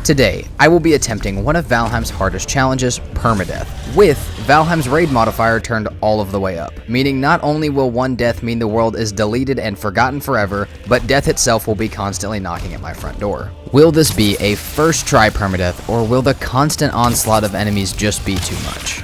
Today, I will be attempting one of Valheim's hardest challenges, PermaDeath, with Valheim's raid modifier turned all of the way up, meaning not only will one death mean the world is deleted and forgotten forever, but death itself will be constantly knocking at my front door. Will this be a first try PermaDeath, or will the constant onslaught of enemies just be too much?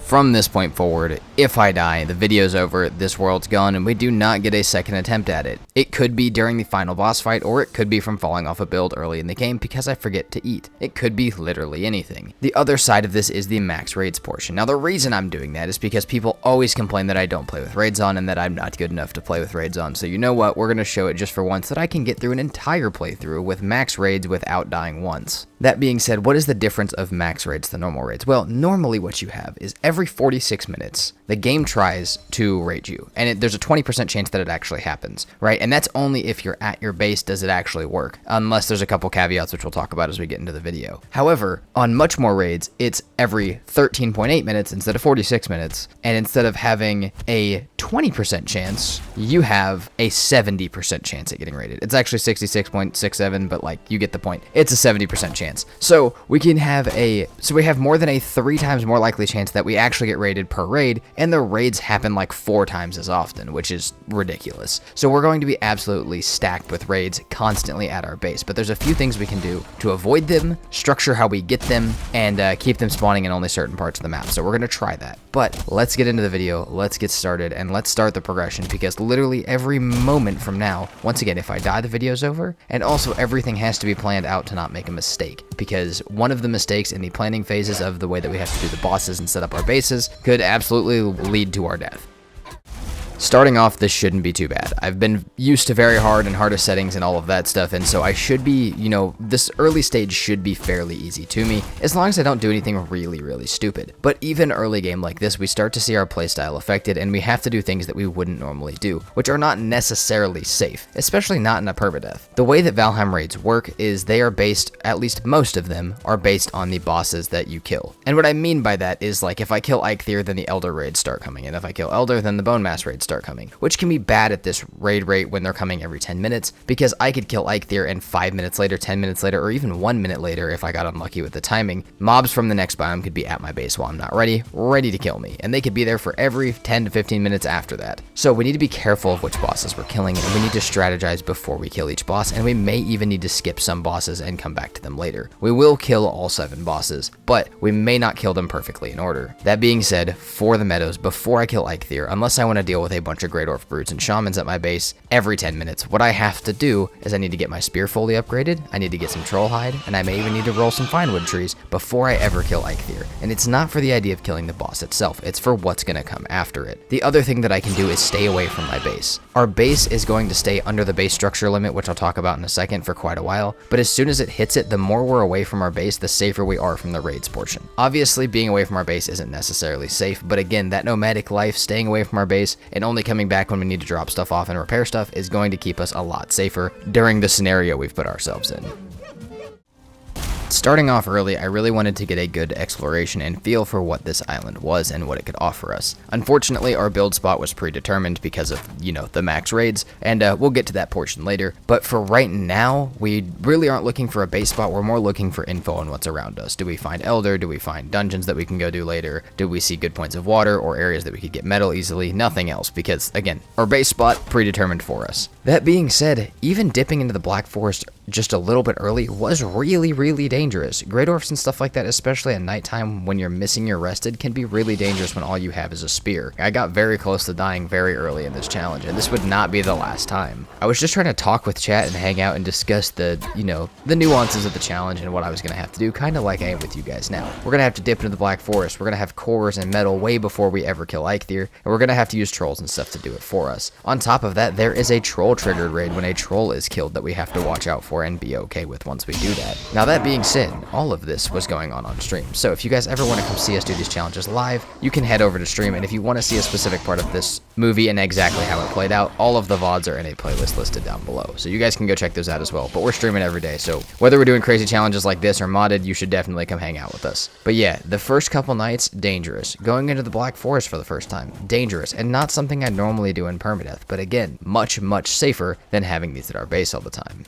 From this point forward, if I die, the video's over, this world's gone, and we do not get a second attempt at it. It could be during the final boss fight, or it could be from falling off a build early in the game because I forget to eat. It could be literally anything. The other side of this is the max raids portion. Now the reason I'm doing that is because people always complain that I don't play with raids on and that I'm not good enough to play with raids on, so you know what, we're going to show it just for once that I can get through an entire playthrough with max raids without dying once. That being said, what is the difference of max raids to normal raids? Well, normally what you have is every 46 minutes, the game tries to raid you, and there's a 20% chance that it actually happens, right? And that's only if you're at your base does it actually work, unless there's a couple caveats which we'll talk about as we get into the video. However, on much more raids, it's every 13.8 minutes instead of 46 minutes, and instead of having a 20% chance, you have a 70% chance at getting raided. It's actually 66.67, but like, you get the point. It's a 70% chance. So we have more than a 3 times more likely chance that we actually get raided per raid, and the raids happen like 4 times as often, which is ridiculous. So we're going to be absolutely stacked with raids constantly at our base, but there's a few things we can do to avoid them, structure how we get them, and keep them spawning in only certain parts of the map. So we're going to try that. But let's get into the video, let's get started, and let's start the progression, because literally every moment from now, once again, if I die, the video's over, and also everything has to be planned out to not make a mistake, because one of the mistakes in the planning phases of the way that we have to do the bosses and set up our bases could absolutely lead to our death. Starting off, this shouldn't be too bad. I've been used to very hard and hardest settings and all of that stuff, and so I should be, this early stage should be fairly easy to me, as long as I don't do anything really stupid. But even early game like this, we start to see our playstyle affected, and we have to do things that we wouldn't normally do, which are not necessarily safe, especially not in a PermaDeath. The way that Valheim raids work is they are based, at least most of them, are based on the bosses that you kill. And what I mean by that is, like, if I kill Eikthyr, then the Elder raids start coming, and if I kill Elder, then the Bone Mass raids start coming, which can be bad at this raid rate when they're coming every 10 minutes, because I could kill Eikthyr and 5 minutes later, 10 minutes later, or even 1 minute later if I got unlucky with the timing, mobs from the next biome could be at my base while I'm not ready to kill me, and they could be there for every 10 to 15 minutes after that. So we need to be careful of which bosses we're killing, and we need to strategize before we kill each boss, and we may even need to skip some bosses and come back to them later. We will kill all 7 bosses, but we may not kill them perfectly in order. That being said, for the meadows, before I kill Eikthyr, unless I want to deal with a bunch of Grey Dwarf Brutes and Shamans at my base every 10 minutes, what I have to do is I need to get my Spear fully upgraded, I need to get some Troll Hide, and I may even need to roll some Finewood trees before I ever kill Eikthyr. And it's not for the idea of killing the boss itself, it's for what's going to come after it. The other thing that I can do is stay away from my base. Our base is going to stay under the base structure limit, which I'll talk about in a second, for quite a while, but as soon as it hits it, the more we're away from our base, the safer we are from the raids portion. Obviously, being away from our base isn't necessarily safe, but again, that nomadic life, staying away from our base, and only coming back when we need to drop stuff off and repair stuff is going to keep us a lot safer during the scenario we've put ourselves in. Starting off early, I really wanted to get a good exploration and feel for what this island was and what it could offer us. Unfortunately, our build spot was predetermined because of, the max raids, and we'll get to that portion later. But for right now, we really aren't looking for a base spot, we're more looking for info on what's around us. Do we find Elder? Do we find dungeons that we can go do later? Do we see good points of water or areas that we could get metal easily? Nothing else, because again, our base spot predetermined for us. That being said, even dipping into the Black Forest just a little bit early was really dangerous. Grey Dwarfs and stuff like that, especially at nighttime when you're missing your rested, can be really dangerous when all you have is a spear. I got very close to dying very early in this challenge, and this would not be the last time. I was just trying to talk with chat and hang out and discuss the nuances of the challenge and what I was going to have to do, kind of like I am with you guys now. We're going to have to dip into the Black Forest, we're going to have cores and metal way before we ever kill Eikthyr, and we're going to have to use trolls and stuff to do it for us. On top of that, there is a troll triggered raid when a troll is killed that we have to watch out for and be okay with once we do that. Now that being said, all of this was going on stream, so if you guys ever want to come see us do these challenges live, you can head over to stream, and if you want to see a specific part of this movie and exactly how it played out, all of the VODs are in a playlist listed down below, so you guys can go check those out as well. But we're streaming every day, so whether we're doing crazy challenges like this or modded, you should definitely come hang out with us. But yeah, the first couple nights, dangerous. Going into the Black Forest for the first time, dangerous, and not something I normally do in PermaDeath, but again, much safer than having these at our base all the time.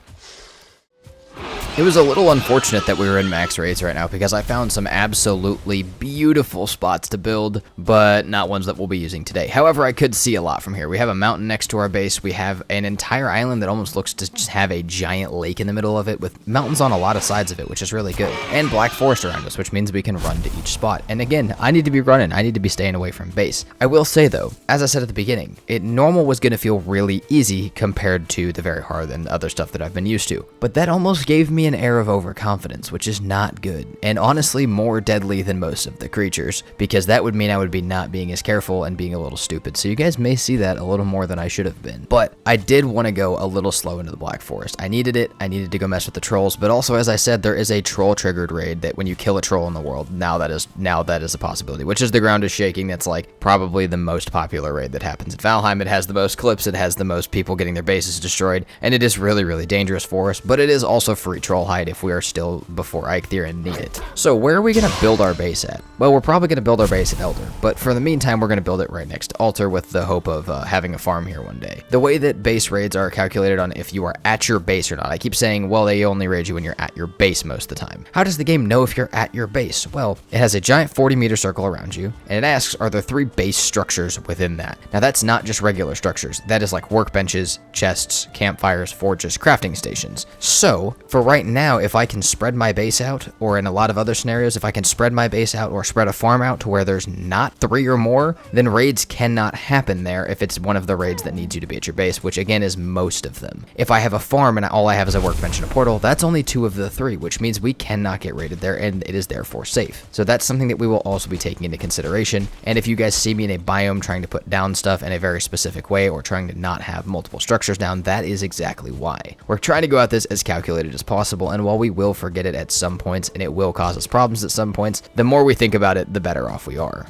It was a little unfortunate that we were in max raids right now because I found some absolutely beautiful spots to build, but not ones that we'll be using today. However, I could see a lot from here. We have a mountain next to our base. We have an entire island that almost looks to just have a giant lake in the middle of it with mountains on a lot of sides of it, which is really good. And black forest around us, which means we can run to each spot. And again, I need to be running. I need to be staying away from base. I will say though, as I said at the beginning, normal was going to feel really easy compared to the very hard and other stuff that I've been used to. But that almost gave me an air of overconfidence, which is not good, and honestly more deadly than most of the creatures, because that would mean I would be not being as careful and being a little stupid. So you guys may see that a little more than I should have been. But I did want to go a little slow into the Black Forest. I needed it. I needed to go mess with the trolls, but also, as I said, there is a troll triggered raid that when you kill a troll in the world, now that is a possibility, which is the ground is shaking. That's like probably the most popular raid that happens at Valheim. It has the most clips, it has the most people getting their bases destroyed, and it is really, really dangerous for us, but it is also free troll hide if we are still before Eikthyr and need it. So where are we going to build our base at? Well, we're probably going to build our base at Elder, but for the meantime, we're going to build it right next to Altar with the hope of having a farm here one day. The way that base raids are calculated on if you are at your base or not, I keep saying, well, they only raid you when you're at your base most of the time. How does the game know if you're at your base? Well, it has a giant 40-meter circle around you, and it asks, are there 3 base structures within that? Now, that's not just regular structures. That is like workbenches, chests, campfires, forges, crafting stations. So, for right now, if I can spread my base out, or in a lot of other scenarios, if I can spread my base out or spread a farm out to where there's not 3 or more, then raids cannot happen there if it's one of the raids that needs you to be at your base, which again is most of them. If I have a farm and all I have is a workbench and a portal, that's only 2 of the 3, which means we cannot get raided there, and it is therefore safe. So that's something that we will also be taking into consideration. And if you guys see me in a biome trying to put down stuff in a very specific way or trying to not have multiple structures down, that is exactly why. We're trying to go at this as calculated as possible, and while we will forget it at some points and it will cause us problems at some points, the more we think about it, the better off we are.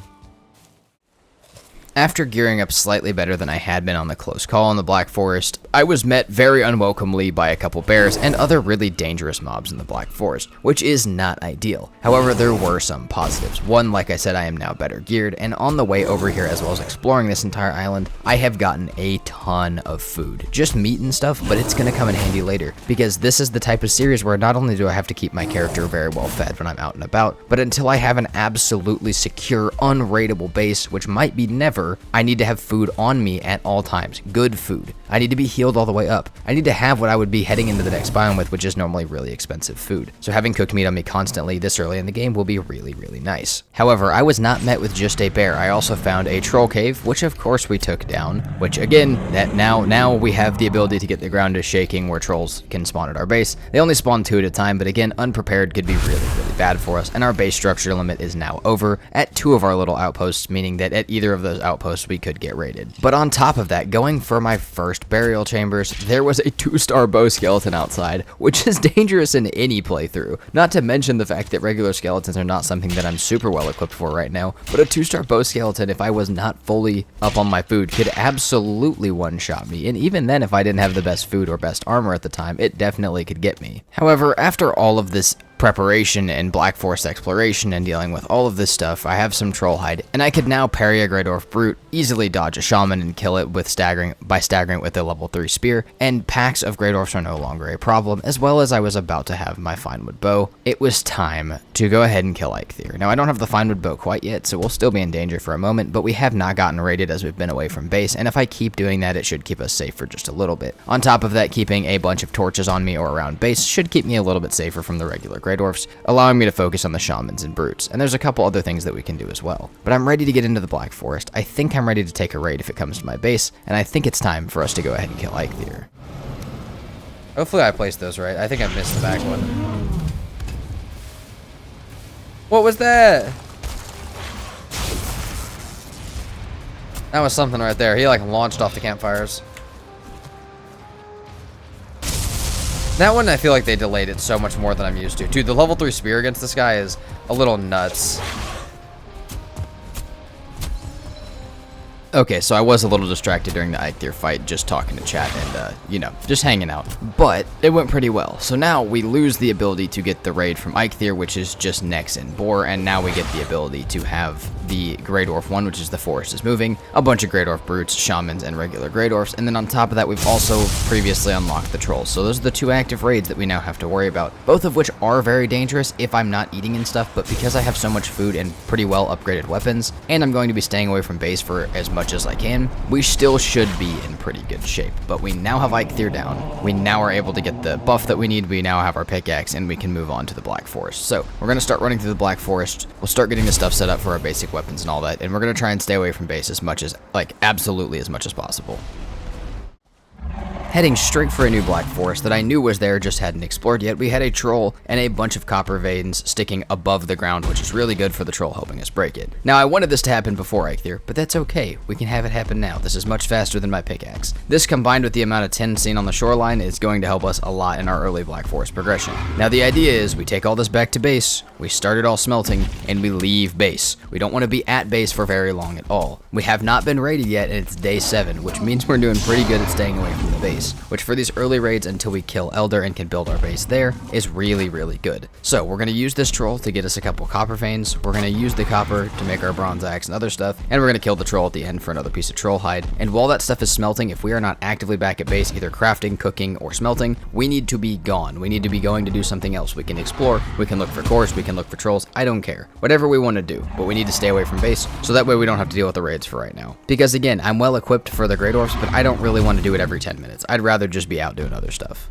After gearing up slightly better than I had been on the close call in the Black Forest, I was met very unwelcomely by a couple bears and other really dangerous mobs in the Black Forest, which is not ideal. However, there were some positives. One, like I said, I am now better geared, and on the way over here, as well as exploring this entire island, I have gotten a ton of food. Just meat and stuff, but it's going to come in handy later, because this is the type of series where not only do I have to keep my character very well fed when I'm out and about, but until I have an absolutely secure, unraidable base, which might be never, I need to have food on me at all times. Good food. I need to be healed all the way up. I need to have what I would be heading into the next biome with, which is normally really expensive food. So having cooked meat on me constantly this early in the game will be really, really nice. However, I was not met with just a bear. I also found a troll cave, which of course we took down, which again, that now we have the ability to get the ground to shaking where trolls can spawn at our base. They only spawn 2 at a time, but again, unprepared could be really, really bad for us, and our base structure limit is now over at 2 of our little outposts, meaning that at either of those outposts we could get raided. But on top of that, going for my first burial chambers, there was a 2-star bow skeleton outside, which is dangerous in any playthrough. Not to mention the fact that regular skeletons are not something that I'm super well equipped for right now, but a 2-star bow skeleton, if I was not fully up on my food, could absolutely one-shot me, and even then, if I didn't have the best food or best armor at the time, it definitely could get me. However, after all of this preparation and Black Forest exploration and dealing with all of this stuff, I have some troll hide, and I could now parry a Grey Dwarf Brute, easily dodge a Shaman and kill it with staggering it with a level 3 spear, and packs of Grey Dwarfs are no longer a problem, as well as I was about to have my Finewood Bow. It was time to go ahead and kill Eikthyr. Now I don't have the Finewood Bow quite yet, so we'll still be in danger for a moment, but we have not gotten raided as we've been away from base, and if I keep doing that, it should keep us safe for just a little bit. On top of that, keeping a bunch of torches on me or around base should keep me a little bit safer from the regular Grey Dwarfs, allowing me to focus on the Shamans and Brutes, and there's a couple other things that we can do as well. But I'm ready to get into the Black Forest. I think I'm ready to take a raid if it comes to my base, and I think it's time for us to go ahead and kill Eikthyr. Hopefully I placed those right. I think I missed the back one. What was that? That was something right there. He like launched off the campfires. That one, I feel like they delayed it so much more than I'm used to. Dude, the level 3 spear against this guy is a little nuts. Okay, so I was a little distracted during the Eikthyr fight, just talking to chat and, just hanging out. But it went pretty well. So now we lose the ability to get the raid from Eikthyr, which is just Nex and Boar, and now we get the ability to have the Grey Dwarf one, which is the Forest is Moving, a bunch of Grey Dwarf Brutes, Shamans, and regular Grey Dwarfs, and then on top of that, we've also previously unlocked the Trolls. So those are the 2 active raids that we now have to worry about, both of which are very dangerous if I'm not eating and stuff, but because I have so much food and pretty well upgraded weapons, and I'm going to be staying away from base for as much as I can, we still should be in pretty good shape. But we now have Eikthyr down, we now are able to get the buff that we need, we now have our pickaxe, and we can move on to the Black Forest. So we're going to start running through the Black Forest, we'll start getting the stuff set up for our basic weapons and all that, and we're going to try and stay away from base as much as, absolutely as much as possible. Heading straight for a new Black Forest that I knew was there, just hadn't explored yet, we had a troll and a bunch of copper veins sticking above the ground, which is really good for the troll helping us break it. Now, I wanted this to happen before Eikthyr, but that's okay. We can have it happen now. This is much faster than my pickaxe. This, combined with the amount of tin seen on the shoreline, is going to help us a lot in our early Black Forest progression. Now, the idea is we take all this back to base, we start it all smelting, and we leave base. We don't want to be at base for very long at all. We have not been raided yet, and it's day 7, which means we're doing pretty good at staying away from the base, which for these early raids until we kill Elder and can build our base there is really, really good. So we're going to use this troll to get us a couple copper veins, we're going to use the copper to make our bronze axe and other stuff, and we're going to kill the troll at the end for another piece of troll hide. And while that stuff is smelting, if we are not actively back at base, either crafting, cooking, or smelting, we need to be gone. We need to be going to do something else. We can explore, we can look for cores, we can look for trolls, I don't care. Whatever we want to do, but we need to stay away from base, so that way we don't have to deal with the raids for right now. Because again, I'm well equipped for the Grey Dwarfs, but I don't really want to do it every 10 minutes. I'd rather just be out doing other stuff.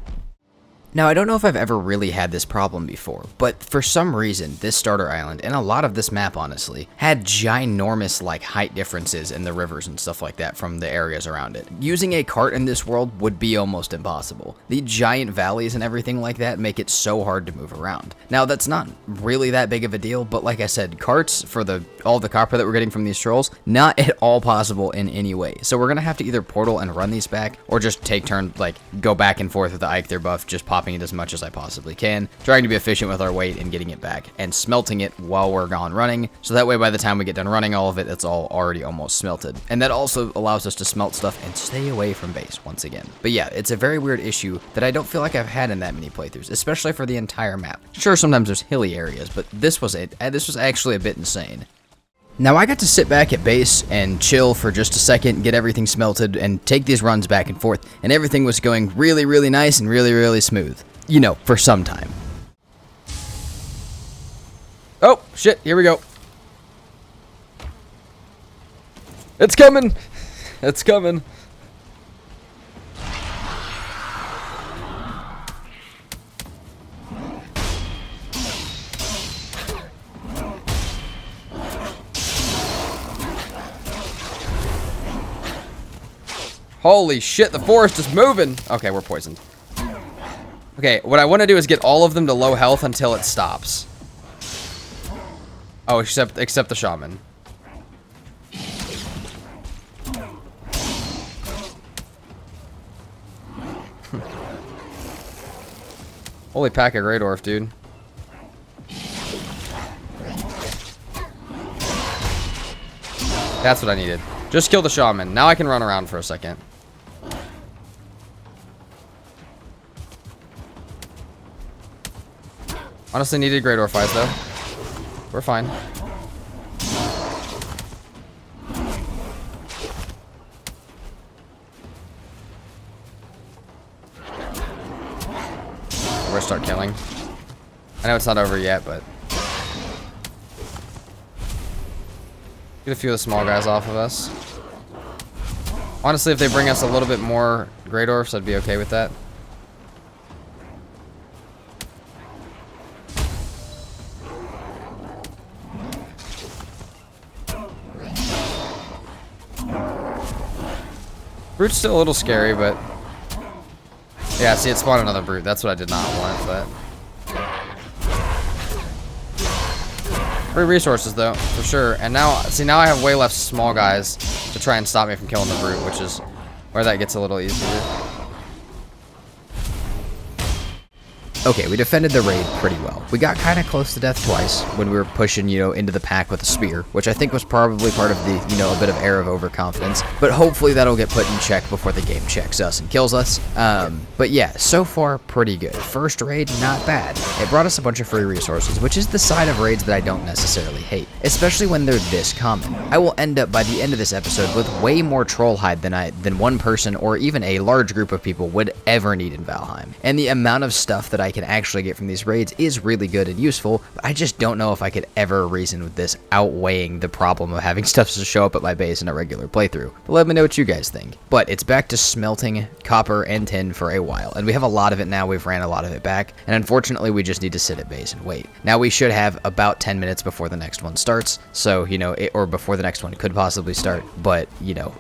Now, I don't know if I've ever really had this problem before, but for some reason, this starter island, and a lot of this map, honestly, had ginormous, height differences in the rivers and stuff like that from the areas around it. Using a cart in this world would be almost impossible. The giant valleys and everything like that make it so hard to move around. Now, that's not really that big of a deal, but like I said, carts for all the copper that we're getting from these trolls, not at all possible in any way. So we're gonna have to either portal and run these back, or just take turns, go back and forth with the Eikthyr buff, just popping it as much as I possibly can, trying to be efficient with our weight and getting it back, and smelting it while we're gone running, so that way by the time we get done running all of it, it's all already almost smelted. And that also allows us to smelt stuff and stay away from base once again. But yeah, it's a very weird issue that I don't feel like I've had in that many playthroughs, especially for the entire map. Sure, sometimes there's hilly areas, but this was actually a bit insane. Now, I got to sit back at base and chill for just a second, get everything smelted, and take these runs back and forth, and everything was going really, really nice and really, really smooth. For some time. Oh, shit, here we go. It's coming! It's coming. Holy shit, the forest is moving! Okay, we're poisoned. Okay, what I want to do is get all of them to low health until it stops. Oh, except the shaman. Holy pack of Grey Dwarf, dude. That's what I needed. Just kill the shaman. Now I can run around for a second. Honestly, needed Grey Dwarf fights, though. We're fine. We're gonna start killing. I know it's not over yet, but... Get a few of the small guys off of us. Honestly, if they bring us a little bit more Grey Dwarfs, I'd be okay with that. Brute's still a little scary, but... Yeah, see, it spawned another Brute. That's what I did not want, but... Free resources, though, for sure. And now, see, now I have way less small guys to try and stop me from killing the Brute, which is where that gets a little easier. Okay, we defended the raid pretty well. We got kind of close to death twice when we were pushing, into the pack with a spear, which I think was probably part of the, a bit of air of overconfidence. But hopefully that'll get put in check before the game checks us and kills us. But yeah, so far, pretty good. First raid, not bad. It brought us a bunch of free resources, which is the side of raids that I don't necessarily hate, especially when they're this common. I will end up, by the end of this episode, with way more troll hide than one person or even a large group of people would ever need in Valheim. And the amount of stuff that I can actually get from these raids is really good and useful, but I just don't know if I could ever reason with this outweighing the problem of having stuff to show up at my base in a regular playthrough. But let me know what you guys think. But it's back to smelting copper and tin for a while, and we have a lot of it now. We've ran a lot of it back, and unfortunately we just need to sit at base and wait. Now we should have about 10 minutes before the next one starts, so or before the next one could possibly start, but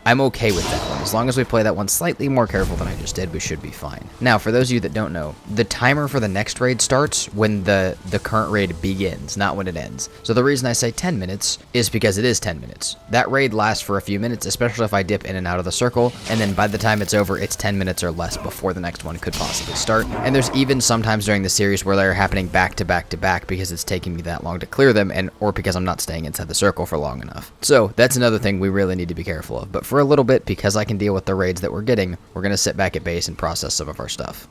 I'm okay with that one. As long as we play that one slightly more careful than I just did, we should be fine. Now, for those of you that don't know, the timer for the next raid starts when the current raid begins, not when it ends. So the reason I say 10 minutes is because it is 10 minutes. That raid lasts for a few minutes, especially if I dip in and out of the circle, and then by the time it's over, it's 10 minutes or less before the next one could possibly start. And there's even sometimes during the series where they're happening back to back to back because it's taking me that long to clear them, or because I'm not staying inside the circle for long enough. So that's another thing we really need to be careful of. But for a little bit, because I can deal with the raids that we're getting, we're going to sit back at base and process some of our stuff.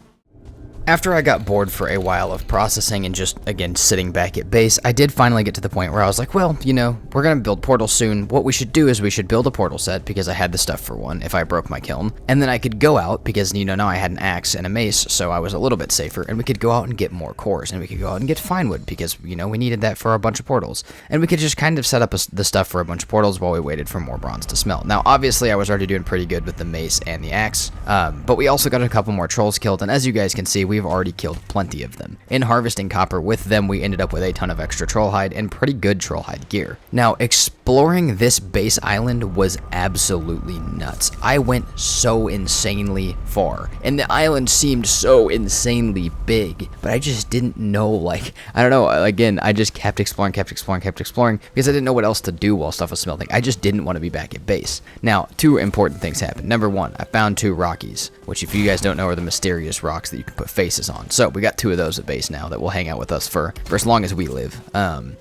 After I got bored for a while of processing and just, again, sitting back at base, I did finally get to the point where I was like, well, we're going to build portals soon. What we should do is we should build a portal set, because I had the stuff for one if I broke my kiln. And then I could go out, because, now I had an axe and a mace, so I was a little bit safer. And we could go out and get more cores, and we could go out and get fine wood, because, we needed that for a bunch of portals. And we could just kind of set up the stuff for a bunch of portals while we waited for more bronze to smelt. Now, obviously, I was already doing pretty good with the mace and the axe, but we also got a couple more trolls killed, and as you guys can see, we've already killed plenty of them. In harvesting copper with them, we ended up with a ton of extra troll hide and pretty good troll hide gear. Now, exploring this base island was absolutely nuts. I went so insanely far, and the island seemed so insanely big, but I just didn't know, I don't know, again, I just kept exploring, because I didn't know what else to do while stuff was smelting. I just didn't want to be back at base. Now, two important things happened. Number one, I found 2 Rockies, which if you guys don't know are the mysterious rocks that you can put faces on. So we got 2 of those at base now that will hang out with us for as long as we live.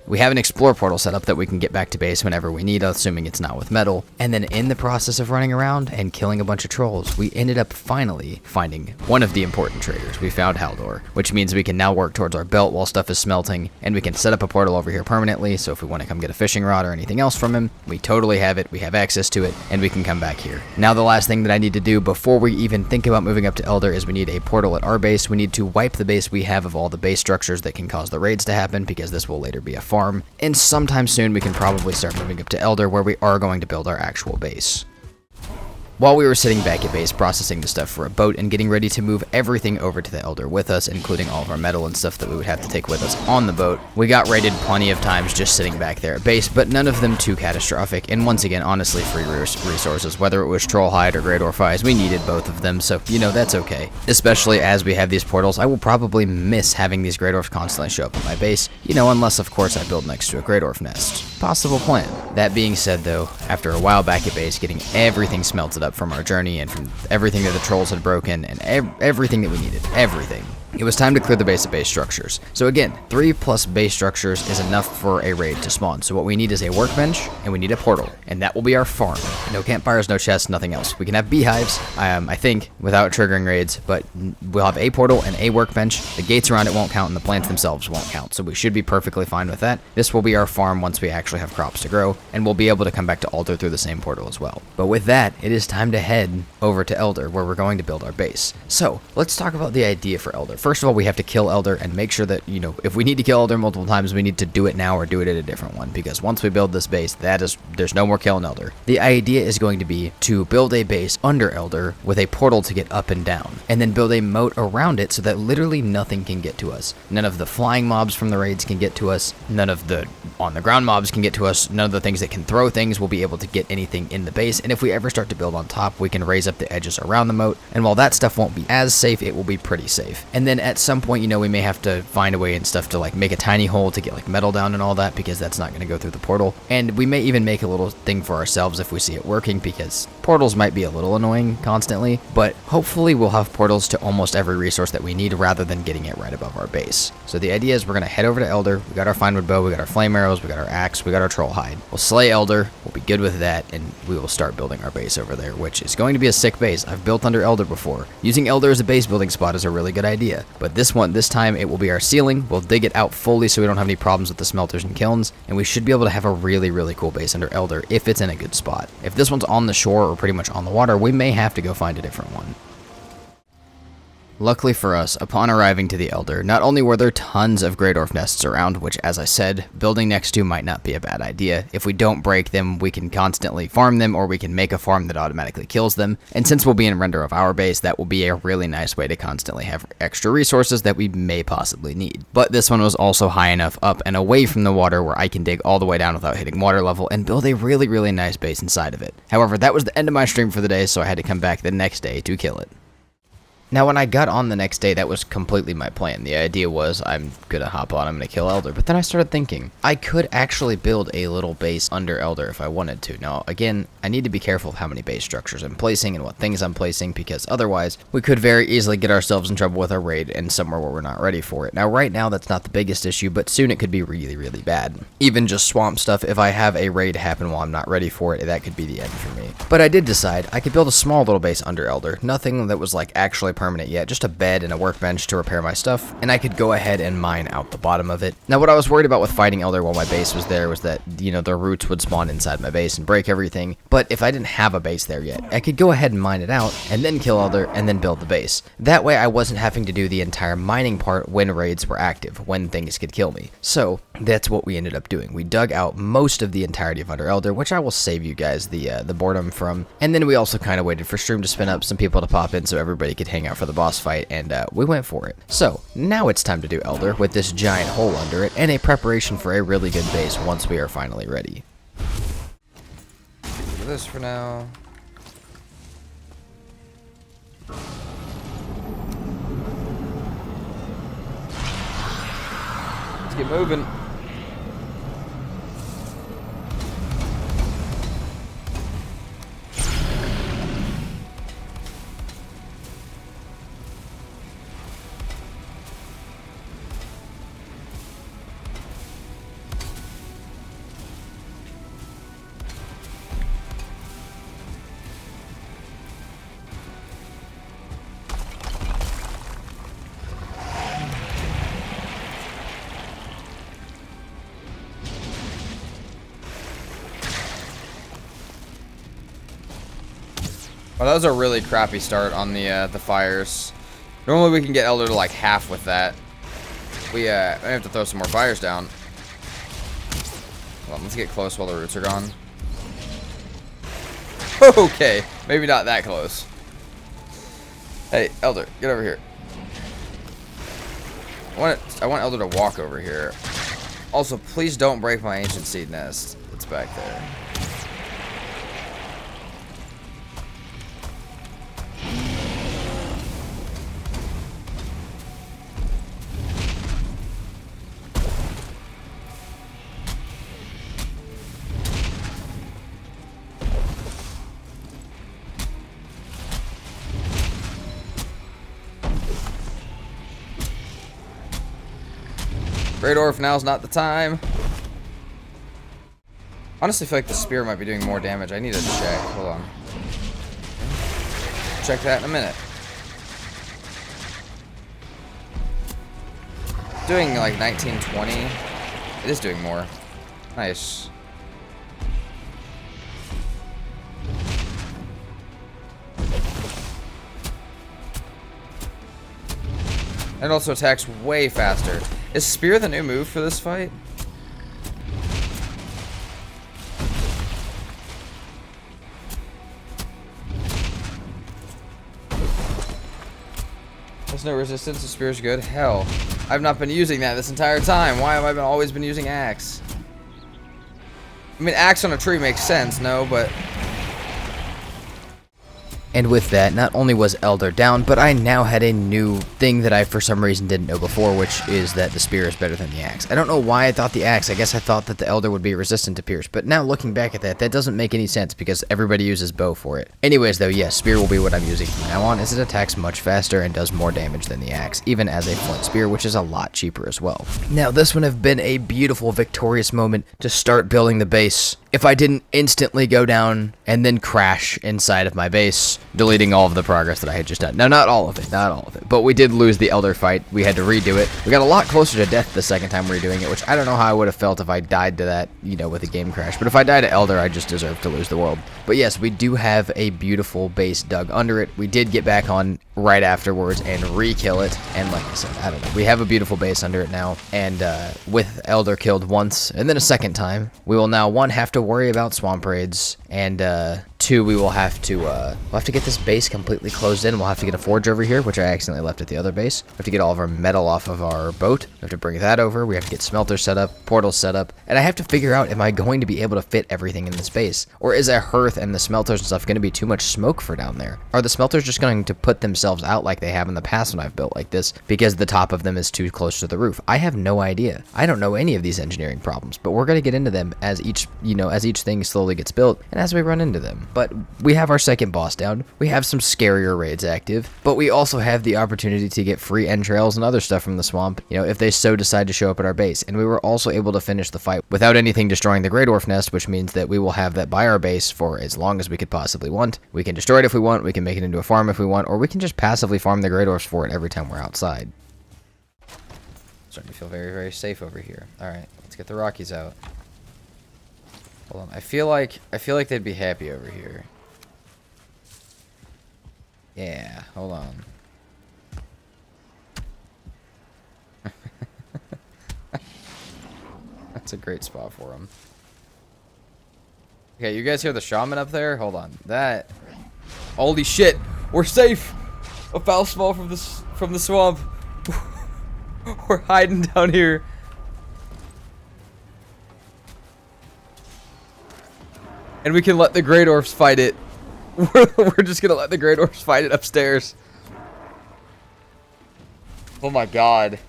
We have an explore portal set up that we can get back to base whenever we need, assuming it's not with metal. And then in the process of running around and killing a bunch of trolls, we ended up finally finding one of the important traders. We found Haldor, which means we can now work towards our belt while stuff is smelting, and we can set up a portal over here permanently, so if we want to come get a fishing rod or anything else from him, we totally have it, we have access to it, and we can come back here. Now the last thing that I need to do before we even think about moving up to Elder is we need a portal at our base. We need to wipe the base we have of all the base structures that can cause the raids to happen, because this will later be a farm, and sometime soon we can probably start moving up to Elder, where we are going to build our actual base. While we were sitting back at base processing the stuff for a boat and getting ready to move everything over to the Elder with us, including all of our metal and stuff that we would have to take with us on the boat, we got raided plenty of times just sitting back there at base, but none of them too catastrophic, and once again, honestly, free resources, whether it was Troll Hide or Great Orphies, we needed both of them, so, that's okay. Especially as we have these portals, I will probably miss having these Great Orphs constantly show up at my base, unless, of course, I build next to a Great Orph nest. Possible plan. That being said, though, after a while back at base, getting everything smelted up from our journey and from everything that the trolls had broken and everything that we needed, everything, it was time to clear the base of base structures. So again, 3+ base structures is enough for a raid to spawn. So what we need is a workbench and we need a portal, and that will be our farm. No campfires, no chests, nothing else. We can have beehives, I think, without triggering raids, but we'll have a portal and a workbench. The gates around it won't count and the plants themselves won't count, so we should be perfectly fine with that. This will be our farm once we actually have crops to grow, and we'll be able to come back to Alder through the same portal as well. But with that, it is time to head over to Elder, where we're going to build our base. So let's talk about the idea for Elder. First of all, we have to kill Elder and make sure that, if we need to kill Elder multiple times, we need to do it now or do it at a different one, because once we build this base, there's no more killing Elder. The idea is going to be to build a base under Elder with a portal to get up and down, and then build a moat around it so that literally nothing can get to us. None of the flying mobs from the raids can get to us, none of the on-the-ground mobs can get to us, none of the things that can throw things will be able to get anything in the base, and if we ever start to build on top, we can raise up the edges around the moat, and while that stuff won't be as safe, it will be pretty safe. And then then at some point, you know, we may have to find a way and stuff to like make a tiny hole to get like metal down and all that, because that's not going to go through the portal. And we may even make a little thing for ourselves if we see it working, because portals might be a little annoying constantly, but hopefully we'll have portals to almost every resource that we need rather than getting it right above our base. So the idea is we're going to head over to Elder. We got our fine wood bow, we got our flame arrows, we got our axe, we got our troll hide. We'll slay Elder, we'll be good with that, and we will start building our base over there, which is going to be a sick base. I've built under Elder before. Using Elder as a base building spot is a really good idea, but this time it will be our ceiling. We'll dig it out fully so we don't have any problems with the smelters and kilns, and we should be able to have a really cool base under Elder if it's in a good spot. If this one's on the shore or pretty much on the water, we may have to go find a different one. Luckily for us, upon arriving to the Elder, not only were there tons of Grey Dwarf nests around, which, as I said, building next to might not be a bad idea. If we don't break them, we can constantly farm them, or we can make a farm that automatically kills them. And since we'll be in render of our base, that will be a really nice way to constantly have extra resources that we may possibly need. But this one was also high enough up and away from the water where I can dig all the way down without hitting water level and build a really nice base inside of it. However, that was the end of my stream for the day, so I had to come back the next day to kill it. Now, when I got on the next day, that was completely my plan. The idea was, I'm gonna hop on, I'm gonna kill Elder. But then I started thinking, I could actually build a little base under Elder if I wanted to. Now, again, I need to be careful of how many base structures I'm placing and what things I'm placing, because otherwise, we could very easily get ourselves in trouble with our raid and somewhere where we're not ready for it. Now, right now, that's not the biggest issue, but soon it could be really bad. Even just swamp stuff, if I have a raid happen while I'm not ready for it, that could be the end for me. But I did decide I could build a small little base under Elder. Nothing that was like actually permanent yet, just a bed and a workbench to repair my stuff, and I could go ahead and mine out the bottom of it. Now, what I was worried about with fighting Elder while my base was there was that, you know, the roots would spawn inside my base and break everything, but if I didn't have a base there yet, I could go ahead and mine it out, and then kill Elder, and then build the base. That way, I wasn't having to do the entire mining part when raids were active, when things could kill me. So, that's what we ended up doing. We dug out most of the entirety of Under Elder, which I will save you guys the boredom from, and then we also kind of waited for stream to spin up, some people to pop in so everybody could hang out for the boss fight, and we went for it. So, now it's time to do Elder with this giant hole under it, and a preparation for a really good base once we are finally ready. Do this for now. Let's get moving. Well, that was a really crappy start on the fires. Normally we can get Elder to like half with that. We may have to throw some more fires down. Hold on, let's get close while the roots are gone. Okay, maybe not that close. Hey, Elder, get over here. I want Elder to walk over here. Also, please don't break my ancient seed nest that's back there. Grey Dwarf, now's not the time. Honestly, I feel like the spear might be doing more damage. I need to check. Hold on. Check that in a minute. Doing like 1920. It is doing more. Nice. And it also attacks way faster. Is Spear the new move for this fight? There's no resistance, the Spear's good. Hell, I've not been using that this entire time. Why have I always been using Axe? I mean, Axe on a tree makes sense, no, but... And with that, not only was Elder down, but I now had a new thing that I for some reason didn't know before, which is that the spear is better than the axe. I don't know why I thought the axe. I guess I thought that the Elder would be resistant to pierce, but now looking back at that, that doesn't make any sense because everybody uses bow for it. Anyways though, yes, spear will be what I'm using from now on, as it attacks much faster and does more damage than the axe, even as a flint spear, which is a lot cheaper as well. Now this would have been a beautiful victorious moment to start building the base if I didn't instantly go down and then crash inside of my base, deleting all of the progress that I had just done. Now, not all of it, but we did lose the Elder fight. We had to redo it. We got a lot closer to death the second time redoing it, which I don't know how I would have felt if I died to that, you know, with a game crash. But if I died to Elder, I just deserve to lose the world. But yes, we do have a beautiful base dug under it. We did get back on right afterwards and re-kill it. And like I said, I don't know. We have a beautiful base under it now. And with Elder killed once and then a second time, we will now, one, have to worry about swamp raids, and two, we'll have to get this base completely closed in. We'll have to get a forge over here, which I accidentally left at the other base. We have to get all of our metal off of our boat. We have to bring that over. We have to get smelters set up, portals set up, and I have to figure out, am I going to be able to fit everything in this base? Or is a hearth and the smelters and stuff going to be too much smoke for down there? Are the smelters just going to put themselves out like they have in the past when I've built like this because the top of them is too close to the roof? I have no idea. I don't know any of these engineering problems, but we're going to get into them as each thing slowly gets built and as we run into them. But we have our second boss down. We have some scarier raids active, but we also have the opportunity to get free entrails and other stuff from the swamp, you know, if they so decide to show up at our base. And we were also able to finish the fight without anything destroying the Grey Dwarf nest, which means that we will have that by our base for as long as we could possibly want. We can destroy it if we want, we can make it into a farm if we want, or we can just passively farm the Grey Dwarfs for it every time we're outside. Starting to feel very, very safe over here. Alright, let's get the Rockies out. Hold on, I feel like they'd be happy over here. Yeah, hold on. That's a great spot for them. Okay, you guys hear the shaman up there? Hold on. That. Holy shit! We're safe! A foul smell from the swamp. We're hiding down here. And we can let the Grey Dwarfs fight it. We're just gonna let the Grey Dwarfs fight it upstairs. Oh my god.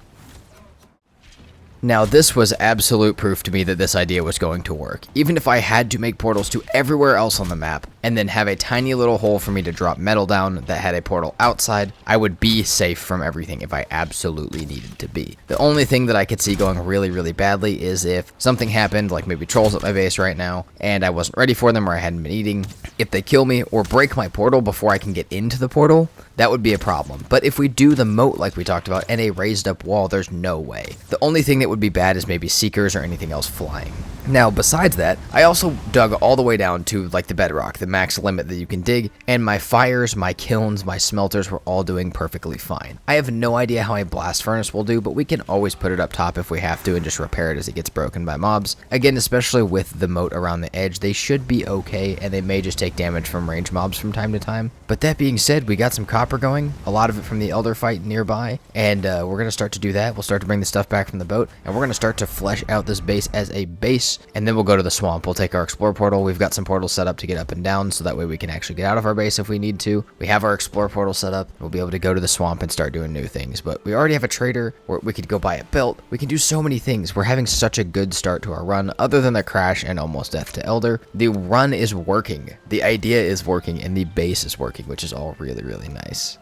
Now, this was absolute proof to me that this idea was going to work. Even if I had to make portals to everywhere else on the map, and then have a tiny little hole for me to drop metal down that had a portal outside, I would be safe from everything if I absolutely needed to be. The only thing that I could see going really, really badly is if something happened, like maybe trolls at my base right now, and I wasn't ready for them or I hadn't been eating. If they kill me or break my portal before I can get into the portal, that would be a problem. But if we do the moat like we talked about and a raised up wall, there's no way. The only thing that would be bad is maybe seekers or anything else flying. Now, besides that, I also dug all the way down to like the bedrock, the max limit that you can dig, and my fires, my kilns, my smelters were all doing perfectly fine. I have no idea how a blast furnace will do, but we can always put it up top if we have to and just repair it as it gets broken by mobs. Again, especially with the moat around the edge, they should be okay, and they may just take damage from range mobs from time to time. But that being said, we got some copper going, a lot of it from the Elder fight nearby, and we're going to start to do that. We'll start to bring the stuff back from the boat, and we're going to start to flesh out this base as a base, and then we'll go to the swamp. We'll take our explore portal. We've got some portals set up to get up and down, so that way we can actually get out of our base if we need to. We have our explore portal set up. We'll be able to go to the swamp and start doing new things, but we already have a trader, or we could go buy a belt. We can do so many things. We're having such a good start to our run, other than the crash and almost death to Elder. The run is working. The idea is working, and the base is working, which is all really, really nice.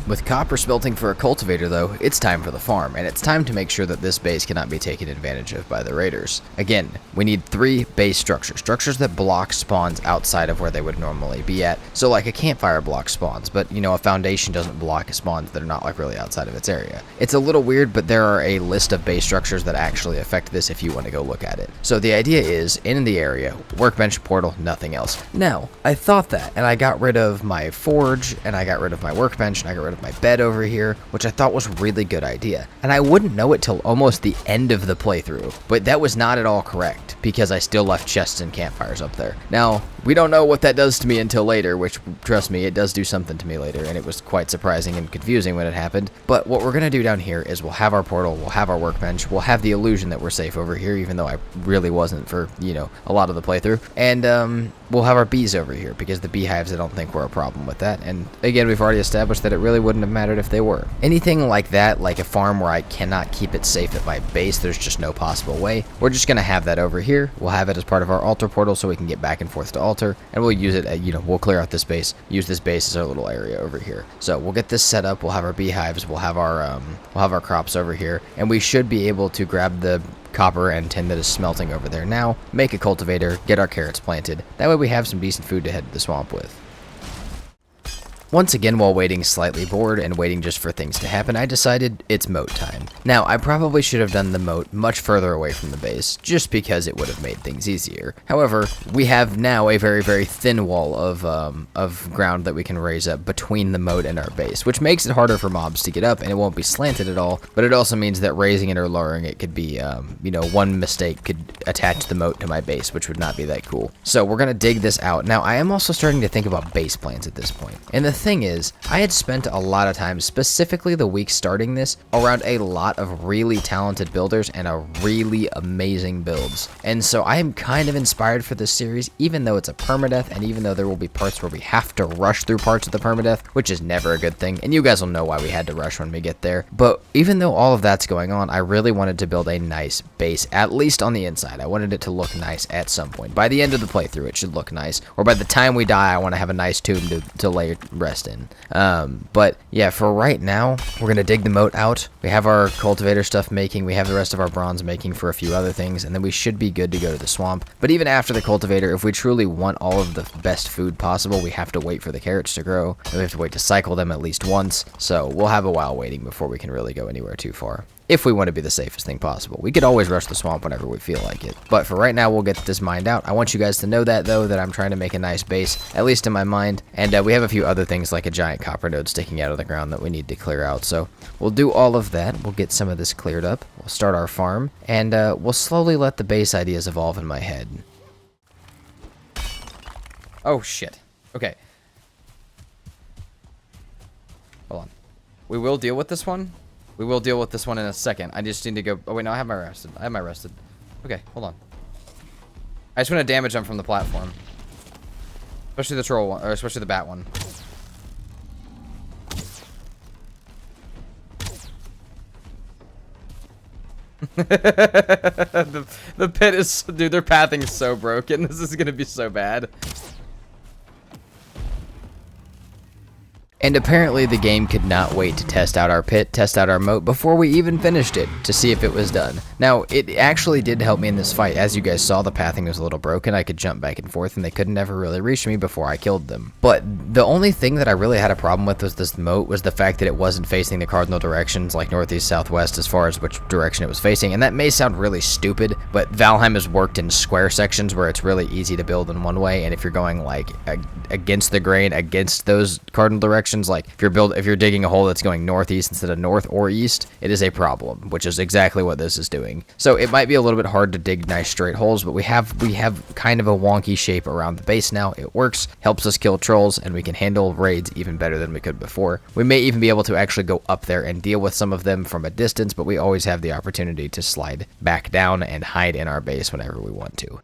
With copper smelting for a cultivator though, it's time for the farm, and it's time to make sure that this base cannot be taken advantage of by the raiders. Again, we need 3 base structures that block spawns outside of where they would normally be at. So like a campfire blocks spawns, but you know, a foundation doesn't block spawns that are not like really outside of its area. It's a little weird, but there are a list of base structures that actually affect this if you want to go look at it. So the idea is, in the area, workbench, portal, nothing else. Now, I thought that, and I got rid of my forge, and I got rid of my workbench, and I got rid of my bed over here, which I thought was a really good idea. And I wouldn't know it till almost the end of the playthrough, but that was not at all correct, because I still left chests and campfires up there. Now, We don't know what that does to me until later, which, trust me, it does do something to me later, and it was quite surprising and confusing when it happened. But what we're going to do down here is we'll have our portal, we'll have our workbench, we'll have the illusion that we're safe over here, even though I really wasn't for, you know, a lot of the playthrough. And we'll have our bees over here, because the beehives, I don't think were a problem with that. And again, we've already established that it really wouldn't have mattered if they were. Anything like that, like a farm where I cannot keep it safe at my base, there's just no possible way. We're just going to have that over here. We'll have it as part of our altar portal so we can get back and forth to altar, and we'll use it, you know, we'll clear out this base, use this base as our little area over here. So we'll get this set up, we'll have our beehives, we'll have our crops over here, and we should be able to grab the copper and tin that is smelting over there now, make a cultivator, get our carrots planted. That way we have some decent food to head to the swamp with. Once again, while waiting, slightly bored and waiting just for things to happen, I decided it's moat time. Now, I probably should have done the moat much further away from the base, just because it would have made things easier. However, we have now a very, very thin wall of ground that we can raise up between the moat and our base, which makes it harder for mobs to get up, and it won't be slanted at all, but it also means that raising it or lowering it could be, you know, one mistake could attach the moat to my base, which would not be that cool. So we're going to dig this out. Now, I am also starting to think about base plans at this point, and the thing is, I had spent a lot of time, specifically the week starting this, around a lot of really talented builders and a really amazing builds. And so I am kind of inspired for this series, even though it's a permadeath, and even though there will be parts where we have to rush through parts of the permadeath, which is never a good thing, and you guys will know why we had to rush when we get there. But even though all of that's going on, I really wanted to build a nice base, at least on the inside. I wanted it to look nice at some point. By the end of the playthrough, it should look nice, or by the time we die, I want to have a nice tomb to lay rest in. But yeah, for right now, we're gonna dig the moat out. We have our cultivator stuff making, we have the rest of our bronze making for a few other things, and then we should be good to go to the swamp. But even after the cultivator, if we truly want all of the best food possible, we have to wait for the carrots to grow, and we have to wait to cycle them at least once. So we'll have a while waiting before we can really go anywhere too far, if we want to be the safest thing possible. We could always rush the swamp whenever we feel like it. But for right now, we'll get this mined out. I want you guys to know that, though, that I'm trying to make a nice base, at least in my mind. And we have a few other things like a giant copper node sticking out of the ground that we need to clear out. So we'll do all of that. We'll get some of this cleared up. We'll start our farm. And we'll slowly let the base ideas evolve in my head. Oh, shit. Okay. Hold on. We will deal with this one. We will deal with this one in a second. I just need to go... Oh, wait, no, I have my rested. I have my rested. Okay, hold on. I just want to damage them from the platform. Especially the troll one, or especially the bat one. the pit is... Dude, their pathing is so broken. This is going to be so bad. And apparently the game could not wait to test out our pit, test out our moat before we even finished it to see if it was done. Now, it actually did help me in this fight. As you guys saw, the pathing was a little broken. I could jump back and forth and they could never really reach me before I killed them. But the only thing that I really had a problem with was this moat was the fact that it wasn't facing the cardinal directions like northeast, southwest as far as which direction it was facing. And that may sound really stupid, but Valheim has worked in square sections where it's really easy to build in one way. And if you're going like against the grain, against those cardinal directions, like if you're digging a hole that's going northeast instead of north or east, it is a problem, which is exactly what this is doing. So it might be a little bit hard to dig nice straight holes, but we have kind of a wonky shape around the base now. It works, helps us kill trolls, and we can handle raids even better than we could before. We may even be able to actually go up there and deal with some of them from a distance, but we always have the opportunity to slide back down and hide in our base whenever we want to.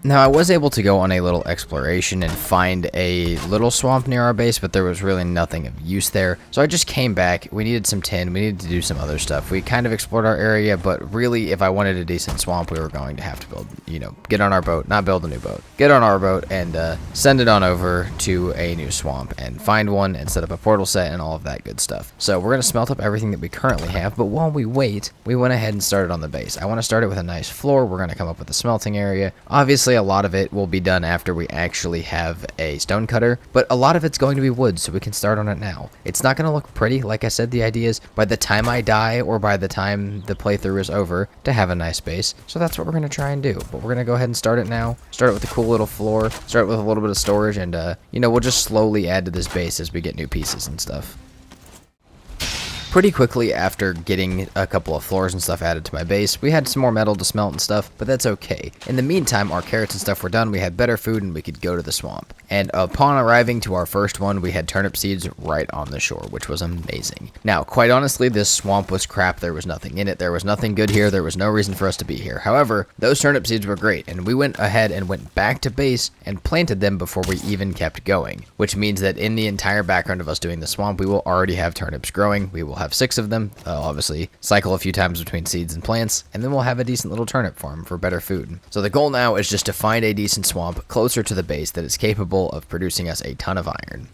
Now, I was able to go on a little exploration and find a little swamp near our base, but there was really nothing of use there. So I just came back. We needed some tin. We needed to do some other stuff. We kind of explored our area, but really, if I wanted a decent swamp, we were going to have to build, you know, get on our boat, not build a new boat, get on our boat and send it on over to a new swamp and find one and set up a portal set and all of that good stuff. So we're going to smelt up everything that we currently have, but while we wait, we went ahead and started on the base. I want to start it with a nice floor. We're going to come up with a smelting area. Obviously, a lot of it will be done after we actually have a stone cutter, but a lot of it's going to be wood, so we can start on it now. It's not going to look pretty, like I said. The idea is by the time I die or by the time the playthrough is over to have a nice base, so that's what we're going to try and do. But we're going to go ahead and start it now. Start it with a cool little floor, start with a little bit of storage, and you know, we'll just slowly add to this base as we get new pieces and stuff. Pretty quickly after getting a couple of floors and stuff added to my base, we had some more metal to smelt and stuff, but that's okay. In the meantime, our carrots and stuff were done, we had better food, and we could go to the swamp. And upon arriving to our first one, we had turnip seeds right on the shore, which was amazing. Now, quite honestly, this swamp was crap. There was nothing in it. There was nothing good here. There was no reason for us to be here. However, those turnip seeds were great, and we went ahead and went back to base and planted them before we even kept going, which means that in the entire background of us doing the swamp, we will already have turnips growing. We will have 6 of them, obviously cycle a few times between seeds and plants, and then we'll have a decent little turnip farm for better food. So the goal now is just to find a decent swamp closer to the base that is capable of producing us a ton of iron.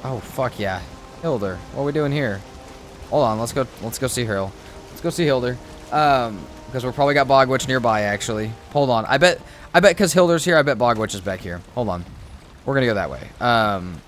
Oh fuck yeah, Hilder, what are we doing here? Hold on, let's go see her. Let's go see Hilder. Because we're probably got Bogwitch nearby actually. Hold on, I bet because Hilder's here, I bet Bogwitch is back here. Hold on, we're gonna go that way.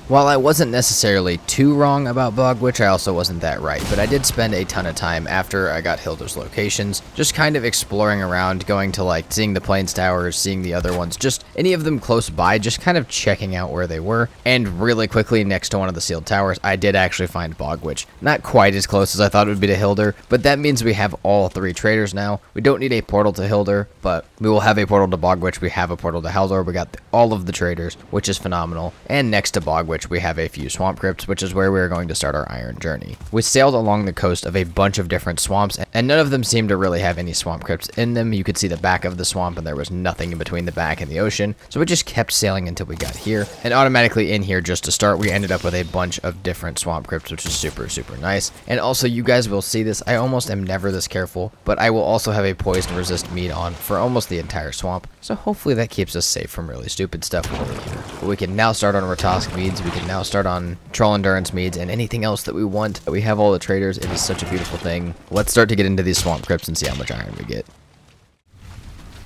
While I wasn't necessarily too wrong about Bogwitch, I also wasn't that right, but I did spend a ton of time after I got Hilder's locations, just kind of exploring around, going to like seeing the Plains Towers, seeing the other ones, just any of them close by, just kind of checking out where they were. And really quickly next to one of the sealed towers, I did actually find Bogwitch. Not quite as close as I thought it would be to Hilder, but that means we have all 3 traders now. We don't need a portal to Hilder, but we will have a portal to Bogwitch. We have a portal to Haldor. We got all of the traders, which is phenomenal. And next to Bogwitch, we have a few swamp crypts, which is where we're going to start our iron journey. We sailed along the coast of a bunch of different swamps, and none of them seemed to really have any swamp crypts in them. You could see the back of the swamp, and there was nothing in between the back and the ocean, so we just kept sailing until we got here. And automatically in here, just to start, we ended up with a bunch of different swamp crypts, which is super, super nice. And also, you guys will see this, I almost am never this careful, but I will also have a poison resist meat on for almost the entire swamp, so hopefully that keeps us safe from really stupid stuff over here. But we can now start on Ratosk meads, we can now start on Troll Endurance meads, and anything else that we want. We have all the traders. It is such a beautiful thing. Let's start to get into these swamp crypts and see how much iron we get.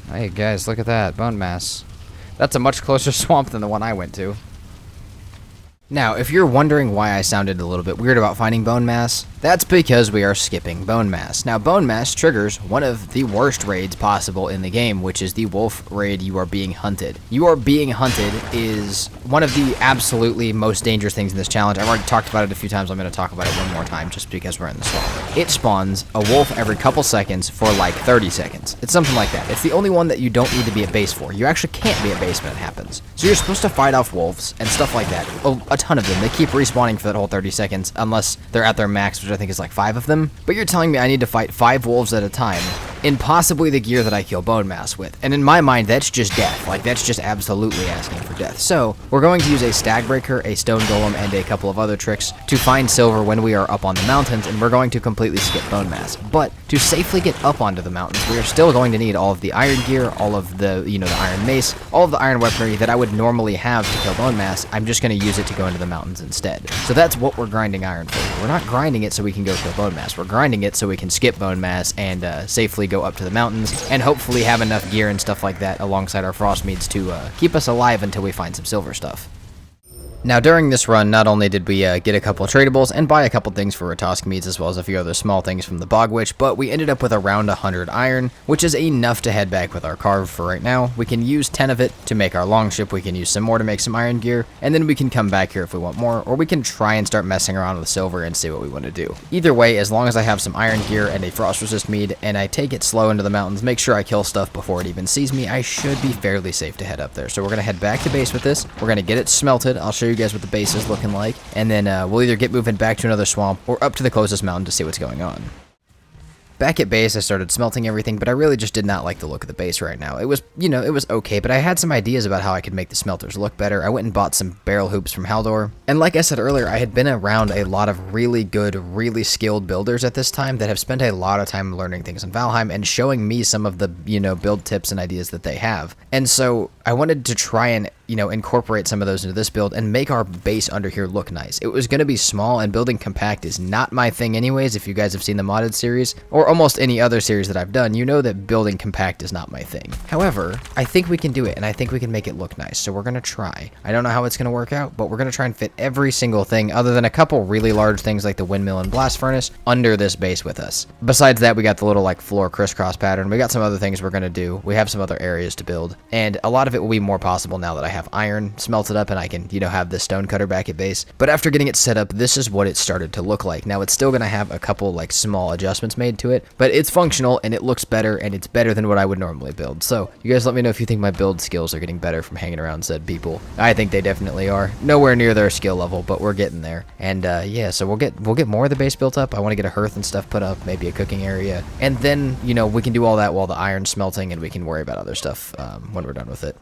Hey guys, look at that bone mass. That's a much closer swamp than the one I went to. Now, if you're wondering why I sounded a little bit weird about finding bone mass, that's because we are skipping bone mass. Now, bone mass triggers one of the worst raids possible in the game, which is the wolf raid. You are being hunted. You are being hunted is one of the absolutely most dangerous things in this challenge. I've already talked about it a few times. I'm going to talk about it one more time just because we're in the swamp. It spawns a wolf every couple seconds for like 30 seconds. It's something like that. It's the only one that you don't need to be at base for. You actually can't be at base when it happens. So you're supposed to fight off wolves and stuff like that. A ton of them. They keep respawning for that whole 30 seconds unless they're at their max, which I think is like 5 of them. But you're telling me I need to fight 5 wolves at a time in possibly the gear that I kill bone mass with. And in my mind, that's just death. Like, that's just absolutely asking for death. So we're going to use a stag breaker, a stone golem, and a couple of other tricks to find silver when we are up on the mountains, and we're going to completely skip bone mass. But to safely get up onto the mountains, we are still going to need all of the iron gear, all of the, the iron mace, all of the iron weaponry that I would normally have to kill bone mass. I'm just going to use it to go into the mountains instead. So that's what we're grinding iron for. We're not grinding it so we can go kill bone mass. We're grinding it so we can skip bone mass and safely go up to the mountains and hopefully have enough gear and stuff like that alongside our frost meads to keep us alive until we find some silver stuff. Now, during this run, not only did we get a couple of tradables and buy a couple things for Ratosk meads, as well as a few other small things from the Bogwitch, but we ended up with around 100 iron, which is enough to head back with our carve for right now. We can use 10 of it to make our longship, we can use some more to make some iron gear, and then we can come back here if we want more, or we can try and start messing around with silver and see what we want to do. Either way, as long as I have some iron gear and a frost resist mead, and I take it slow into the mountains, make sure I kill stuff before it even sees me, I should be fairly safe to head up there. So we're going to head back to base with this, we're going to get it smelted, I'll show you guys what the base is looking like, and then we'll either get moving back to another swamp or up to the closest mountain to see what's going on. Back at base, I started smelting everything, but I really just did not like the look of the base right now. It was, it was okay, but I had some ideas about how I could make the smelters look better. I went and bought some barrel hoops from Haldor, and like I said earlier, I had been around a lot of really good, really skilled builders at this time that have spent a lot of time learning things in Valheim and showing me some of the, build tips and ideas that they have. And so I wanted to try and, incorporate some of those into this build and make our base under here look nice. It was going to be small, and building compact is not my thing anyways. If you guys have seen the modded series, or almost any other series that I've done, you know that building compact is not my thing. However, I think we can do it, and I think we can make it look nice, so we're going to try. I don't know how it's going to work out, but we're going to try and fit every single thing, other than a couple really large things like the windmill and blast furnace, under this base with us. Besides that, we got the little, floor crisscross pattern. We got some other things we're going to do. We have some other areas to build, and a lot of it it will be more possible now that I have iron smelted up and I can, have this stone cutter back at base. But after getting it set up, this is what it started to look like. Now, it's still going to have a couple, like, small adjustments made to it, but it's functional and it looks better, and it's better than what I would normally build. So, you guys let me know if you think my build skills are getting better from hanging around said people. I think they definitely are. Nowhere near their skill level, but we're getting there. And, yeah, so we'll get more of the base built up. I want to get a hearth and stuff put up, maybe a cooking area, and then, we can do all that while the iron's smelting, and we can worry about other stuff when we're done with it.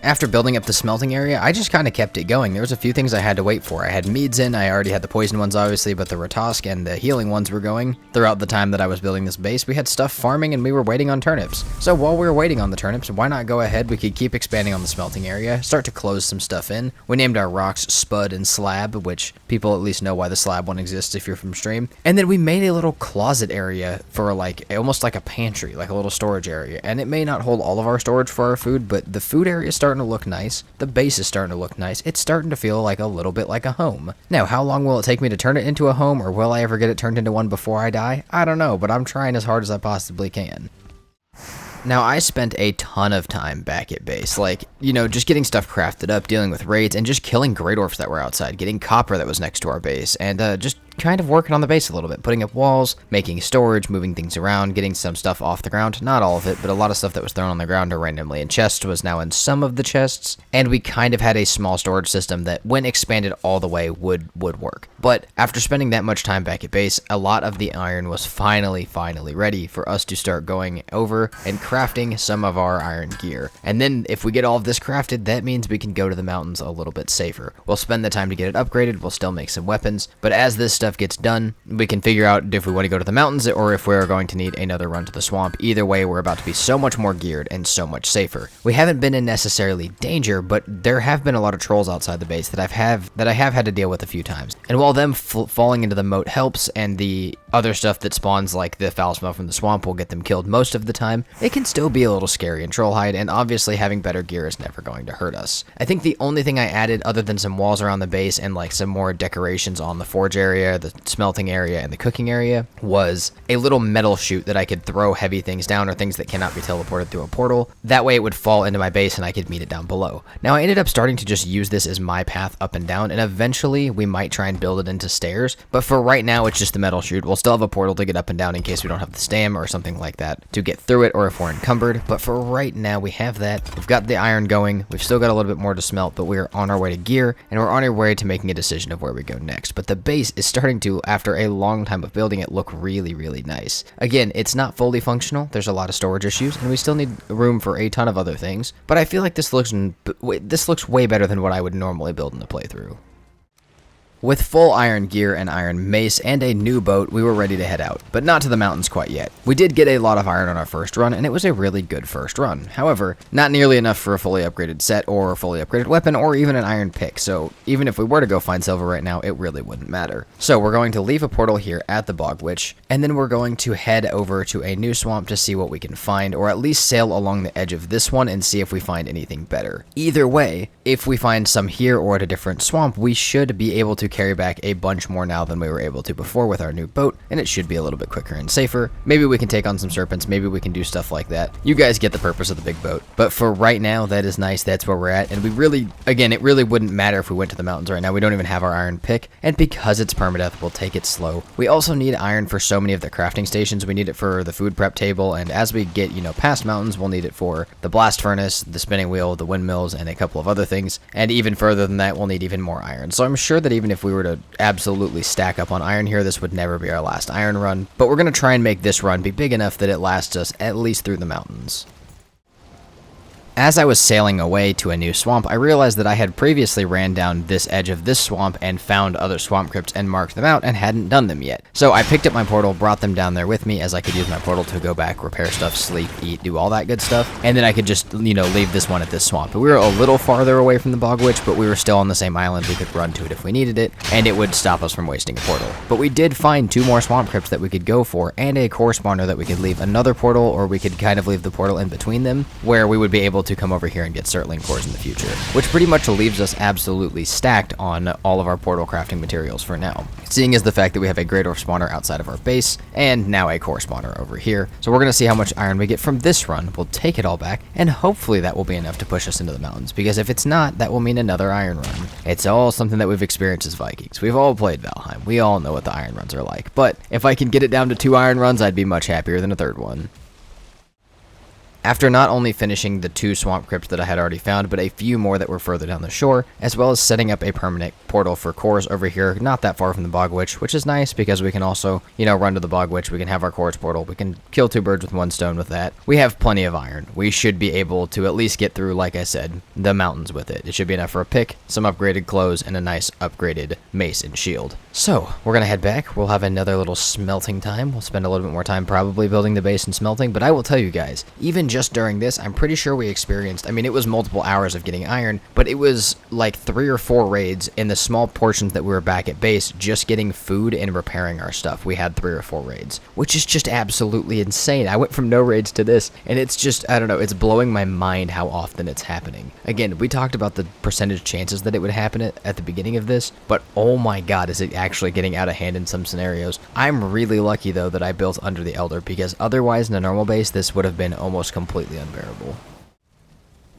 After building up the smelting area, I just kind of kept it going. There was a few things I had to wait for. I had meads in, I already had the poison ones obviously, but the Ratosk and the healing ones were going. Throughout the time that I was building this base, we had stuff farming and we were waiting on turnips. So while we were waiting on the turnips, why not go ahead? We could keep expanding on the smelting area, start to close some stuff in. We named our rocks Spud and Slab, which people at least know why the Slab one exists if you're from stream. And then we made a little closet area for almost like a pantry, like a little storage area. And it may not hold all of our storage for our food, but the food area is starting to look nice. The base is starting to look nice. It's starting to feel like a little bit like a home. Now, how long will it take me to turn it into a home, or will I ever get it turned into one before I die? I don't know, but I'm trying as hard as I possibly can. Now, I spent a ton of time back at base, just getting stuff crafted up, dealing with raids, and just killing Grey Dwarfs that were outside, getting copper that was next to our base, and just kind of working on the base a little bit, putting up walls, making storage, moving things around, getting some stuff off the ground. Not all of it, but a lot of stuff that was thrown on the ground or randomly in chests was now in some of the chests, and we kind of had a small storage system that, when expanded all the way, would work. But after spending that much time back at base, a lot of the iron was finally ready for us to start going over and crafting some of our iron gear. And then, if we get all of this crafted, that means we can go to the mountains a little bit safer. We'll spend the time to get it upgraded, we'll still make some weapons, but as this stuff gets done, we can figure out if we want to go to the mountains or if we're going to need another run to the swamp. Either way, we're about to be so much more geared and so much safer. We haven't been in necessarily danger, but there have been a lot of trolls outside the base that I have had to deal with a few times. And while them falling into the moat helps, and the other stuff that spawns like the foul smell from the swamp will get them killed most of the time, it can still be a little scary in Trollhide, and obviously having better gear is never going to hurt us. I think the only thing I added, other than some walls around the base and like some more decorations on the forge area, the smelting area, and the cooking area, was a little metal chute that I could throw heavy things down or things that cannot be teleported through a portal. That way it would fall into my base and I could meet it down below. Now, I ended up starting to just use this as my path up and down, and eventually we might try and build it into stairs, but for right now it's just the metal chute. We'll still have a portal to get up and down in case we don't have the stam or something like that to get through it, or if we're encumbered, but for right now we have that. We've got the iron going, we've still got a little bit more to smelt, but we're on our way to gear, and we're on our way to making a decision of where we go next. But the base is starting to, after a long time of building it, look really nice. Again, it's not fully functional, there's a lot of storage issues, and we still need room for a ton of other things, but I feel like this looks way better than what I would normally build in the playthrough. With full iron gear and iron mace and a new boat, we were ready to head out, but not to the mountains quite yet. We did get a lot of iron on our first run, and it was a really good first run. However, not nearly enough for a fully upgraded set, or a fully upgraded weapon, or even an iron pick, so even if we were to go find silver right now, it really wouldn't matter. So we're going to leave a portal here at the Bog Witch, and then we're going to head over to a new swamp to see what we can find, or at least sail along the edge of this one and see if we find anything better. Either way, if we find some here or at a different swamp, we should be able to carry back a bunch more now than we were able to before with our new boat, and it should be a little bit quicker and safer. Maybe we can take on some serpents, maybe we can do stuff like that. You guys get the purpose of the big boat. But for right now, that is nice, that's where we're at, and it really wouldn't matter if we went to the mountains right now. We don't even have our iron pick, and because it's permadeath, we'll take it slow. We also need iron for so many of the crafting stations. We need it for the food prep table, and as we get, past mountains, we'll need it for the blast furnace, the spinning wheel, the windmills, and a couple of other things. And even further than that, we'll need even more iron. So I'm sure that even if we were to absolutely stack up on iron here, this would never be our last iron run. But we're going to try and make this run be big enough that it lasts us at least through the mountains. As I was sailing away to a new swamp, I realized that I had previously ran down this edge of this swamp and found other swamp crypts and marked them out and hadn't done them yet. So I picked up my portal, brought them down there with me, as I could use my portal to go back, repair stuff, sleep, eat, do all that good stuff, and then I could just, leave this one at this swamp. But we were a little farther away from the Bog Witch, but we were still on the same island. We could run to it if we needed it, and it would stop us from wasting a portal. But we did find 2 more swamp crypts that we could go for, and a core spawner that we could leave another portal, or we could kind of leave the portal in between them, where we would be able to come over here and get Surtling cores in the future, which pretty much leaves us absolutely stacked on all of our portal crafting materials for now, seeing as the fact that we have a Great Orc spawner outside of our base, and now a core spawner over here. So we're going to see how much iron we get from this run. We'll take it all back, and hopefully that will be enough to push us into the mountains, because if it's not, that will mean another iron run. It's all something that we've experienced as Vikings. We've all played Valheim. We all know what the iron runs are like, but if I can get it down to 2 iron runs, I'd be much happier than a third one. After not only finishing the 2 swamp crypts that I had already found, but a few more that were further down the shore, as well as setting up a permanent portal for cores over here, not that far from the Bog Witch, which is nice because we can also, run to the Bog Witch, we can have our cores portal, we can kill 2 birds with 1 stone with that. We have plenty of iron. We should be able to at least get through, like I said, the mountains with it. It should be enough for a pick, some upgraded clothes, and a nice upgraded mace and shield. So, we're gonna head back. We'll have another little smelting time. We'll spend a little bit more time probably building the base and smelting, but I will tell you guys, even just during this, I'm pretty sure we experienced, it was multiple hours of getting iron, but it was like 3 or 4 raids in the small portions that we were back at base, just getting food and repairing our stuff. We had 3 or 4 raids, which is just absolutely insane. I went from no raids to this, and it's just, I don't know, it's blowing my mind how often it's happening. Again, we talked about the percentage chances that it would happen at the beginning of this, but oh my god, is it actually getting out of hand in some scenarios. I'm really lucky though that I built under the Elder, because otherwise in a normal base this would have been almost completely unbearable.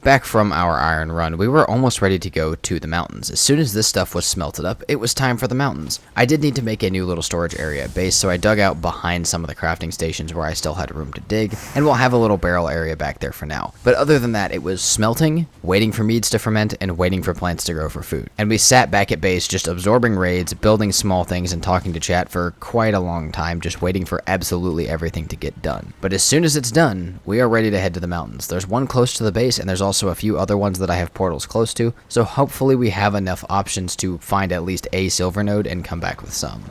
Back from our iron run, we were almost ready to go to the mountains. As soon as this stuff was smelted up, it was time for the mountains. I did need to make a new little storage area at base, so I dug out behind some of the crafting stations where I still had room to dig, and we'll have a little barrel area back there for now. But other than that, it was smelting, waiting for meads to ferment, and waiting for plants to grow for food. And we sat back at base just absorbing raids, building small things, and talking to chat for quite a long time, just waiting for absolutely everything to get done. But as soon as it's done, we are ready to head to the mountains. There's one close to the base, and there's also a few other ones that I have portals close to, so hopefully we have enough options to find at least a silver node and come back with some.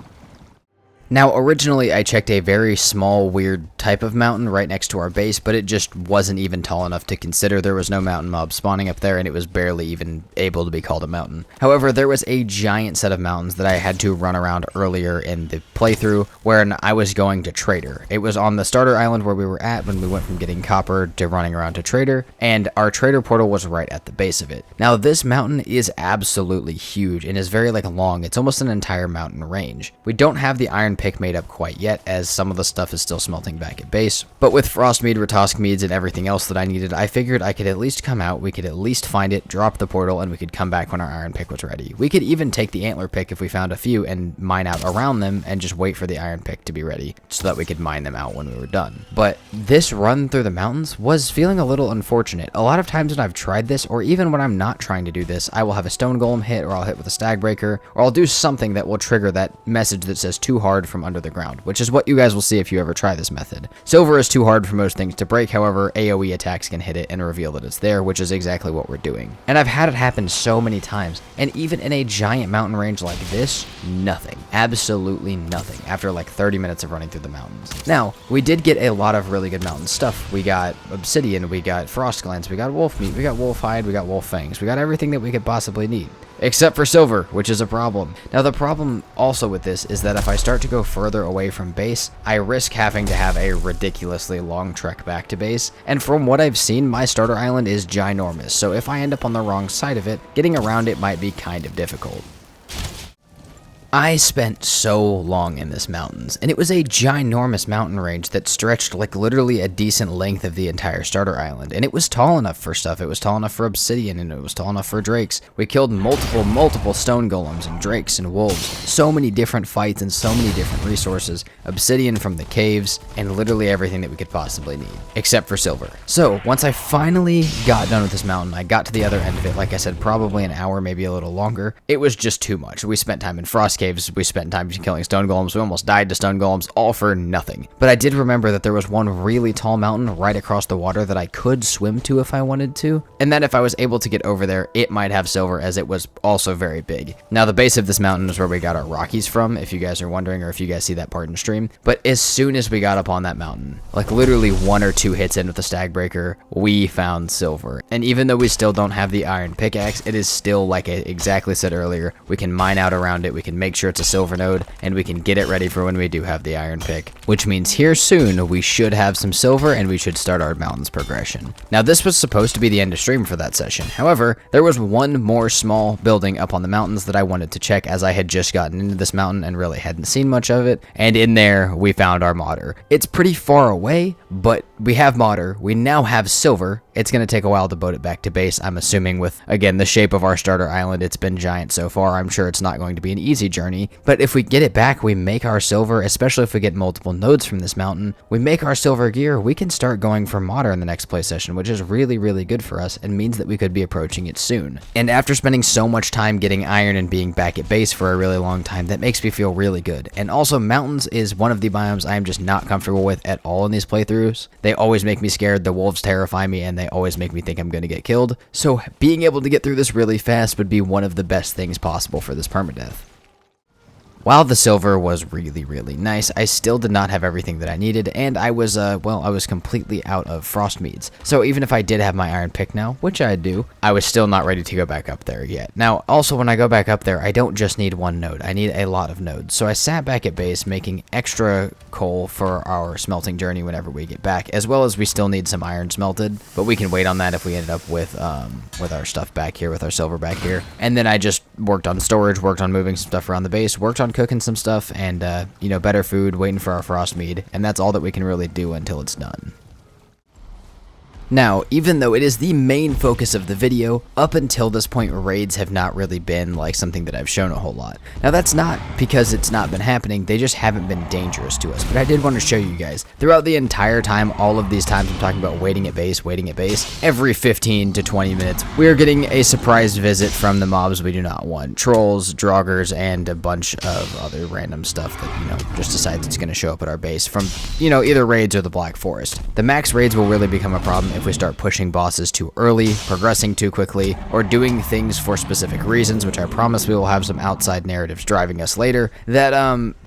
Now, originally I checked a very small, weird type of mountain right next to our base, but it just wasn't even tall enough to consider. There was no mountain mob spawning up there, and it was barely even able to be called a mountain. However, there was a giant set of mountains that I had to run around earlier in the playthrough, where I was going to Trader. It was on the starter island where we were at when we went from getting copper to running around to Trader, and our Trader portal was right at the base of it. Now, this mountain is absolutely huge, and is very, long. It's almost an entire mountain range. We don't have the iron pick made up quite yet, as some of the stuff is still smelting back at base, but with Frostmead, Ratosk meads, and everything else that I needed, I figured I could at least come out, we could at least find it, drop the portal, and we could come back when our iron pick was ready. We could even take the antler pick if we found a few and mine out around them and just wait for the iron pick to be ready so that we could mine them out when we were done. But this run through the mountains was feeling a little unfortunate. A lot of times when I've tried this, or even when I'm not trying to do this, I will have a stone golem hit, or I'll hit with a stag breaker, or I'll do something that will trigger that message that says too hard from under the ground, which is what you guys will see if you ever try this method. Silver is too hard for most things to break, however, AoE attacks can hit it and reveal that it's there, which is exactly what we're doing. And I've had it happen so many times, and even in a giant mountain range like this, nothing. Absolutely nothing, after 30 minutes of running through the mountains. Now, we did get a lot of really good mountain stuff. We got obsidian, we got frost glands, we got wolf meat, we got wolf hide, we got wolf fangs, we got everything that we could possibly need. Except for silver, which is a problem. Now, the problem also with this is that if I start to go further away from base, I risk having to have a ridiculously long trek back to base, and from what I've seen, my starter island is ginormous, so if I end up on the wrong side of it, getting around it might be kind of difficult. I spent so long in this mountains, and it was a ginormous mountain range that stretched literally a decent length of the entire starter island, and it was tall enough for stuff. It was tall enough for obsidian, and it was tall enough for drakes. We killed multiple stone golems and drakes and wolves. So many different fights and so many different resources. Obsidian from the caves, and literally everything that we could possibly need, except for silver. So, once I finally got done with this mountain, I got to the other end of it, like I said, probably an hour, maybe a little longer. It was just too much. We spent time in frost caves, we spent time killing stone golems, we almost died to stone golems, all for nothing. But I did remember that there was one really tall mountain right across the water that I could swim to if I wanted to, and that if I was able to get over there, it might have silver, as it was also very big. Now, the base of this mountain is where we got our Rockies from, if you guys are wondering, or if you guys see that part in stream. But as soon as we got up on that mountain, literally 1 or 2 hits in with the stag breaker, we found silver. And even though we still don't have the iron pickaxe, it is still, like I exactly said earlier, we can mine out around it, we can make make sure it's a silver node, and we can get it ready for when we do have the iron pick, which means here soon we should have some silver and we should start our mountains progression. Now this was supposed to be the end of stream for that session. However, there was one more small building up on the mountains that I wanted to check, as I had just gotten into this mountain and really hadn't seen much of it, and in there we found our modder. It's pretty far away, but we have modder, we now have silver. It's going to take a while to boat it back to base, I'm assuming. With, again, the shape of our starter island, it's been giant so far. I'm sure it's not going to be an easy journey, but if we get it back, we make our silver, especially if we get multiple nodes from this mountain, we make our silver gear, we can start going for modder in the next play session, which is really, really good for us and means that we could be approaching it soon. And after spending so much time getting iron and being back at base for a really long time, that makes me feel really good. And also, mountains is one of the biomes I am just not comfortable with at all in these playthroughs. They always make me scared, the wolves terrify me, and they always make me think I'm going to get killed. So being able to get through this really fast would be one of the best things possible for this permadeath. While the silver was really, really nice, I still did not have everything that I needed, and I was, I was completely out of frost meads. So even if I did have my iron pick now, which I do, I was still not ready to go back up there yet. Now, also when I go back up there, I don't just need one node, I need a lot of nodes. So I sat back at base making extra coal for our smelting journey whenever we get back, as well as we still need some iron smelted, but we can wait on that if we ended up with our stuff back here, with our silver back here. And then I just worked on storage, worked on moving some stuff around the base, worked on cooking some stuff, and you know, better food, waiting for our frost mead, and that's all that we can really do until it's done. Now, even though it is the main focus of the video, up until this point raids have not really been like something that I've shown a whole lot. Now that's not because it's not been happening, they just haven't been dangerous to us, but I did want to show you guys. Throughout the entire time, all of these times I'm talking about waiting at base, every 15 to 20 minutes, we are getting a surprise visit from the mobs we do not want. Trolls, draugrs, and a bunch of other random stuff that, you know, just decides it's going to show up at our base from, you know, either raids or the Black Forest. The max raids will really become a problem if we start pushing bosses too early, progressing too quickly, or doing things for specific reasons, which I promise we will have some outside narratives driving us later, that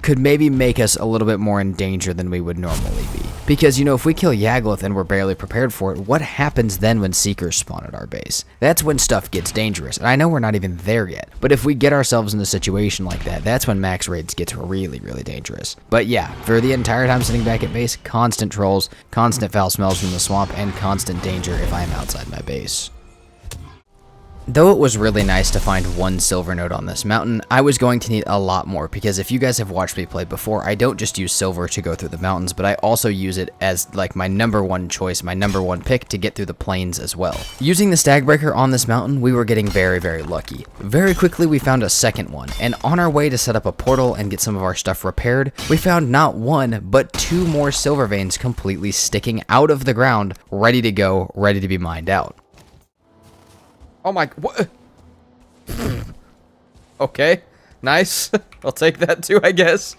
could maybe make us a little bit more in danger than we would normally be. Because, you know, if we kill Yagluth and we're barely prepared for it, what happens then when Seekers spawn at our base? That's when stuff gets dangerous, and I know we're not even there yet, but if we get ourselves in a situation like that, that's when max raids gets really, really dangerous. But yeah, for the entire time sitting back at base, constant trolls, constant foul smells from the swamp, and constant danger if I am outside my base. Though it was really nice to find one silver node on this mountain, I was going to need a lot more, because if you guys have watched me play before, I don't just use silver to go through the mountains, but I also use it as like my number one choice, my number one pick to get through the plains as well. Using the stag breaker on this mountain, we were getting very, very lucky. Very quickly we found a second one, and on our way to set up a portal and get some of our stuff repaired, we found not one, but two more silver veins completely sticking out of the ground, ready to go, ready to be mined out. Oh my, what? Okay, nice. I'll take that too, I guess.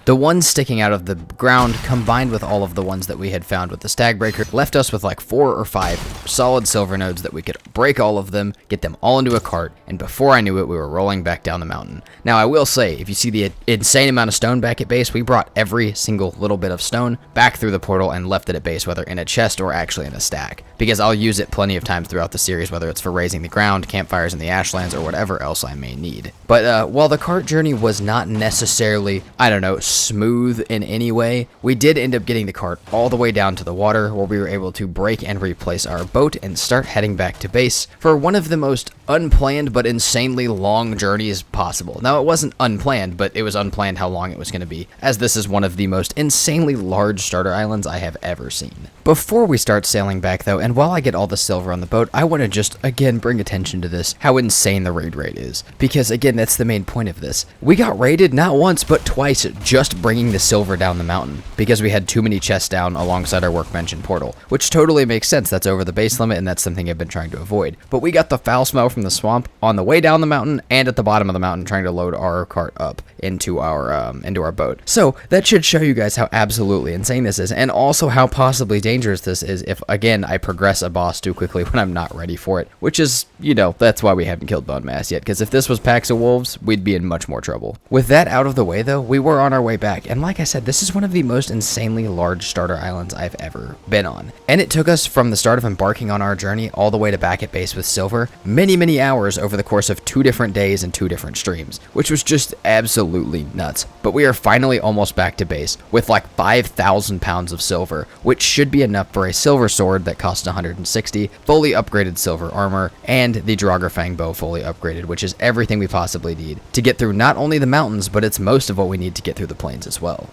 The ones sticking out of the ground, combined with all of the ones that we had found with the stag breaker, left us with like 4 or 5 solid silver nodes that we could break all of them, get them all into a cart, and before I knew it, we were rolling back down the mountain. Now, I will say, if you see the insane amount of stone back at base, we brought every single little bit of stone back through the portal and left it at base, whether in a chest or actually in a stack, because I'll use it plenty of times throughout the series, whether it's for raising the ground, campfires in the ashlands, or whatever else I may need. But while the cart journey was not necessarily, I don't know, smooth in any way, we did end up getting the cart all the way down to the water, where we were able to break and replace our boat and start heading back to base for one of the most unplanned but insanely long journeys possible. Now, it wasn't unplanned, but it was unplanned how long it was going to be, as this is one of the most insanely large starter islands I have ever seen. Before we start sailing back though, and while I get all the silver on the boat, I want to just again bring attention to this, how insane the raid rate is, because again, that's the main point of this. We got raided not once but twice just bringing the silver down the mountain, because we had too many chests down alongside our workbench and portal, which totally makes sense. That's over the base limit, and that's something I've been trying to avoid. But we got the foul smell from the swamp on the way down the mountain and at the bottom of the mountain, trying to load our cart up into our boat. So that should show you guys how absolutely insane this is, and also how possibly dangerous this is if, again, I progress a boss too quickly when I'm not ready for it, which is, you know, that's why we haven't killed Bone Mass yet, because if this was packs of wolves, we'd be in much more trouble. With that out of the way though, we were on our way back, and like I said, this is one of the most insanely large starter islands I've ever been on, and it took us from the start of embarking on our journey all the way to back at base with silver many many hours over the course of 2 different days and 2 different streams, which was just absolutely nuts. But we are finally almost back to base with like 5,000 pounds of silver, which should be enough for a silver sword that costs 160, fully upgraded silver armor, and the Draugr bow fully upgraded, which is everything we possibly need to get through not only the mountains, but it's most of what we need to get through the plains as well.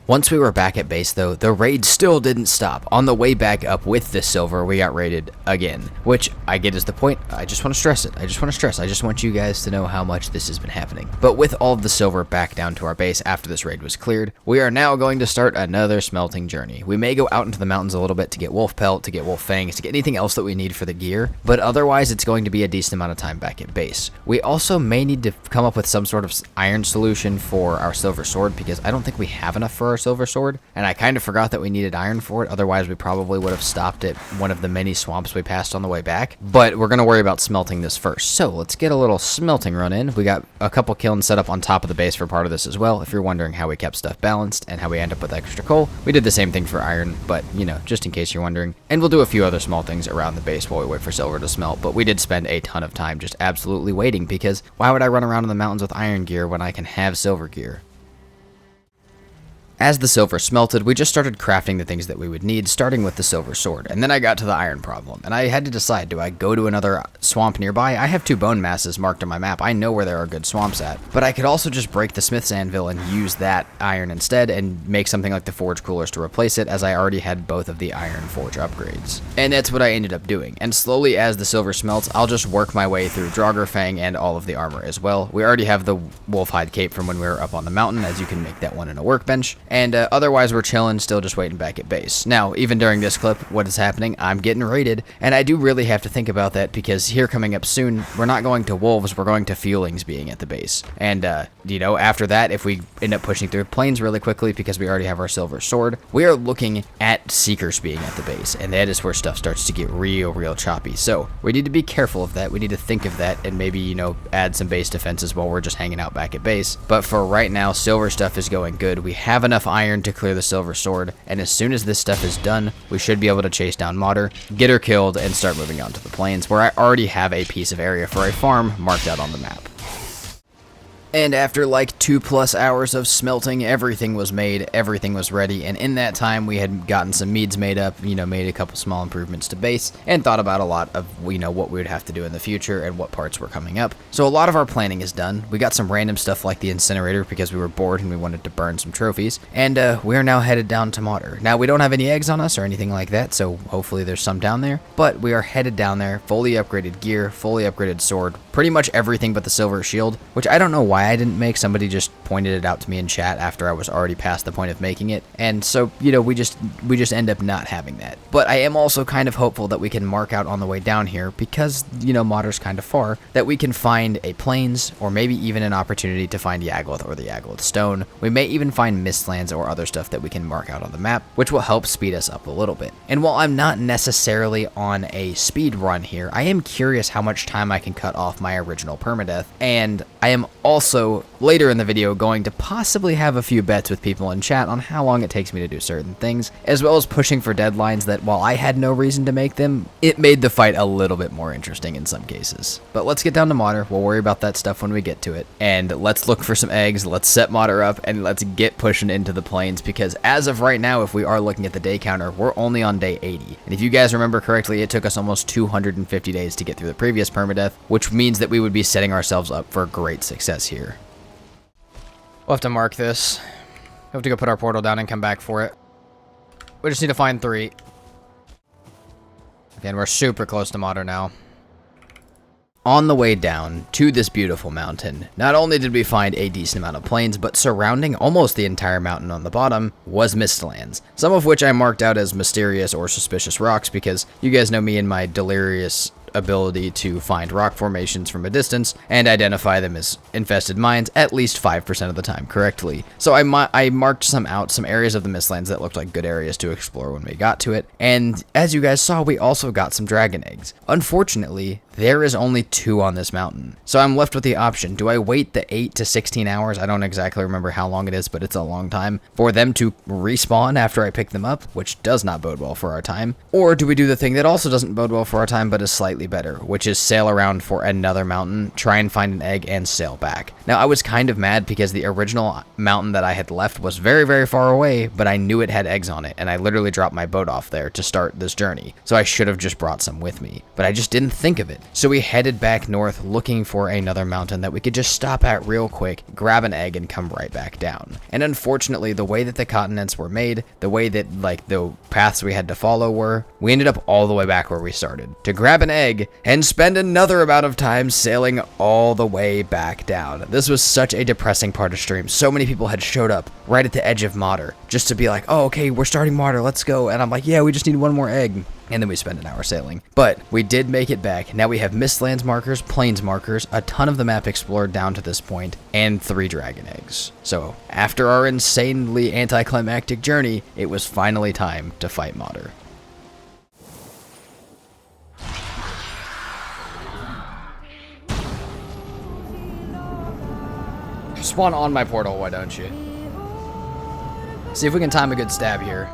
Once we were back at base though, the raid still didn't stop. On the way back up with this silver, we got raided again, which I get is the point. I just want to stress it. I just want you guys to know how much this has been happening. But with all of the silver back down to our base after this raid was cleared, we are now going to start another smelting journey. We may go out into the mountains a little bit to get wolf pelt, to get wolf fangs, to get anything else that we need for the gear, but otherwise it's going to be a decent amount of time back at base. We also may need to come up with some sort of iron solution for our silver sword, because I don't think we have enough for our silver sword, and I kind of forgot that we needed iron for it. Otherwise we probably would have stopped at one of the many swamps we passed on the way back, but we're going to worry about smelting this first. So let's get a little smelting run in. We got a couple kilns set up on top of the base for part of this as well. If you're wondering how we kept stuff balanced and how we end up with extra coal, we did the same thing for iron, but you know, just in case you're wondering. And we'll do a few other small things around the base while we wait for silver to smelt, but we did spend a ton of time just absolutely waiting, because why would I run around in the mountains with iron gear when I can have silver gear? As the silver smelted, we just started crafting the things that we would need, starting with the silver sword, and then I got to the iron problem, and I had to decide, do I go to another swamp nearby? I have 2 bone masses marked on my map. I know where there are good swamps at, but I could also just break the smith's anvil and use that iron instead and make something like the forge coolers to replace it, as I already had both of the iron forge upgrades. And that's what I ended up doing, and slowly as the silver smelts, I'll just work my way through Draugr and all of the armor as well. We already have the wolf hide cape from when we were up on the mountain, as you can make that one in a workbench. And otherwise, we're chilling, still just waiting back at base. Now, even during this clip, what is happening? I'm getting raided, and I do really have to think about that, because here coming up soon, we're not going to wolves, we're going to feelings being at the base. And, you know, after that, if we end up pushing through plains really quickly, because we already have our silver sword, we are looking at seekers being at the base, and that is where stuff starts to get real choppy. So, we need to be careful of that, we need to think of that, and maybe, you know, add some base defenses while we're just hanging out back at base. But for right now, silver stuff is going good. We have enough iron to clear the silver sword, and as soon as this stuff is done, we should be able to chase down Modder, get her killed, and start moving on to the plains, where I already have a piece of area for a farm marked out on the map. And after like 2+ hours of smelting, everything was made, everything was ready, and in that time we had gotten some meads made up, you know, made a couple small improvements to base, and thought about a lot of, you know, what we would have to do in the future and what parts were coming up. So a lot of our planning is done. We got some random stuff like the incinerator because we were bored and we wanted to burn some trophies, and we are now headed down to Modder. Now we don't have any eggs on us or anything like that, so hopefully there's some down there, but we are headed down there, fully upgraded gear, fully upgraded sword, pretty much everything but the silver shield, which I don't know why I didn't make. Somebody just pointed it out to me in chat after I was already past the point of making it, and so, you know, we just end up not having that. But I am also kind of hopeful that we can mark out on the way down here, because, you know, Modder's kind of far, that we can find a plains, or maybe even an opportunity to find Yagluth or the Yagluth stone. We may even find mistlands or other stuff that we can mark out on the map, which will help speed us up a little bit. And while I'm not necessarily on a speed run here, I am curious how much time I can cut off my original permadeath, and I am also later in the video going to possibly have a few bets with people in chat on how long it takes me to do certain things, as well as pushing for deadlines that, while I had no reason to make them, it made the fight a little bit more interesting in some cases. But let's get down to Modder, we'll worry about that stuff when we get to it, and let's look for some eggs, let's set Modder up, and let's get pushing into the plains, because as of right now, if we are looking at the day counter, we're only on day 80, and if you guys remember correctly, it took us almost 250 days to get through the previous permadeath, which means that we would be setting ourselves up for great success here. We'll have to mark this. We'll have to go put our portal down and come back for it. We just need to find 3. Again, we're super close to Modder now. On the way down to this beautiful mountain, not only did we find a decent amount of plains, but surrounding almost the entire mountain on the bottom was mistlands, some of which I marked out as mysterious or suspicious rocks, because you guys know me and my delirious ability to find rock formations from a distance and identify them as infested mines at least 5% of the time correctly. So I marked some areas of the mistlands that looked like good areas to explore when we got to it, and as you guys saw, we also got some dragon eggs. Unfortunately, there is only 2 on this mountain. So I'm left with the option. Do I wait the 8 to 16 hours? I don't exactly remember how long it is, but it's a long time for them to respawn after I pick them up, which does not bode well for our time. Or do we do the thing that also doesn't bode well for our time, but is slightly better, which is sail around for another mountain, try and find an egg, and sail back. Now, I was kind of mad because the original mountain that I had left was very, very far away, but I knew it had eggs on it, and I literally dropped my boat off there to start this journey. So I should have just brought some with me, but I just didn't think of it. So we headed back north looking for another mountain that we could just stop at real quick, grab an egg, and come right back down. And unfortunately, the way that the continents were made, the way that like the paths we had to follow were, we ended up all the way back where we started to grab an egg and spend another amount of time sailing all the way back down. This was such a depressing part of stream. So many people had showed up right at the edge of Mater just to be like, oh, okay, we're starting Mater, let's go. And I'm like, yeah, we just need one more egg. And then we spend an hour sailing. But we did make it back. Now we have Mistlands markers, Plains markers, a ton of the map explored down to this point, and 3 dragon eggs. So after our insanely anticlimactic journey, it was finally time to fight Mater. Spawn on my portal, why don't you? See if we can time a good stab here.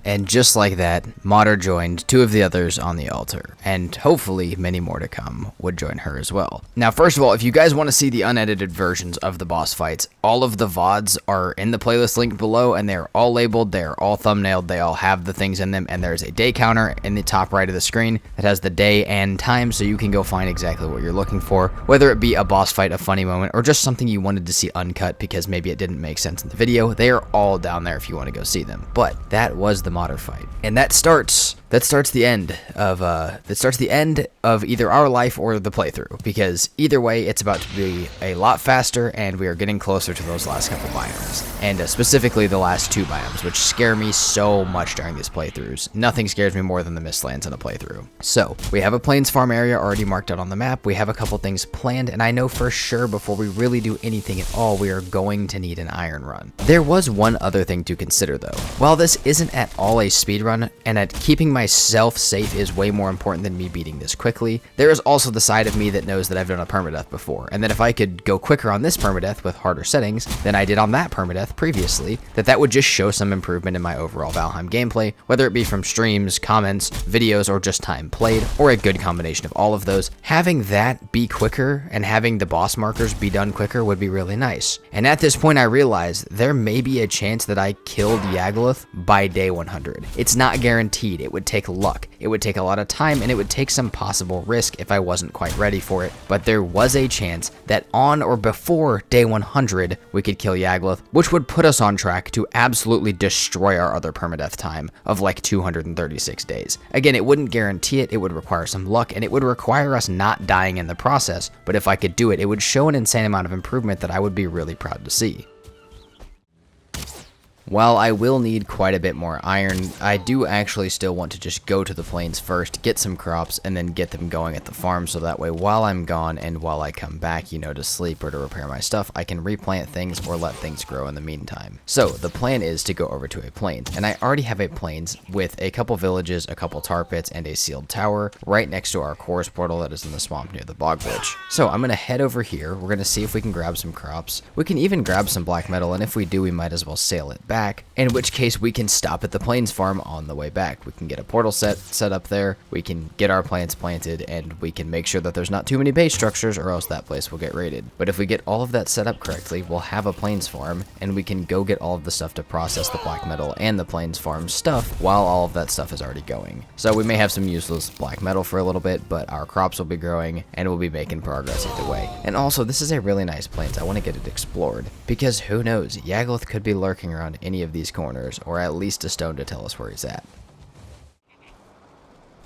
And just like that, Mater joined 2 of the others on the altar, and hopefully many more to come would join her as well. Now, first of all, if you guys want to see the unedited versions of the boss fights, all of the VODs are in the playlist linked below, and they're all labeled, they're all thumbnailed, they all have the things in them, and there's a day counter in the top right of the screen that has the day and time, so you can go find exactly what you're looking for, whether it be a boss fight, a funny moment, or just something you wanted to see uncut because maybe it didn't make sense in the video. They are all down there if you want to go see them. But that was the Mater fight, and that starts the end of either our life or the playthrough, because either way it's about to be a lot faster, and we are getting closer to those last couple biomes, and specifically the last 2 biomes, which scare me so much during these playthroughs. Nothing scares me more than the Mistlands in a playthrough. So we have a Plains farm area already marked out on the map, we have a couple things planned, and I know for sure before we really do anything at all, we are going to need an iron run. There was one other thing to consider though. While this isn't at all a speed run, and at keeping my myself safe is way more important than me beating this quickly. There is also the side of me that knows that I've done a permadeath before, and that if I could go quicker on this permadeath with harder settings than I did on that permadeath previously, that would just show some improvement in my overall Valheim gameplay, whether it be from streams, comments, videos, or just time played, or a good combination of all of those. Having that be quicker and having the boss markers be done quicker would be really nice. And at this point I realized there may be a chance that I killed Yagluth by day 100. It's not guaranteed. It would take luck. It would take a lot of time, and it would take some possible risk if I wasn't quite ready for it. But there was a chance that on or before day 100 we could kill Yagluth, which would put us on track to absolutely destroy our other permadeath time of like 236 days. Again, it wouldn't guarantee it. It would require some luck, and it would require us not dying in the process. But if I could do it, it would show an insane amount of improvement that I would be really proud to see. While I will need quite a bit more iron, I do actually still want to just go to the plains first, get some crops, and then get them going at the farm, so that way while I'm gone and while I come back, you know, to sleep or to repair my stuff, I can replant things or let things grow in the meantime. So the plan is to go over to a plains, and I already have a plains with a couple villages, a couple tar pits, and a sealed tower right next to our chorus portal that is in the swamp near the bog witch. So I'm going to head over here. We're going to see if we can grab some crops. We can even grab some black metal, and if we do, we might as well sail it back, in which case we can stop at the plains farm on the way back. We can get a portal set up there, we can get our plants planted, and we can make sure that there's not too many base structures, or else that place will get raided. But if we get all of that set up correctly, we'll have a plains farm, and we can go get all of the stuff to process the black metal and the plains farm stuff while all of that stuff is already going. So we may have some useless black metal for a little bit, but our crops will be growing, and we'll be making progress either way. And also, this is a really nice plains. I want to get it explored, because who knows, Yagluth could be lurking around any of these corners, or at least a stone to tell us where he's at.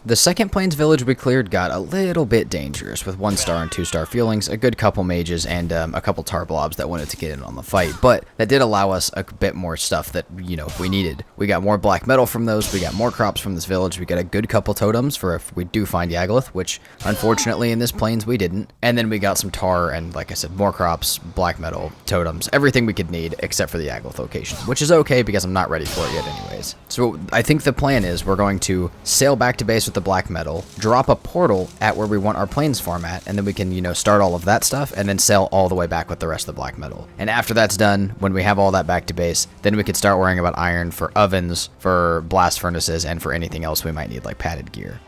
The second plains village we cleared got a little bit dangerous, with 1-star and 2-star feelings, a good couple mages, and a couple tar blobs that wanted to get in on the fight, but that did allow us a bit more stuff that, you know, we needed. We got more black metal from those, we got more crops from this village, we got a good couple totems for if we do find Yagluth, which unfortunately in this plains we didn't, and then we got some tar and, like I said, more crops, black metal, totems, everything we could need except for the Yagluth location, which is okay because I'm not ready for it yet anyways. So I think the plan is we're going to sail back to base with the black metal, drop a portal at where we want our plains farm at, and then we can, you know, start all of that stuff and then sail all the way back with the rest of the black metal. And after that's done, when we have all that back to base, then we could start worrying about iron for ovens, for blast furnaces, and for anything else we might need, like padded gear.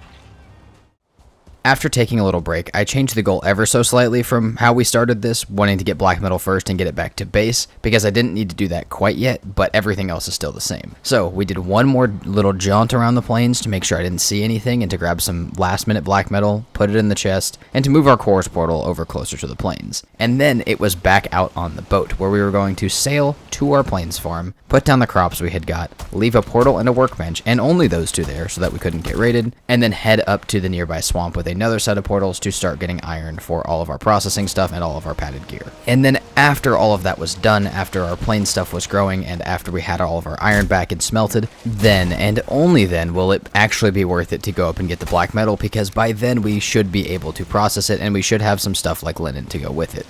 After taking a little break, I changed the goal ever so slightly from how we started this, wanting to get black metal first and get it back to base, because I didn't need to do that quite yet, but everything else is still the same. So we did one more little jaunt around the plains to make sure I didn't see anything, and to grab some last minute black metal, put it in the chest, and to move our chorus portal over closer to the plains. And then it was back out on the boat, where we were going to sail to our plains farm, put down the crops we had got, leave a portal and a workbench, and only those two there so that we couldn't get raided, and then head up to the nearby swamp with another set of portals to start getting iron for all of our processing stuff and all of our padded gear. And then after all of that was done, after our plain stuff was growing, and after we had all of our iron back and smelted, then and only then will it actually be worth it to go up and get the black metal, because by then we should be able to process it, and we should have some stuff like linen to go with it.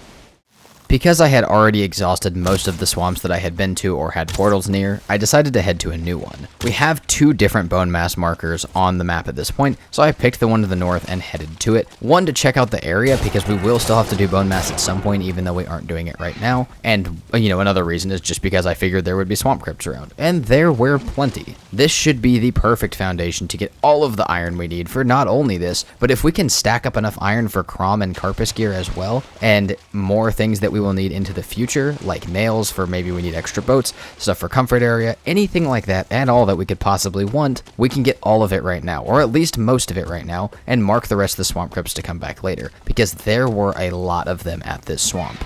Because I had already exhausted most of the swamps that I had been to or had portals near, I decided to head to a new one. We have 2 different bone mass markers on the map at this point, so I picked the one to the north and headed to it. One, to check out the area, because we will still have to do bone mass at some point, even though we aren't doing it right now. And, you know, another reason is just because I figured there would be swamp crypts around. And there were plenty. This should be the perfect foundation to get all of the iron we need for not only this, but if we can stack up enough iron for Crom and Carpus gear as well, and more things that we will need into the future, like nails for maybe we need extra boats, stuff for comfort area, anything like that, and all that we could possibly want, we can get all of it right now, or at least most of it right now, and mark the rest of the swamp crypts to come back later, because there were a lot of them at this swamp.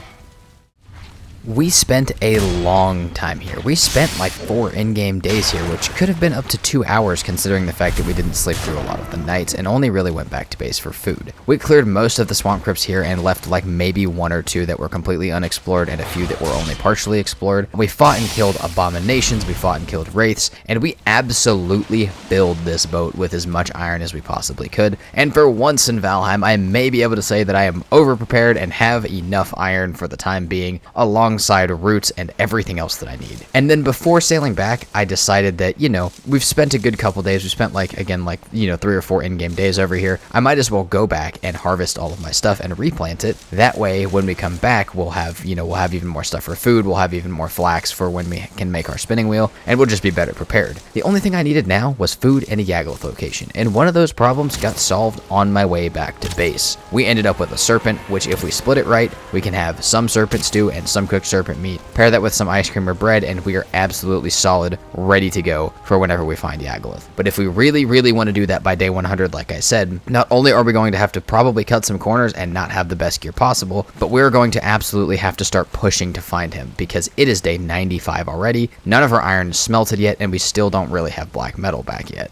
We spent a long time here. We spent like 4 in-game days here, which could have been up to 2 hours considering the fact that we didn't sleep through a lot of the nights and only really went back to base for food. We cleared most of the swamp crypts here and left like maybe 1 or 2 that were completely unexplored and a few that were only partially explored. We fought and killed abominations, we fought and killed wraiths, and we absolutely filled this boat with as much iron as we possibly could. And for once in Valheim, I may be able to say that I am over-prepared and have enough iron for the time being, along alongside roots and everything else that I need. And then before sailing back, I decided that, we've spent a good couple days. We spent 3 or 4 in-game days over here. I might as well go back and harvest all of my stuff and replant it. That way, when we come back, we'll have even more stuff for food. We'll have even more flax for when we can make our spinning wheel, and we'll just be better prepared. The only thing I needed now was food and a Yagloth location, and one of those problems got solved on my way back to base. We ended up with a serpent, which if we split it right, we can have some serpent stew and some cooked serpent meat. Pair that with some ice cream or bread, and we are absolutely solid, ready to go for whenever we find Yagloth. But if we really, really want to do that by day 100, like I said, not only are we going to have to probably cut some corners and not have the best gear possible, but we're going to absolutely have to start pushing to find him, because it is day 95 already, none of our iron is smelted yet, and we still don't really have black metal back yet.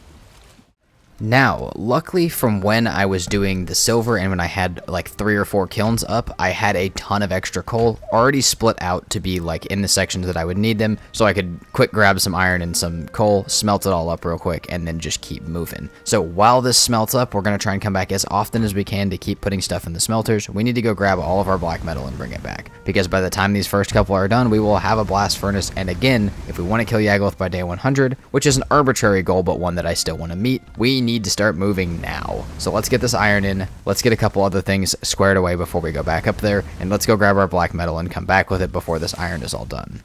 Now, luckily from when I was doing the silver and when I had like 3 or 4 kilns up, I had a ton of extra coal already split out to be like in the sections that I would need them, so I could quick grab some iron and some coal, smelt it all up real quick, and then just keep moving. So while this smelts up, we're going to try and come back as often as we can to keep putting stuff in the smelters. We need to go grab all of our black metal and bring it back, because by the time these first couple are done, we will have a blast furnace, and again, if we want to kill Yagloth by day 100, which is an arbitrary goal but one that I still want to meet, we need to start moving now. So let's get this iron in, let's get a couple other things squared away before we go back up there, and let's go grab our black metal and come back with it before this iron is all done.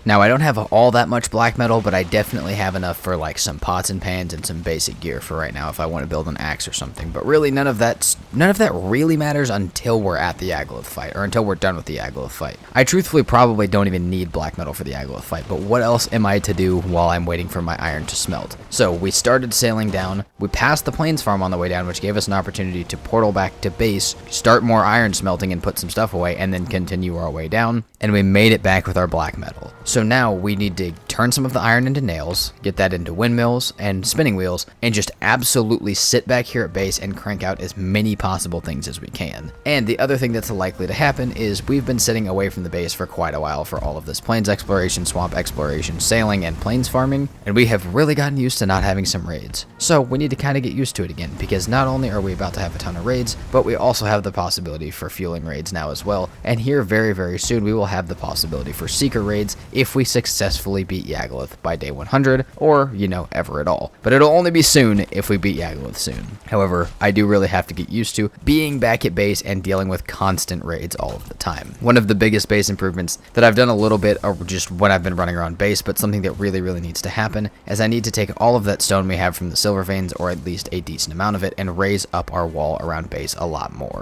Now, I don't have all that much black metal, but I definitely have enough for like some pots and pans and some basic gear for right now if I want to build an axe or something. But really, none of that really matters until we're at the Yagloth fight, or until we're done with the Yagloth fight. I truthfully probably don't even need black metal for the Yagloth fight, but what else am I to do while I'm waiting for my iron to smelt? So we started sailing down, we passed the plains farm on the way down, which gave us an opportunity to portal back to base, start more iron smelting and put some stuff away, and then continue our way down, and we made it back with our black metal. So now we need to turn some of the iron into nails, get that into windmills and spinning wheels, and just absolutely sit back here at base and crank out as many possible things as we can. And the other thing that's likely to happen is we've been sitting away from the base for quite a while for all of this plains exploration, swamp exploration, sailing, and plains farming, and we have really gotten used to not having some raids. So we need to kind of get used to it again, because not only are we about to have a ton of raids, but we also have the possibility for fueling raids now as well, and here very, very soon we will have the possibility for seeker raids if we successfully beat Yagloth by day 100, or, ever at all. But it'll only be soon if we beat Yagloth soon. However, I do really have to get used to being back at base and dealing with constant raids all of the time. One of the biggest base improvements that I've done a little bit, or just when I've been running around base, but something that really, really needs to happen, is I need to take all of that stone we have from the silver veins, or at least a decent amount of it, and raise up our wall around base a lot more.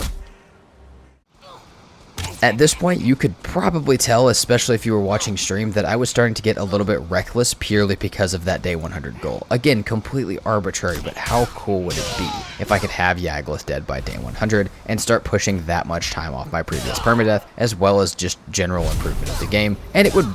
At this point, you could probably tell, especially if you were watching stream, that I was starting to get a little bit reckless purely because of that day 100 goal. Again, completely arbitrary, but how cool would it be if I could have Yagloth dead by day 100 and start pushing that much time off my previous permadeath, as well as just general improvement of the game. And it would,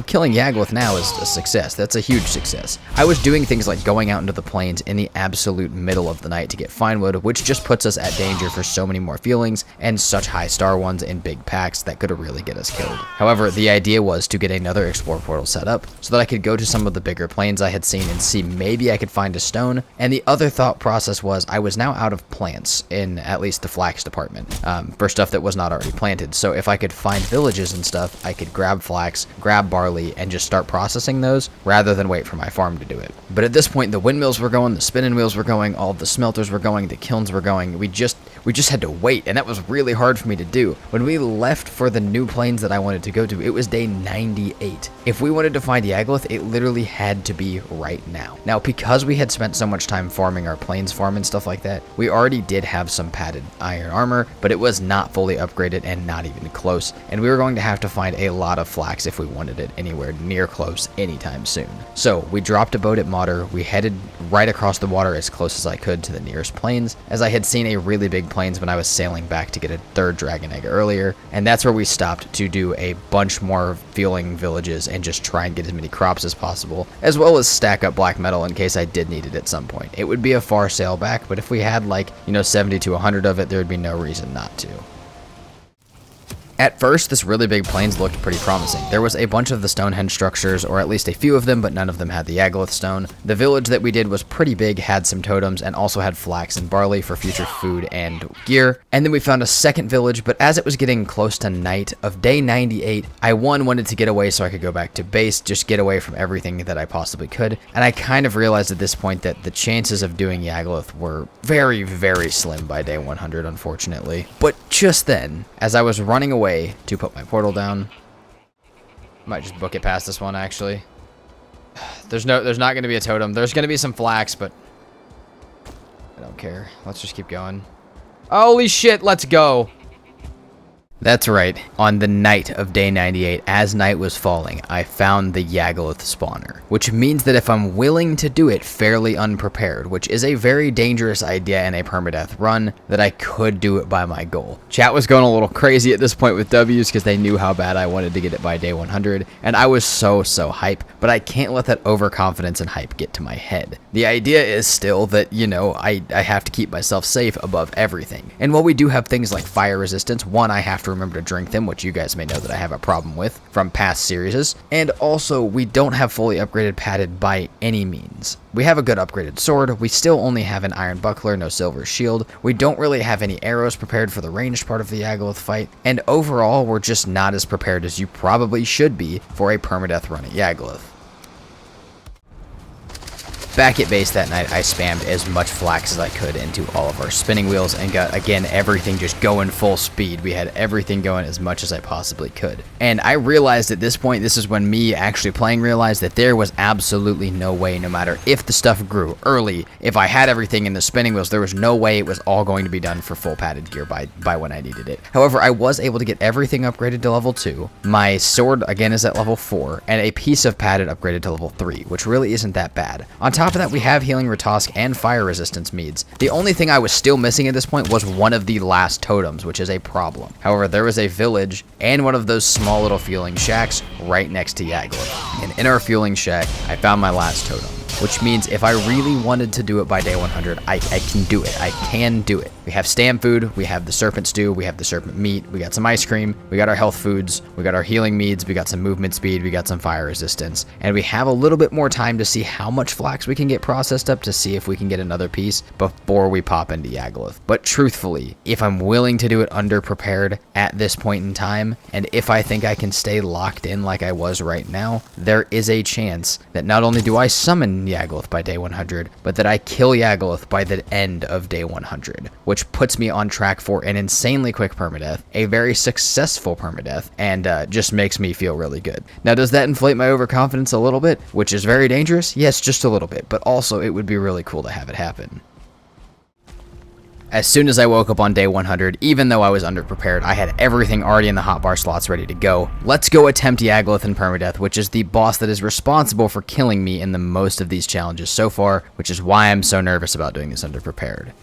killing Yagloth now is a success. That's a huge success. I was doing things like going out into the plains in the absolute middle of the night to get fine wood, which just puts us at danger for so many more feelings and such high star ones in big packs that could really get us killed. However, the idea was to get another explore portal set up so that I could go to some of the bigger plains I had seen and see maybe I could find a stone. And the other thought process was I was now out of plants in at least the flax department for stuff that was not already planted. So if I could find villages and stuff, I could grab flax, grab barley, and just start processing those rather than wait for my farm to do it. But at this point, the windmills were going, the spinning wheels were going, all of the smelters were going, the kilns were going. We just had to wait, and that was really hard for me to do. When we left for the new plains that I wanted to go to, it was day 98. If we wanted to find Yagloth, it literally had to be right now. Now, because we had spent so much time farming our plains farm and stuff like that, we already did have some padded iron armor, but it was not fully upgraded and not even close, and we were going to have to find a lot of flax if we wanted it anywhere near close anytime soon. So we dropped a boat at Mater, we headed right across the water as close as I could to the nearest plains, as I had seen a really big plains when I was sailing back to get a third dragon egg earlier, and that's where we stopped to do a bunch more fueling villages and just try and get as many crops as possible, as well as stack up black metal in case I did need it at some point. It would be a far sail back, but if we had 70 to 100 of it, there would be no reason not to. At first, this really big plains looked pretty promising. There was a bunch of the Stonehenge structures, or at least a few of them, but none of them had the Yagaloth stone. The village that we did was pretty big, had some totems, and also had flax and barley for future food and gear. And then we found a second village, but as it was getting close to night of day 98, I wanted to get away so I could go back to base, just get away from everything that I possibly could. And I kind of realized at this point that the chances of doing Yagaloth were very, very slim by day 100, unfortunately. But just then, as I was running away to put my portal down, might just book it past this one, actually. There's not going to be a totem. There's going to be some flax, but I don't care. Let's just keep going. Holy shit, let's go. That's right, on the night of day 98, as night was falling, I found the Yagaloth spawner, which means that if I'm willing to do it fairly unprepared, which is a very dangerous idea in a permadeath run, that I could do it by my goal. Chat was going a little crazy at this point with W's because they knew how bad I wanted to get it by day 100, and I was so hype, but I can't let that overconfidence and hype get to my head. The idea is still that, you know, I have to keep myself safe above everything. And while we do have things like fire resistance, one, I have to remember to drink them, which you guys may know that I have a problem with from past series, and also we don't have fully upgraded padded by any means. We have a good upgraded sword, we still only have an iron buckler, no silver shield, we don't really have any arrows prepared for the ranged part of the Yagaloth fight, and overall we're just not as prepared as you probably should be for a permadeath run at Yagaloth. Back at base that night, I spammed as much flax as I could into all of our spinning wheels and got, again, everything just going full speed. We had everything going as much as I possibly could. And I realized at this point, this is when me actually playing realized that there was absolutely no way, no matter if the stuff grew early, if I had everything in the spinning wheels, there was no way it was all going to be done for full padded gear by when I needed it. However, I was able to get everything upgraded to level 2. My sword, again, is at level 4, and a piece of padded upgraded to level 3, which really isn't that bad. On top of that, we have healing Ratosk and fire resistance meads. The only thing I was still missing at this point was one of the last totems, which is a problem. However, there was a village and one of those small little fueling shacks right next to Yagaloth. And in our fueling shack, I found my last totem, which means if I really wanted to do it by day 100, I can do it. I can do it. We have stam food, we have the serpent stew, we have the serpent meat, we got some ice cream, we got our health foods, we got our healing meads, we got some movement speed, we got some fire resistance, and we have a little bit more time to see how much flax we can get processed up to see if we can get another piece before we pop into Yagaloth. But truthfully, if I'm willing to do it underprepared at this point in time, and if I think I can stay locked in like I was right now, there is a chance that not only do I summon Yagaloth by day 100, but that I kill Yagaloth by the end of day 100, which puts me on track for an insanely quick permadeath, a very successful permadeath, and just makes me feel really good. Now, does that inflate my overconfidence a little bit, which is very dangerous? Yes, just a little bit, but also it would be really cool to have it happen. As soon as I woke up on day 100, even though I was underprepared, I had everything already in the hotbar slots ready to go. Let's go attempt Yagaloth in permadeath, which is the boss that is responsible for killing me in the most of these challenges so far, which is why I'm so nervous about doing this underprepared.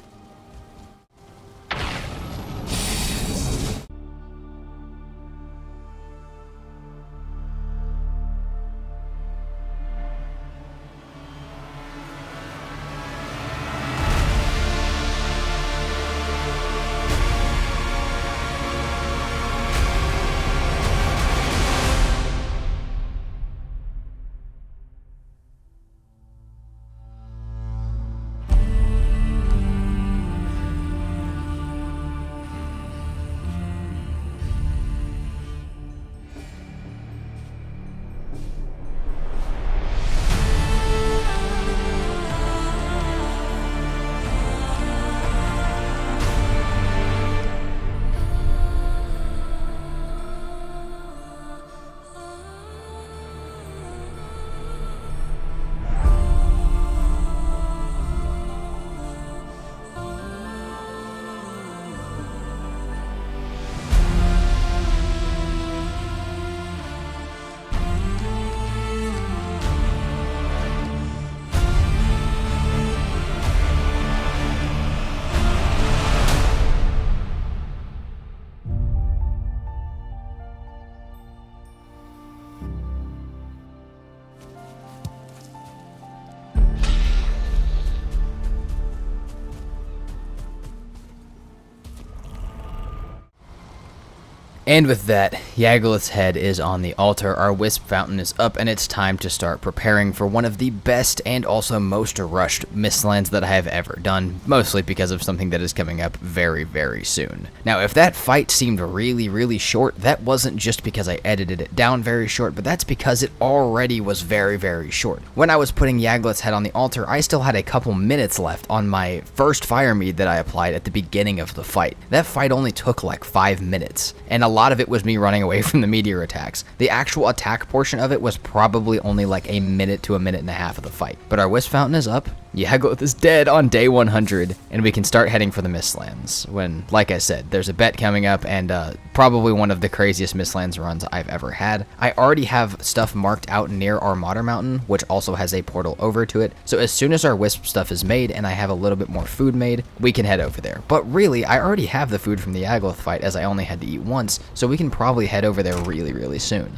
And with that, Yagluth's head is on the altar, our wisp fountain is up, and it's time to start preparing for one of the best and also most rushed Mistlands that I have ever done, mostly because of something that is coming up very, very soon. Now, if that fight seemed really, really short, that wasn't just because I edited it down very short, but that's because it already was very, very short. When I was putting Yagluth's head on the altar, I still had a couple minutes left on my first fire mead that I applied at the beginning of the fight. That fight only took like 5 minutes, and a lot of it was me running away from the meteor attacks. The actual attack portion of it was probably only like a minute to a minute and a half of the fight. But our wisp fountain is up, Yagluth is dead on day 100, and we can start heading for the Mistlands when, like I said, there's a bet coming up and probably one of the craziest Mistlands runs I've ever had. I already have stuff marked out near our Modder Mountain, which also has a portal over to it, so as soon as our wisp stuff is made and I have a little bit more food made, we can head over there. But really, I already have the food from the Yagluth fight as I only had to eat once, so we can probably head over there really, really soon.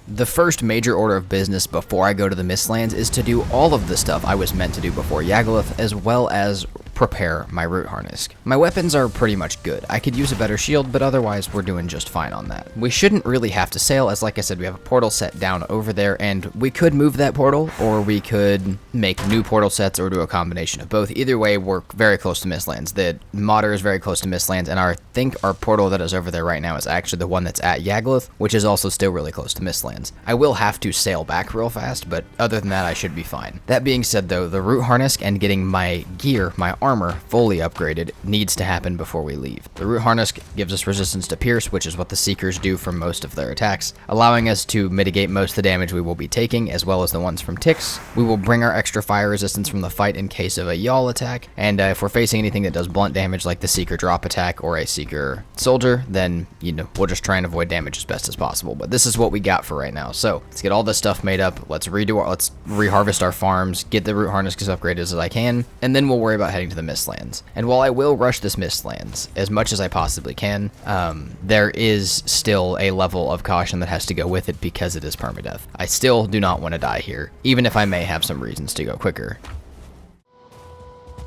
The first major order of business before I go to the Mistlands is to do all of the stuff I was meant to do before Yagluth, as well as prepare my root harness. My weapons are pretty much good. I could use a better shield, but otherwise we're doing just fine on that. We shouldn't really have to sail, as like I said, we have a portal set down over there, and we could move that portal, or we could make new portal sets, or do a combination of both. Either way, we're very close to Mistlands. The modder is very close to Mistlands, and I think our portal that is over there right now is actually the one that's at Yagluth, which is also still really close to Mistlands. I will have to sail back real fast, but other than that, I should be fine. That being said though, the root harness and getting my gear, my armor, fully upgraded needs to happen before we leave. The root harness gives us resistance to pierce, which is what the Seekers do for most of their attacks, allowing us to mitigate most of the damage we will be taking, as well as the ones from ticks. We will bring our extra fire resistance from the fight in case of a yawl attack, and if we're facing anything that does blunt damage like the Seeker drop attack or a Seeker soldier, then, you know, we'll just try and avoid damage as best as possible. But this is what we got for right now, so let's get all this stuff made up, let's reharvest our farms, get the root harness as upgraded as I can, and then we'll worry about heading to the Mistlands. And while I will rush this Mistlands as much as I possibly can, there is still a level of caution that has to go with it because it is permadeath. I still do not want to die here, even if I may have some reasons to go quicker.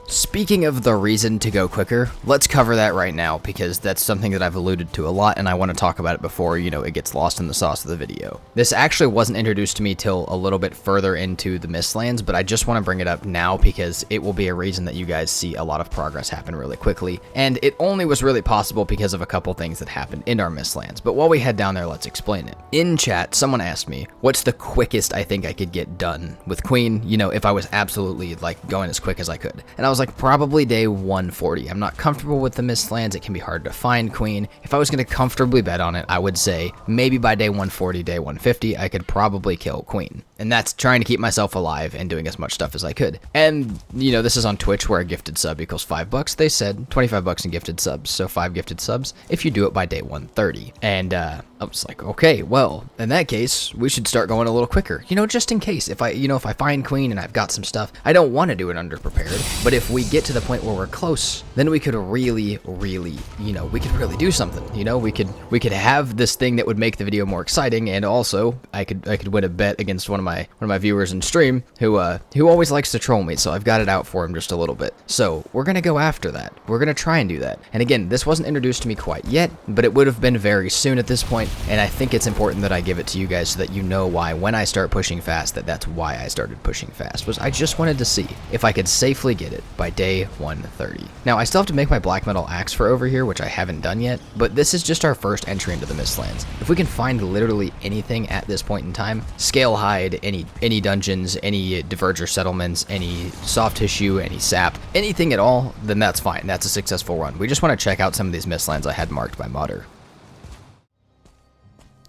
Speaking of the reason to go quicker, let's cover that right now because that's something that I've alluded to a lot and I want to talk about it before, you know, it gets lost in the sauce of the video. This actually wasn't introduced to me till a little bit further into the Mistlands, but I just want to bring it up now because it will be a reason that you guys see a lot of progress happen really quickly, and it only was really possible because of a couple things that happened in our Mistlands. But while we head down there, let's explain it. In chat, someone asked me, what's the quickest I think I could get done with Queen, you know, if I was absolutely like going as quick as I could? And I was like, probably day 140. I'm not comfortable with the Mistlands. It can be hard to find Queen. If I was going to comfortably bet on it, I would say maybe by day 140, day 150, I could probably kill Queen. And that's trying to keep myself alive and doing as much stuff as I could. And, you know, this is on Twitch where a gifted sub equals $5. They said 25 bucks in gifted subs, so 5 gifted subs if you do it by day 130. And I was like, okay, well, in that case, we should start going a little quicker. You know, just in case, if I find Queen and I've got some stuff, I don't want to do it underprepared, but if we get to the point where we're close, then we could really, you know, we could really do something. You know, we could have this thing that would make the video more exciting, and also I could win a bet against one of my viewers in stream who always likes to troll me, so I've got it out for him just a little bit. So we're gonna go after that. We're gonna try and do that. And again, this wasn't introduced to me quite yet, but it would have been very soon at this point, and I think it's important that I give it to you guys so that you know why when I start pushing fast, that's why I started pushing fast, was I just wanted to see if I could safely get it by day 130. Now, I still have to make my black metal axe for over here, which I haven't done yet, but this is just our first entry into the Mistlands. If we can find literally anything at this point in time, scale hide, any dungeons, any diverger settlements, any soft tissue, any sap, anything at all, then that's fine. That's a successful run. We just want to check out some of these Mistlands I had marked by modder.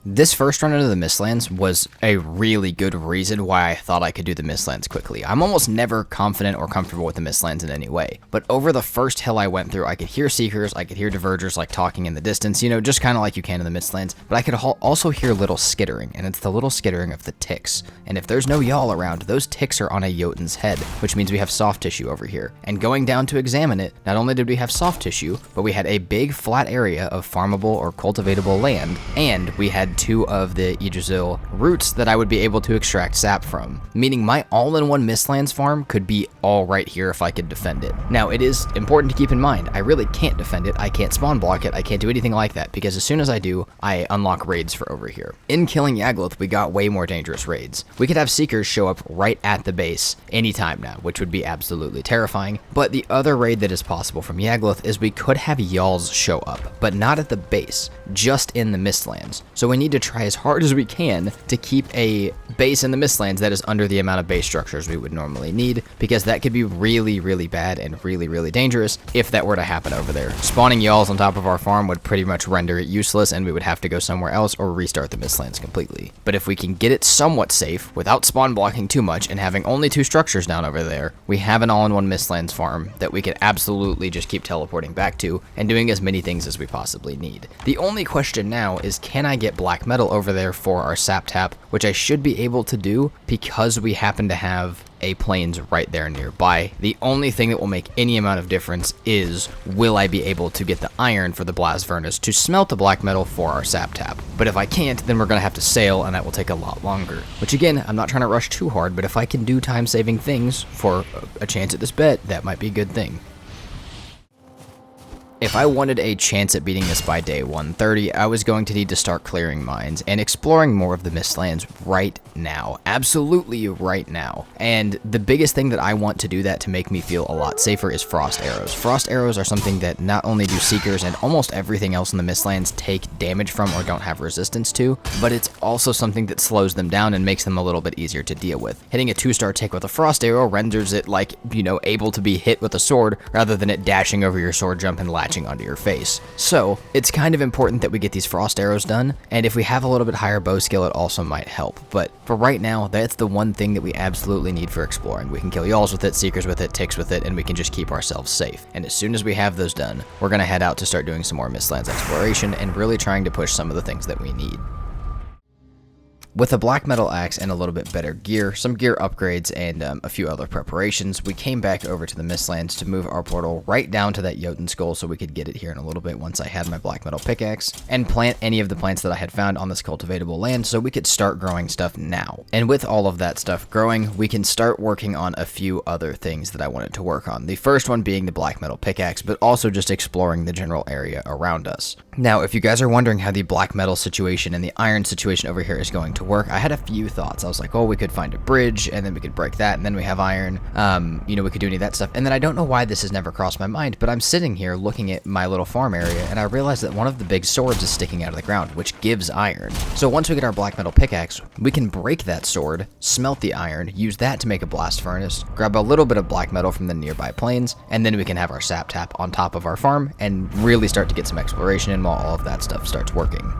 This first run into the Mistlands was a really good reason why I thought I could do the Mistlands quickly. I'm almost never confident or comfortable with the Mistlands in any way, but over the first hill I went through, I could hear Seekers, I could hear Divergers like talking in the distance, you know, just kind of like you can in the Mistlands, but I could also hear little skittering, and it's the little skittering of the ticks. And if there's no yawl around, those ticks are on a Jotun's head, which means we have soft tissue over here. And going down to examine it, not only did we have soft tissue, but we had a big flat area of farmable or cultivatable land, and we had had 2 of the Yggdrasil roots that I would be able to extract sap from, meaning my all-in-one Mistlands farm could be all right here if I could defend it. Now, it is important to keep in mind, I really can't defend it, I can't spawn block it, I can't do anything like that, because as soon as I do, I unlock raids for over here. In killing Yagluth, we got way more dangerous raids. We could have Seekers show up right at the base anytime now, which would be absolutely terrifying, but the other raid that is possible from Yagluth is we could have Yalls show up, but not at the base, just in the Mistlands. So we need to try as hard as we can to keep a base in the Mistlands that is under the amount of base structures we would normally need, because that could be really, really bad and really, really dangerous if that were to happen over there. Spawning Yalls on top of our farm would pretty much render it useless, and we would have to go somewhere else or restart the Mistlands completely. But if we can get it somewhat safe without spawn blocking too much and having only 2 structures down over there, we have an all-in-one Mistlands farm that we could absolutely just keep teleporting back to and doing as many things as we possibly need. The only question now is, can I get black metal over there for our sap tap, which I should be able to do because we happen to have a plains right there nearby. The only thing that will make any amount of difference is, will I be able to get the iron for the blast furnace to smelt the black metal for our sap tap? But if I can't, then we're going to have to sail, and that will take a lot longer. Which again, I'm not trying to rush too hard, but if I can do time-saving things for a chance at this bet, that might be a good thing. If I wanted a chance at beating this by day 130, I was going to need to start clearing mines and exploring more of the Mistlands right now. Absolutely right now. And the biggest thing that I want to do that to make me feel a lot safer is frost arrows. Frost arrows are something that not only do Seekers and almost everything else in the Mistlands take damage from or don't have resistance to, but it's also something that slows them down and makes them a little bit easier to deal with. Hitting a 2-star tick with a frost arrow renders it like, you know, able to be hit with a sword rather than it dashing over your sword jump and latching onto your face. So it's kind of important that we get these frost arrows done, and if we have a little bit higher bow skill, it also might help. But for right now, that's the one thing that we absolutely need for exploring. We can kill Yalls with it, Seekers with it, Ticks with it, and we can just keep ourselves safe. And as soon as we have those done, we're going to head out to start doing some more Mistlands exploration and really trying to push some of the things that we need. With a black metal axe and a little bit better gear, some gear upgrades, and a few other preparations, we came back over to the Mistlands to move our portal right down to that Jotun skull so we could get it here in a little bit once I had my black metal pickaxe, and plant any of the plants that I had found on this cultivatable land so we could start growing stuff now. And with all of that stuff growing, we can start working on a few other things that I wanted to work on. The first one being the black metal pickaxe, but also just exploring the general area around us. Now, if you guys are wondering how the black metal situation and the iron situation over here is going to work, I had a few thoughts. I was like, oh, we could find a bridge, and then we could break that, and then we have iron. You know, we could do any of that stuff. And then I don't know why this has never crossed my mind, but I'm sitting here looking at my little farm area, and I realized that one of the big swords is sticking out of the ground, which gives iron. So once we get our black metal pickaxe, we can break that sword, smelt the iron, use that to make a blast furnace, grab a little bit of black metal from the nearby plains, and then we can have our sap tap on top of our farm and really start to get some exploration in while all of that stuff starts working.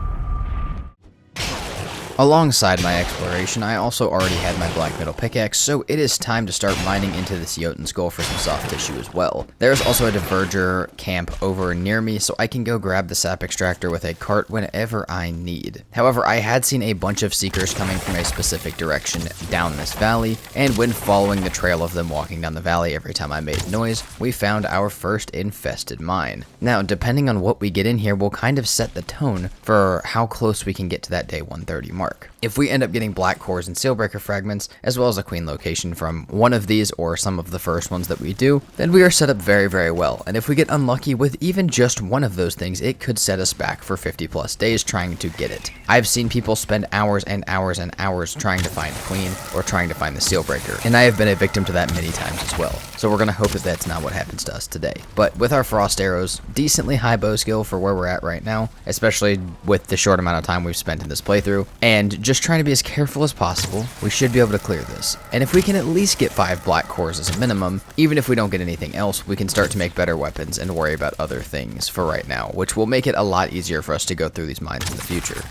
Alongside my exploration, I also already had my black metal pickaxe, so it is time to start mining into this Jotun skull for some soft tissue as well. There's also a diverger camp over near me, so I can go grab the sap extractor with a cart whenever I need. However, I had seen a bunch of Seekers coming from a specific direction down this valley, and when following the trail of them walking down the valley every time I made noise, we found our first infested mine. Now, depending on what we get in here will kind of set the tone for how close we can get to that day 130 mark. If we end up getting black cores and sealbreaker fragments, as well as a queen location from one of these or some of the first ones that we do, then we are set up very, very well. And if we get unlucky with even just one of those things, it could set us back for 50 plus days trying to get it. I've seen people spend hours and hours and hours trying to find a queen or trying to find the sealbreaker, and I have been a victim to that many times as well. So we're going to hope that that's not what happens to us today. But with our frost arrows, decently high bow skill for where we're at right now, especially with the short amount of time we've spent in this playthrough, and just trying to be as careful as possible, we should be able to clear this. And if we can at least get 5 black cores as a minimum, even if we don't get anything else, we can start to make better weapons and worry about other things for right now, which will make it a lot easier for us to go through these mines in the future.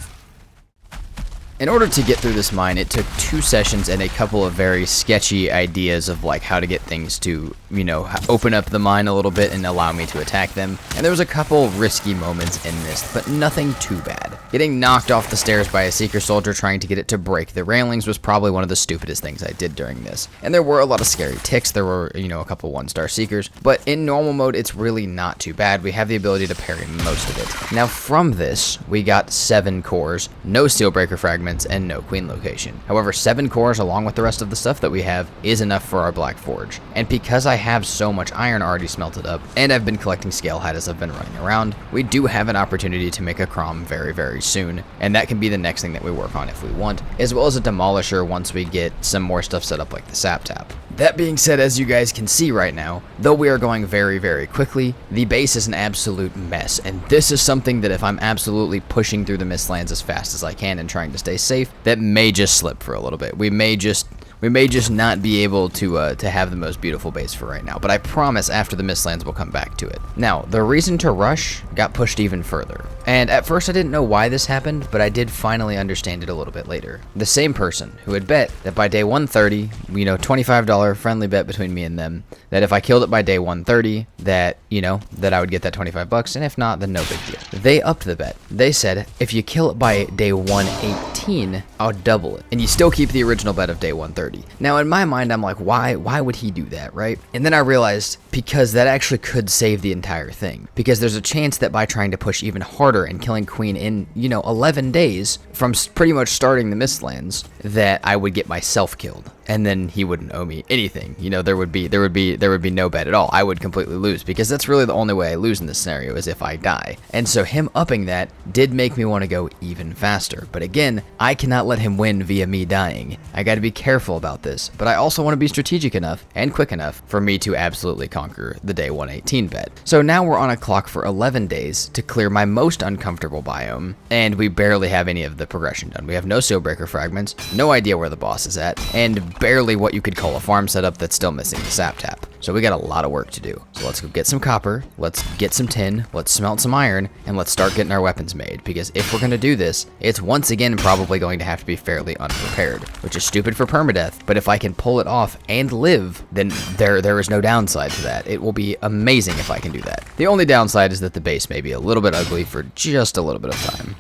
In order to get through this mine, it took 2 sessions and a couple of very sketchy ideas of like how to get things to, you know, open up the mine a little bit and allow me to attack them. And there was a couple risky moments in this, but nothing too bad. Getting knocked off the stairs by a Seeker soldier trying to get it to break the railings was probably one of the stupidest things I did during this. And there were a lot of scary ticks, there were, you know, a couple 1-star Seekers, but in normal mode, it's really not too bad. We have the ability to parry most of it. Now from this, we got 7 cores, no Steelbreaker fragments, and no queen location. However, 7 cores along with the rest of the stuff that we have is enough for our Black Forge. And because I have so much iron already smelted up, and I've been collecting Scalehide as I've been running around, we do have an opportunity to make a Crom very, very soon. And that can be the next thing that we work on if we want, as well as a Demolisher once we get some more stuff set up like the Sap Tap. That being said, as you guys can see right now, though we are going very, very quickly, the base is an absolute mess, and this is something that if I'm absolutely pushing through the Mistlands as fast as I can and trying to stay safe, that may just slip for a little bit. We may just not be able to have the most beautiful base for right now, but I promise after the Mistlands we'll come back to it. Now, the reason to rush got pushed even further. And at first I didn't know why this happened, but I did finally understand it a little bit later. The same person who had bet that by day 130, you know, $25 friendly bet between me and them, that if I killed it by day 130, that, you know, that I would get that 25 bucks, and if not, then no big deal. They upped the bet. They said, if you kill it by day 118, I'll double it. And you still keep the original bet of day 130. Now, in my mind, I'm like, why would he do that, right? And then I realized, because that actually could save the entire thing. Because there's a chance that by trying to push even harder and killing Queen in, you know, 11 days from pretty much starting the Mistlands, that I would get myself killed. And then he wouldn't owe me anything. You know, there would be no bet at all. I would completely lose, because that's really the only way I lose in this scenario is if I die. And so him upping that did make me want to go even faster. But again, I cannot let him win via me dying. I got to be careful about this, but I also want to be strategic enough and quick enough for me to absolutely conquer the day 118 bet. So now we're on a clock for 11 days to clear my most uncomfortable biome, and we barely have any of the progression done. We have no Steelbreaker fragments, no idea where the boss is at, and barely what you could call a farm setup that's still missing the Sap Tap. So we got a lot of work to do. So let's go get some copper, let's get some tin, let's smelt some iron, and let's start getting our weapons made, because if we're going to do this, it's once again probably going to have to be fairly unprepared, which is stupid for permadeath, but if I can pull it off and live, then there is no downside to that. It will be amazing if I can do that. The only downside is that the base may be a little bit ugly for just a little bit of time.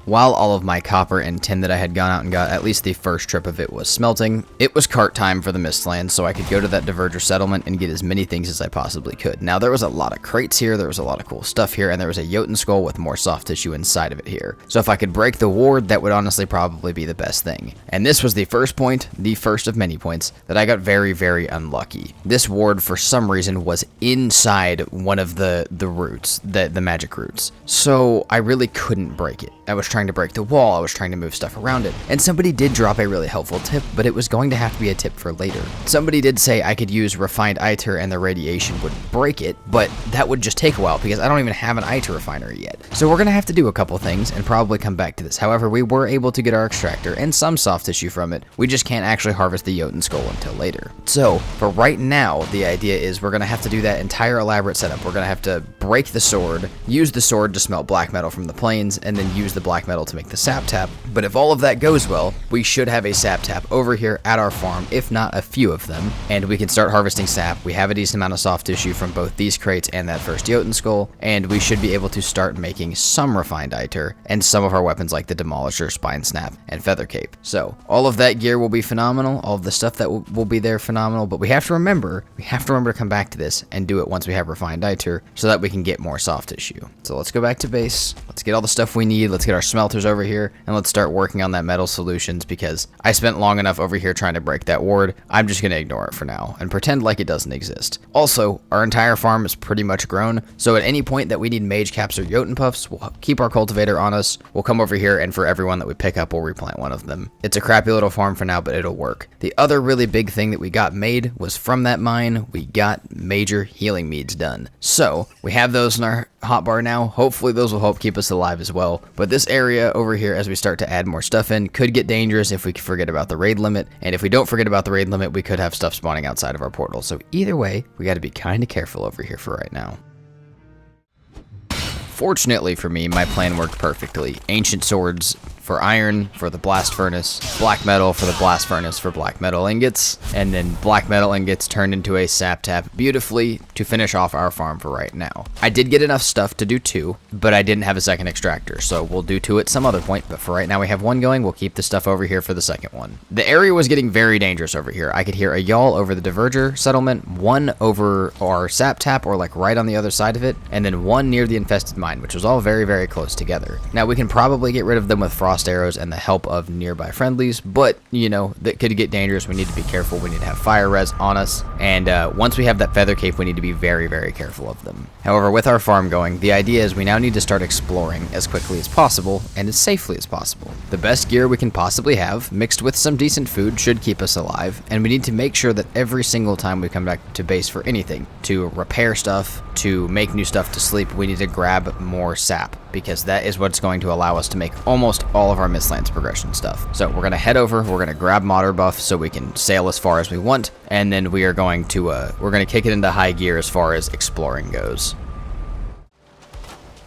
While all of my copper and tin that I had gone out and got, at least the first trip of it, was smelting, it was cart time for the Mistlands, so I could go to that Diverger settlement and get as many things as I possibly could. Now, there was a lot of crates here, there was a lot of cool stuff here, and there was a Jotun skull with more soft tissue inside of it here. So if I could break the ward, that would honestly probably be the best thing. And this was the first point, the first of many points, that I got very, very unlucky. This ward, for some reason, was inside one of the roots, the magic roots. So I really couldn't break it. I was trying to break the wall, I was trying to move stuff around it, and somebody did drop a really helpful tip, but it was going to have to be a tip for later. Somebody did say I could use refined ITER and the radiation would break it, but that would just take a while because I don't even have an ITER refinery yet. So we're going to have to do a couple things and probably come back to this. However, we were able to get our extractor and some soft tissue from it. We just can't actually harvest the Jotun skull until later. So for right now, the idea is we're going to have to do that entire elaborate setup. We're going to have to break the sword, use the sword to smelt black metal from the plains, and then use the black metal to make the Sap Tap. But if all of that goes well, we should have a Sap Tap over here at our farm, if not a few of them, and we can start harvesting sap. We have a decent amount of soft tissue from both these crates and that first Jotun skull, and we should be able to start making some refined ITER and some of our weapons like the Demolisher, Spine Snap, and Feather Cape. So all of that gear will be phenomenal, all of the stuff that will be there phenomenal, but we have to remember to come back to this and do it once we have refined ITER so that we can get more soft tissue. So let's go back to base, let's get all the stuff we need, let's get our smelters over here, and let's start working on that metal solutions, because I spent long enough over here trying to break that ward. I'm just going to ignore it for now and pretend like it doesn't exist. Also, our entire farm is pretty much grown, so at any point that we need mage caps or Jotun puffs, we'll keep our cultivator on us, we'll come over here, and for everyone that we pick up, we'll replant one of them. It's a crappy little farm for now, but it'll work. The other really big thing that we got made was from that mine, we got major healing meads done. So, we have those in our hotbar now. Hopefully those will help keep us alive as well. But this area over here, as we start to add more stuff in, could get dangerous if we forget about the raid limit. And if we don't forget about the raid limit, we could have stuff spawning outside of our portal. So either way, we got to be kind of careful over here for right now. Fortunately for me, my plan worked perfectly. Ancient swords for iron for the blast furnace, black metal for the blast furnace for black metal ingots, and then black metal ingots turned into a sap tap beautifully to finish off our farm for right now. I did get enough stuff to do 2, but I didn't have a second extractor, so we'll do 2 at some other point, but for right now we have 1 going. We'll keep the stuff over here for the second one. The area was getting very dangerous over here. I could hear a yawl over the diverger settlement, 1 over our sap tap, or like right on the other side of it, and then 1 near the infested mine, which was all very, very close together. Now we can probably get rid of them with frost arrows and the help of nearby friendlies, but you know, that could get dangerous. We need to be careful. We need to have fire res on us, and once we have that feather cape, we need to be very, very careful of them. However, with our farm going, the idea is we now need to start exploring as quickly as possible and as safely as possible. The best gear we can possibly have, mixed with some decent food, should keep us alive, and we need to make sure that every single time we come back to base for anything, to repair stuff, to make new stuff to sleep, we need to grab more sap, because that is what's going to allow us to make almost all of our Mistlands progression stuff. So we're going to head over, we're going to grab modder buff so we can sail as far as we want, and then we are going to kick it into high gear as far as exploring goes.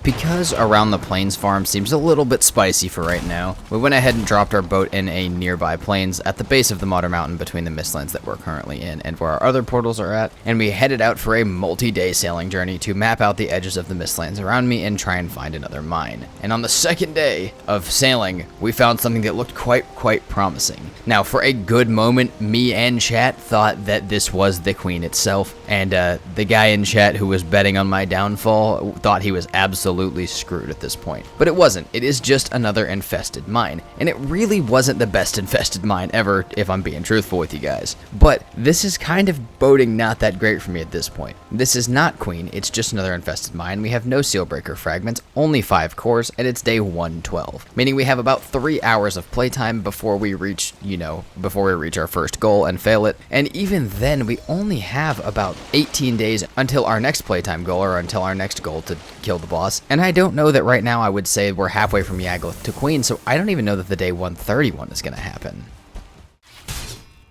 Because Around the Plains farm seems a little bit spicy for right now, we went ahead and dropped our boat in a nearby plains at the base of the Modder Mountain between the Mistlands that we're currently in and where our other portals are at, and we headed out for a multi-day sailing journey to map out the edges of the Mistlands around me and try and find another mine. And on the second day of sailing, we found something that looked quite promising. Now, for a good moment, me and chat thought that this was the queen itself, and the guy in chat who was betting on my downfall thought he was absolutely screwed at this point. But it wasn't. It is just another infested mine. And it really wasn't the best infested mine ever, if I'm being truthful with you guys. But this is kind of boding not that great for me at this point. This is not Queen, it's just another infested mine. We have no Sealbreaker fragments, only 5 cores, and it's day 112. Meaning we have about 3 hours of playtime before we reach, our first goal and fail it. And even then, we only have about 18 days until our next playtime goal, or until our next goal to kill the boss. And I don't know that right now I would say we're halfway from Yagluth to Queen, so I don't even know that the day 131 is going to happen.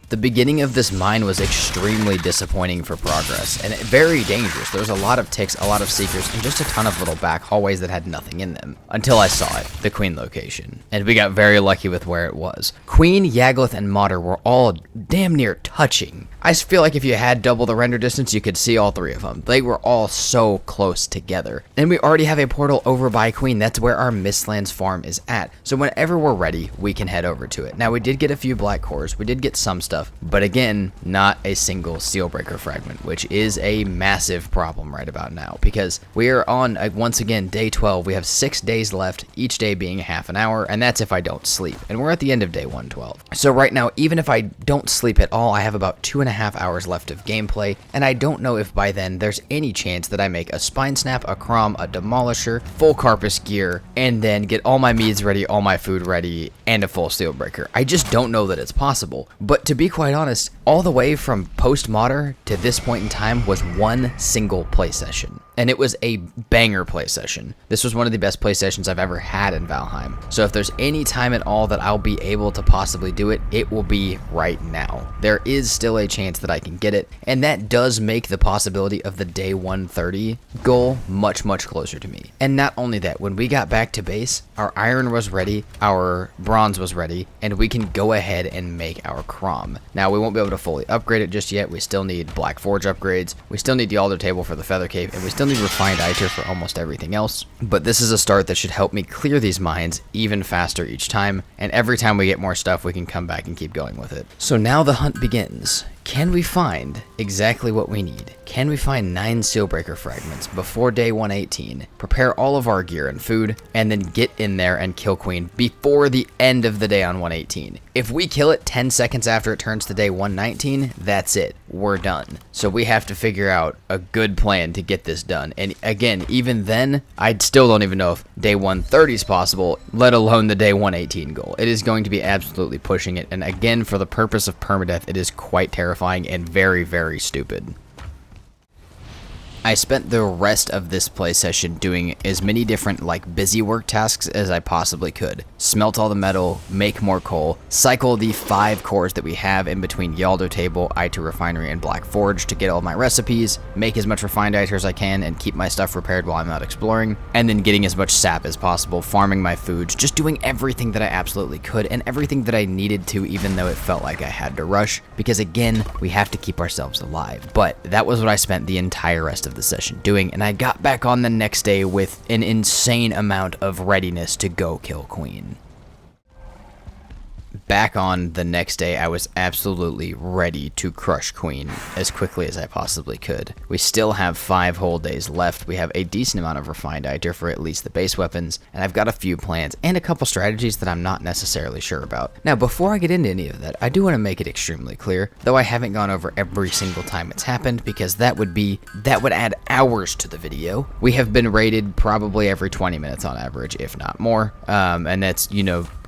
The beginning of this mine was extremely disappointing for progress, and very dangerous. There was a lot of ticks, a lot of seekers, and just a ton of little back hallways that had nothing in them. Until I saw it, the Queen location. And we got very lucky with where it was. Queen, Yagluth, and Modder were all damn near touching. I feel like if you had double the render distance, you could see all 3 of them. They were all so close together. And we already have a portal over by Queen. That's where our Mistlands farm is at. So whenever we're ready, we can head over to it. Now, we did get a few black cores. We did get some stuff. But again, not a single Sealbreaker fragment, which is a massive problem right about now. Because we are on, once again, day 12. We have 6 days left, each day being half an hour. And that's if I don't sleep. And we're at the end of day 112. So right now, even if I don't sleep at all, I have about 2.5 hours left of gameplay, and I don't know if by then there's any chance that I make a Spine Snap, a Crom, a Demolisher, full Carpus gear, and then get all my meads ready, all my food ready, and a full Steelbreaker. I just don't know that it's possible. But to be quite honest, all the way from post-Modder to this point in time was one single play session. And it was a banger play session. This was one of the best play sessions I've ever had in Valheim. So if there's any time at all that I'll be able to possibly do it, it will be right now. There is still a chance that I can get it, and that does make the possibility of the day 130 goal much closer to me. And not only that, when we got back to base, our iron was ready, our bronze was ready, and we can go ahead and make our Crom. Now, we won't be able to fully upgrade it just yet. We still need Black Forge upgrades, we still need the Alder Table for the Feather Cape, and we still need Refined Iter for almost everything else. But this is a start that should help me clear these mines even faster each time, and every time we get more stuff, we can come back and keep going with it. So now the hunt begins. Can we find exactly what we need? Can we find 9 Sealbreaker fragments before day 118, prepare all of our gear and food, and then get in there and kill Queen before the end of the day on 118? If we kill it 10 seconds after it turns to day 119, that's it. We're done. So we have to figure out a good plan to get this done. And again, even then, I still don't even know if day 130 is possible, let alone the day 118 goal. It is going to be absolutely pushing it. And again, for the purpose of permadeath, it is quite terrifying and very stupid. I spent the rest of this play session doing as many different busy work tasks as I possibly could. Smelt all the metal, make more coal, cycle the 5 cores that we have in between Yaldo Table, I2 Refinery, and Black Forge to get all my recipes, make as much refined iter as I can, and keep my stuff repaired while I'm out exploring, and then getting as much sap as possible, farming my foods, just doing everything that I absolutely could, and everything that I needed to, even though it felt like I had to rush, because again, we have to keep ourselves alive. But that was what I spent the entire rest of the session doing, and I got back on the next day with an insane amount of readiness to go kill Queen. Back on the next day, I was absolutely ready to crush Queen as quickly as I possibly could. We still have 5 whole days left. We have a decent amount of refined iter for at least the base weapons, and I've got a few plans and a couple strategies that I'm not necessarily sure about. Now, before I get into any of that, I do want to make it extremely clear, though I haven't gone over every single time it's happened, because that would add hours to the video. We have been raided probably every 20 minutes on average, if not more, and that's,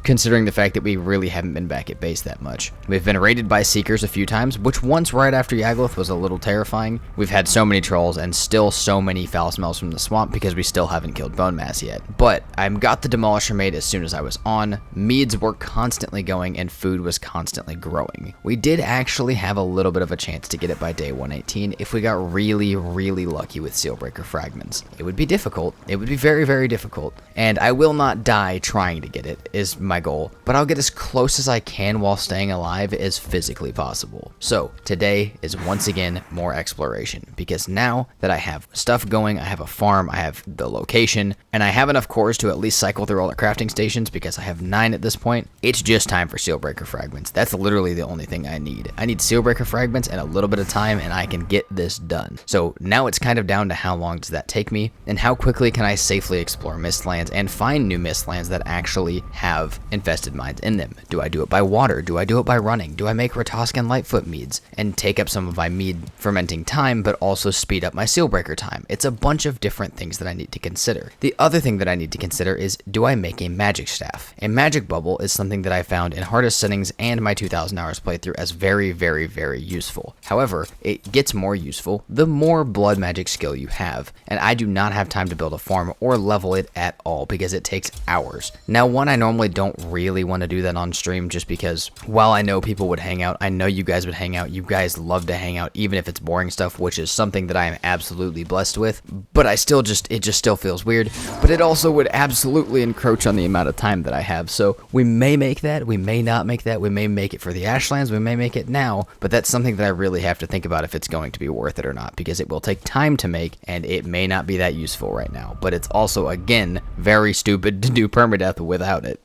considering the fact that we really haven't been back at base that much. We've been raided by Seekers a few times, which once right after Yagluth was a little terrifying. We've had so many trolls and still so many foul smells from the swamp because we still haven't killed Bone Mass yet. But I got the Demolisher made as soon as I was on, meads were constantly going, and food was constantly growing. We did actually have a little bit of a chance to get it by day 118 if we got really, really lucky with Sealbreaker fragments. It would be difficult. It would be very, very difficult. And I will not die trying to get it, is my goal, but I'll get as close as I can while staying alive as physically possible. So today is once again more exploration, because now that I have stuff going, I have a farm, I have the location, and I have enough cores to at least cycle through all the crafting stations because I have 9 at this point. It's just time for Sealbreaker fragments. That's literally the only thing I need. I need Sealbreaker fragments and a little bit of time, and I can get this done. So now it's kind of down to how long does that take me, and how quickly can I safely explore Mistlands and find new Mistlands that actually have infested mines in them. Do I do it by water? Do I do it by running? Do I make Rataskan Lightfoot meads and take up some of my mead fermenting time, but also speed up my Sealbreaker time? It's a bunch of different things that I need to consider. The other thing that I need to consider is, do I make a magic staff? A magic bubble is something that I found in hardest settings and my 2000 hours playthrough as very, very, very useful. However, it gets more useful the more blood magic skill you have, and I do not have time to build a farm or level it at all because it takes hours. Now, one, I normally don't really want to do that on stream just because while I know people would hang out, I know you guys would hang out, you guys love to hang out even if it's boring stuff, which is something that I am absolutely blessed with, but it just still feels weird, but it also would absolutely encroach on the amount of time that I have. So we may make that, we may not make that, we may make it for the Ashlands, we may make it now, but that's something that I really have to think about if it's going to be worth it or not, because it will take time to make and it may not be that useful right now, but it's also, again, very stupid to do permadeath without it.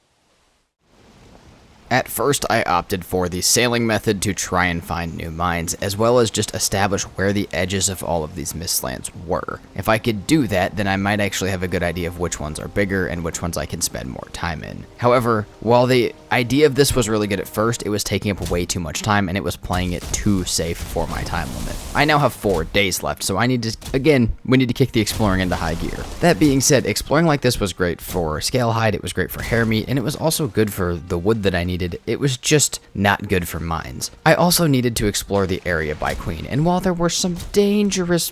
At first, I opted for the sailing method to try and find new mines, as well as just establish where the edges of all of these Mistlands were. If I could do that, then I might actually have a good idea of which ones are bigger and which ones I can spend more time in. However, while the idea of this was really good at first, it was taking up way too much time and it was playing it too safe for my time limit. I now have 4 days left, so we need to kick the exploring into high gear. That being said, exploring like this was great for scale hide, it was great for hair meat, and it was also good for the wood that I needed. It was just not good for mines. I also needed to explore the area by Queen, and while there were some dangerous,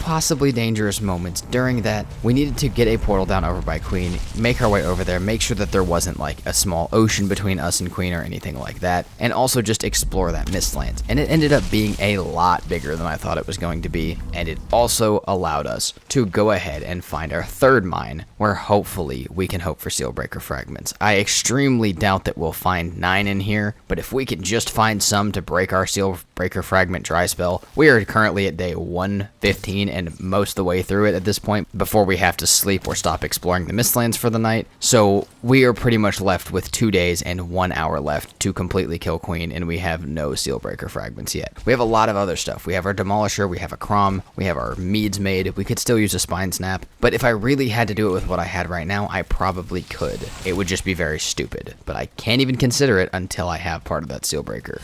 possibly dangerous moments during that, we needed to get a portal down over by Queen, make our way over there, make sure that there wasn't like a small ocean between us and Queen or anything like that, and also just explore that Mistlands. And it ended up being a lot bigger than I thought it was going to be, and it also allowed us to go ahead and find our 3rd mine, where hopefully we can hope for Sealbreaker fragments. I extremely doubt that we'll find 9 in here, but if we can just find some to break our Sealbreaker fragment dry spell, we are currently at day 115 and most of the way through it at this point before we have to sleep or stop exploring the Mistlands for the night. So we are pretty much left with 2 days and 1 hour left to completely kill Queen, and we have no Sealbreaker fragments yet. We have a lot of other stuff. We have our Demolisher, we have a Crom, we have our meads made, we could still use a Spine Snap, but if I really had to do it with what I had right now, I probably could. It would just be very stupid, but I can't even consider it until I have part of that Sealbreaker.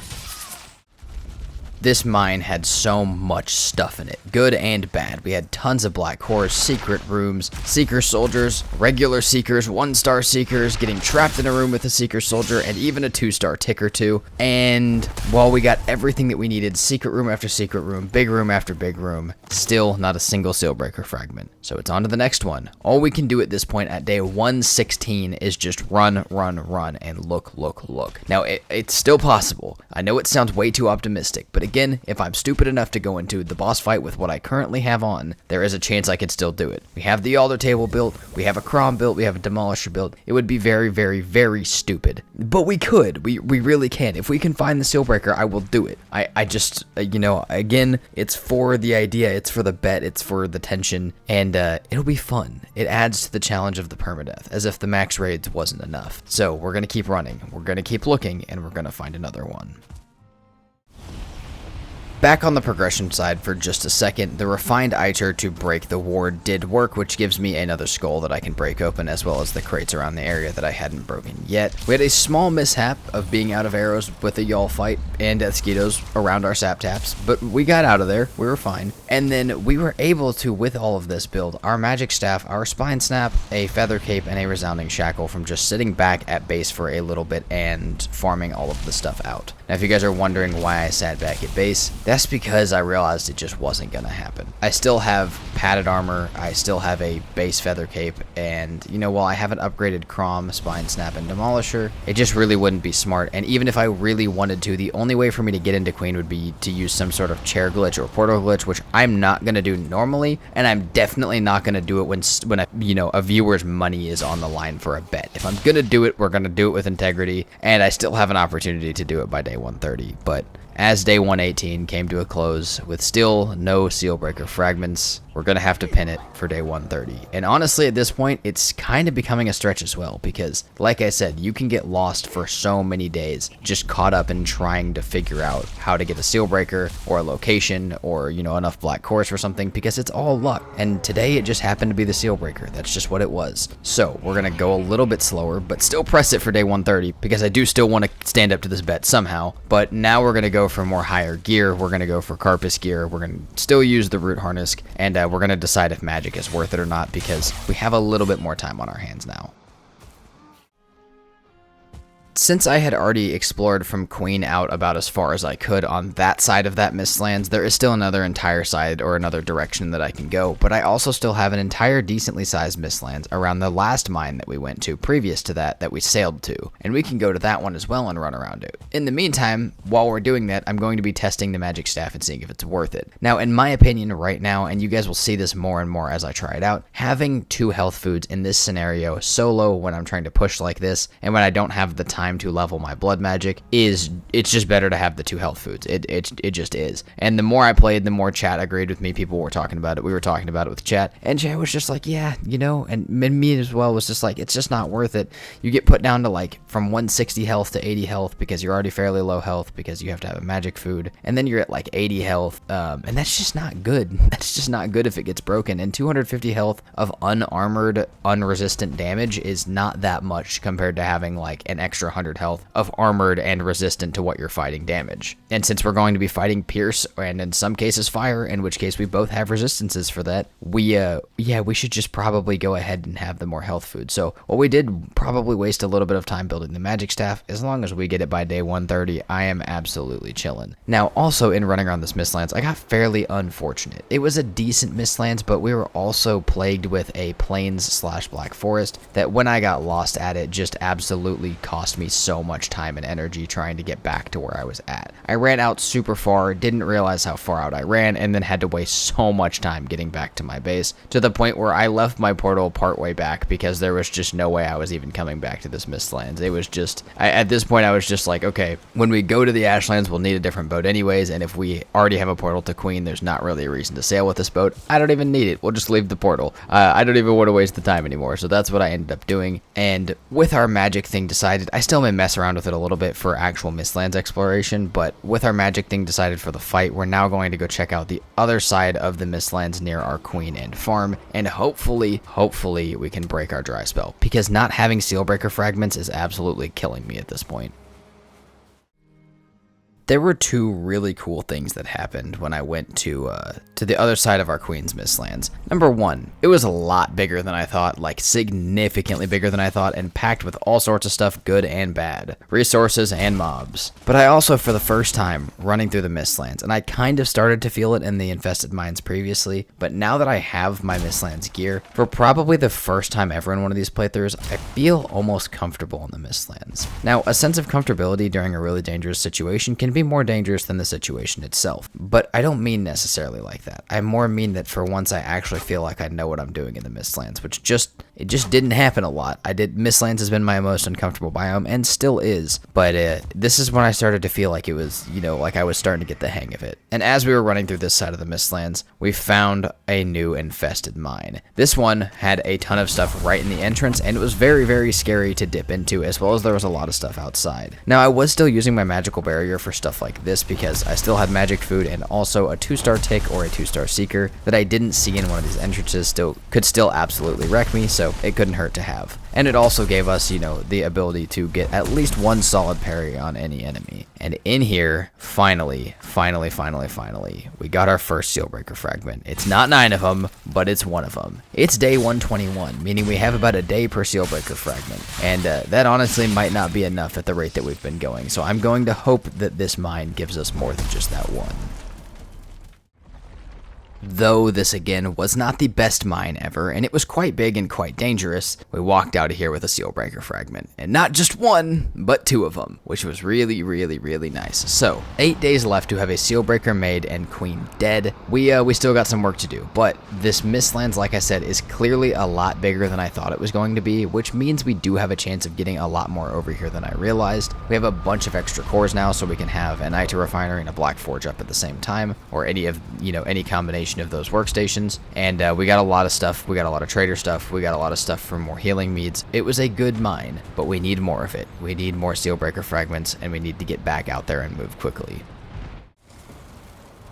This mine had so much stuff in it, good and bad. We had tons of black cores, secret rooms, seeker soldiers, regular seekers, 1-star seekers, getting trapped in a room with a seeker soldier, and even a 2-star tick or two. And while we got everything that we needed, secret room after secret room, big room after big room, still not a single Sealbreaker fragment. So it's on to the next one. All we can do at this point at day 116 is just run, and look. Now, it's still possible. I know it sounds way too optimistic, but again, if I'm stupid enough to go into the boss fight with what I currently have on, there is a chance I could still do it. We have the altar table built, we have a crom built, we have a demolisher built. It would be very, very stupid. But we could. We really can. If we can find the Sealbreaker, I will do it. I just, again, it's for the idea, it's for the bet, it's for the tension, and it'll be fun. It adds to the challenge of the permadeath, as if the max raids wasn't enough. So we're going to keep running, we're going to keep looking, and we're going to find another one. Back on the progression side for just a second, the refined Iter to break the ward did work, which gives me another skull that I can break open, as well as the crates around the area that I hadn't broken yet. We had a small mishap of being out of arrows with a Y'all fight and Deathsquitos around our sap taps, but we got out of there, we were fine. And then we were able to, with all of this, build our magic staff, our spine snap, a feather cape, and a resounding shackle from just sitting back at base for a little bit and farming all of the stuff out. Now, if you guys are wondering why I sat back at base, that's because I realized it just wasn't going to happen. I still have padded armor, I still have a base feather cape, and, while I haven't upgraded Crom, Spine Snap, and Demolisher, it just really wouldn't be smart. And even if I really wanted to, the only way for me to get into Queen would be to use some sort of chair glitch or portal glitch, which I'm not going to do normally, and I'm definitely not going to do it when a viewer's money is on the line for a bet. If I'm going to do it, we're going to do it with integrity, and I still have an opportunity to do it by day 130, but as day 118 came to a close with still no Sealbreaker fragments, we're going to have to pin it for day 130. And honestly, at this point, it's kind of becoming a stretch as well, because like I said, you can get lost for so many days just caught up in trying to figure out how to get a Sealbreaker or a location or, enough black cores for something, because it's all luck. And today it just happened to be the Sealbreaker. That's just what it was. So we're going to go a little bit slower, but still press it for day 130, because I do still want to stand up to this bet somehow. But now we're going to go for more higher gear. We're going to go for Carpus gear. We're going to still use the root harness, and we're going to decide if magic is worth it or not, because we have a little bit more time on our hands now. Since I had already explored from Queen out about as far as I could on that side of that Mistlands, there is still another entire side or another direction that I can go, but I also still have an entire decently sized Mistlands around the last mine that we went to previous to that we sailed to, and we can go to that one as well and run around it. In the meantime, while we're doing that, I'm going to be testing the magic staff and seeing if it's worth it. Now, in my opinion right now, and you guys will see this more and more as I try it out, having 2 health foods in this scenario solo when I'm trying to push like this, and when I don't have the time to level my blood magic, it's just better to have the 2 health foods. It just is. And the more I played, the more chat agreed with me. People were talking about it. We were talking about it with chat, and chat was just like, yeah, and me as well was just like, it's just not worth it. You get put down to like from 160 health to 80 health because you're already fairly low health because you have to have a magic food, and then you're at like 80 health, and that's just not good. That's just not good if it gets broken. And 250 health of unarmored, unresistant damage is not that much compared to having like an extra 100 health of armored and resistant to what you're fighting damage. And since we're going to be fighting Pierce and in some cases Fire, in which case we both have resistances for that, we should just probably go ahead and have the more health food. So what we did, probably waste a little bit of time building the magic staff. As long as we get it by day 130, I am absolutely chilling. Now, also in running around this Mistlands, I got fairly unfortunate. It was a decent Mistlands, but we were also plagued with a plains/black forest that when I got lost at it just absolutely cost me so much time and energy trying to get back to where I was at. I ran out super far, didn't realize how far out I ran, and then had to waste so much time getting back to my base, to the point where I left my portal partway back because there was just no way I was even coming back to this Mistlands. It was just, at this point I was just like, okay, when we go to the Ashlands, we'll need a different boat anyways, and if we already have a portal to Queen, there's not really a reason to sail with this boat. I don't even need it. We'll just leave the portal. I don't even want to waste the time anymore, so that's what I ended up doing. And with our magic thing decided, I still may mess around with it a little bit for actual Mistlands exploration, but with our magic thing decided for the fight, we're now going to go check out the other side of the Mistlands near our Queen and farm, and hopefully we can break our dry spell, because not having Sealbreaker fragments is absolutely killing me at this point. There were two really cool things that happened when I went to the other side of our Queen's Mistlands. Number one, it was a lot bigger than I thought, like significantly bigger than I thought, and packed with all sorts of stuff, good and bad, resources and mobs. But I also, for the first time, running through the Mistlands, and I kind of started to feel it in the Infested Mines previously, but now that I have my Mistlands gear, for probably the first time ever in one of these playthroughs, I feel almost comfortable in the Mistlands. Now, a sense of comfortability during a really dangerous situation can be more dangerous than the situation itself, but I don't mean necessarily like that. I more mean that for once I actually feel like I know what I'm doing in the Mistlands, which it just didn't happen a lot. Mistlands has been my most uncomfortable biome and still is, but this is when I started to feel like it was, like I was starting to get the hang of it. And as we were running through this side of the Mistlands, we found a new infested mine. This one had a ton of stuff right in the entrance, and it was very, very scary to dip into, as well as there was a lot of stuff outside. Now, I was still using my magical barrier for stuff like this because I still had magic food and also a 2-star tick or a 2-star seeker that I didn't see in one of these entrances could still absolutely wreck me, so it couldn't hurt to have. And it also gave us, the ability to get at least one solid parry on any enemy. And in here, finally, we got our first Sealbreaker fragment. It's not 9 of them, but it's 1 of them. It's day 121, meaning we have about a day per Sealbreaker fragment. And that honestly might not be enough at the rate that we've been going. So I'm going to hope that this mine gives us more than just that one. Though this again was not the best mine ever, and it was quite big and quite dangerous, we walked out of here with a Sealbreaker fragment. And not just 1, but 2 of them, which was really, really, really nice. So, 8 days left to have a Sealbreaker made and Queen dead. We still got some work to do, but this Mistlands, like I said, is clearly a lot bigger than I thought it was going to be, which means we do have a chance of getting a lot more over here than I realized. We have a bunch of extra cores now, so we can have an Ita refinery and a Black Forge up at the same time, or any combination of those workstations, and we got a lot of stuff. We got a lot of trader stuff. We got a lot of stuff for more healing meads. It was a good mine, but we need more of it. We need more Sealbreaker fragments, and we need to get back out there and move quickly.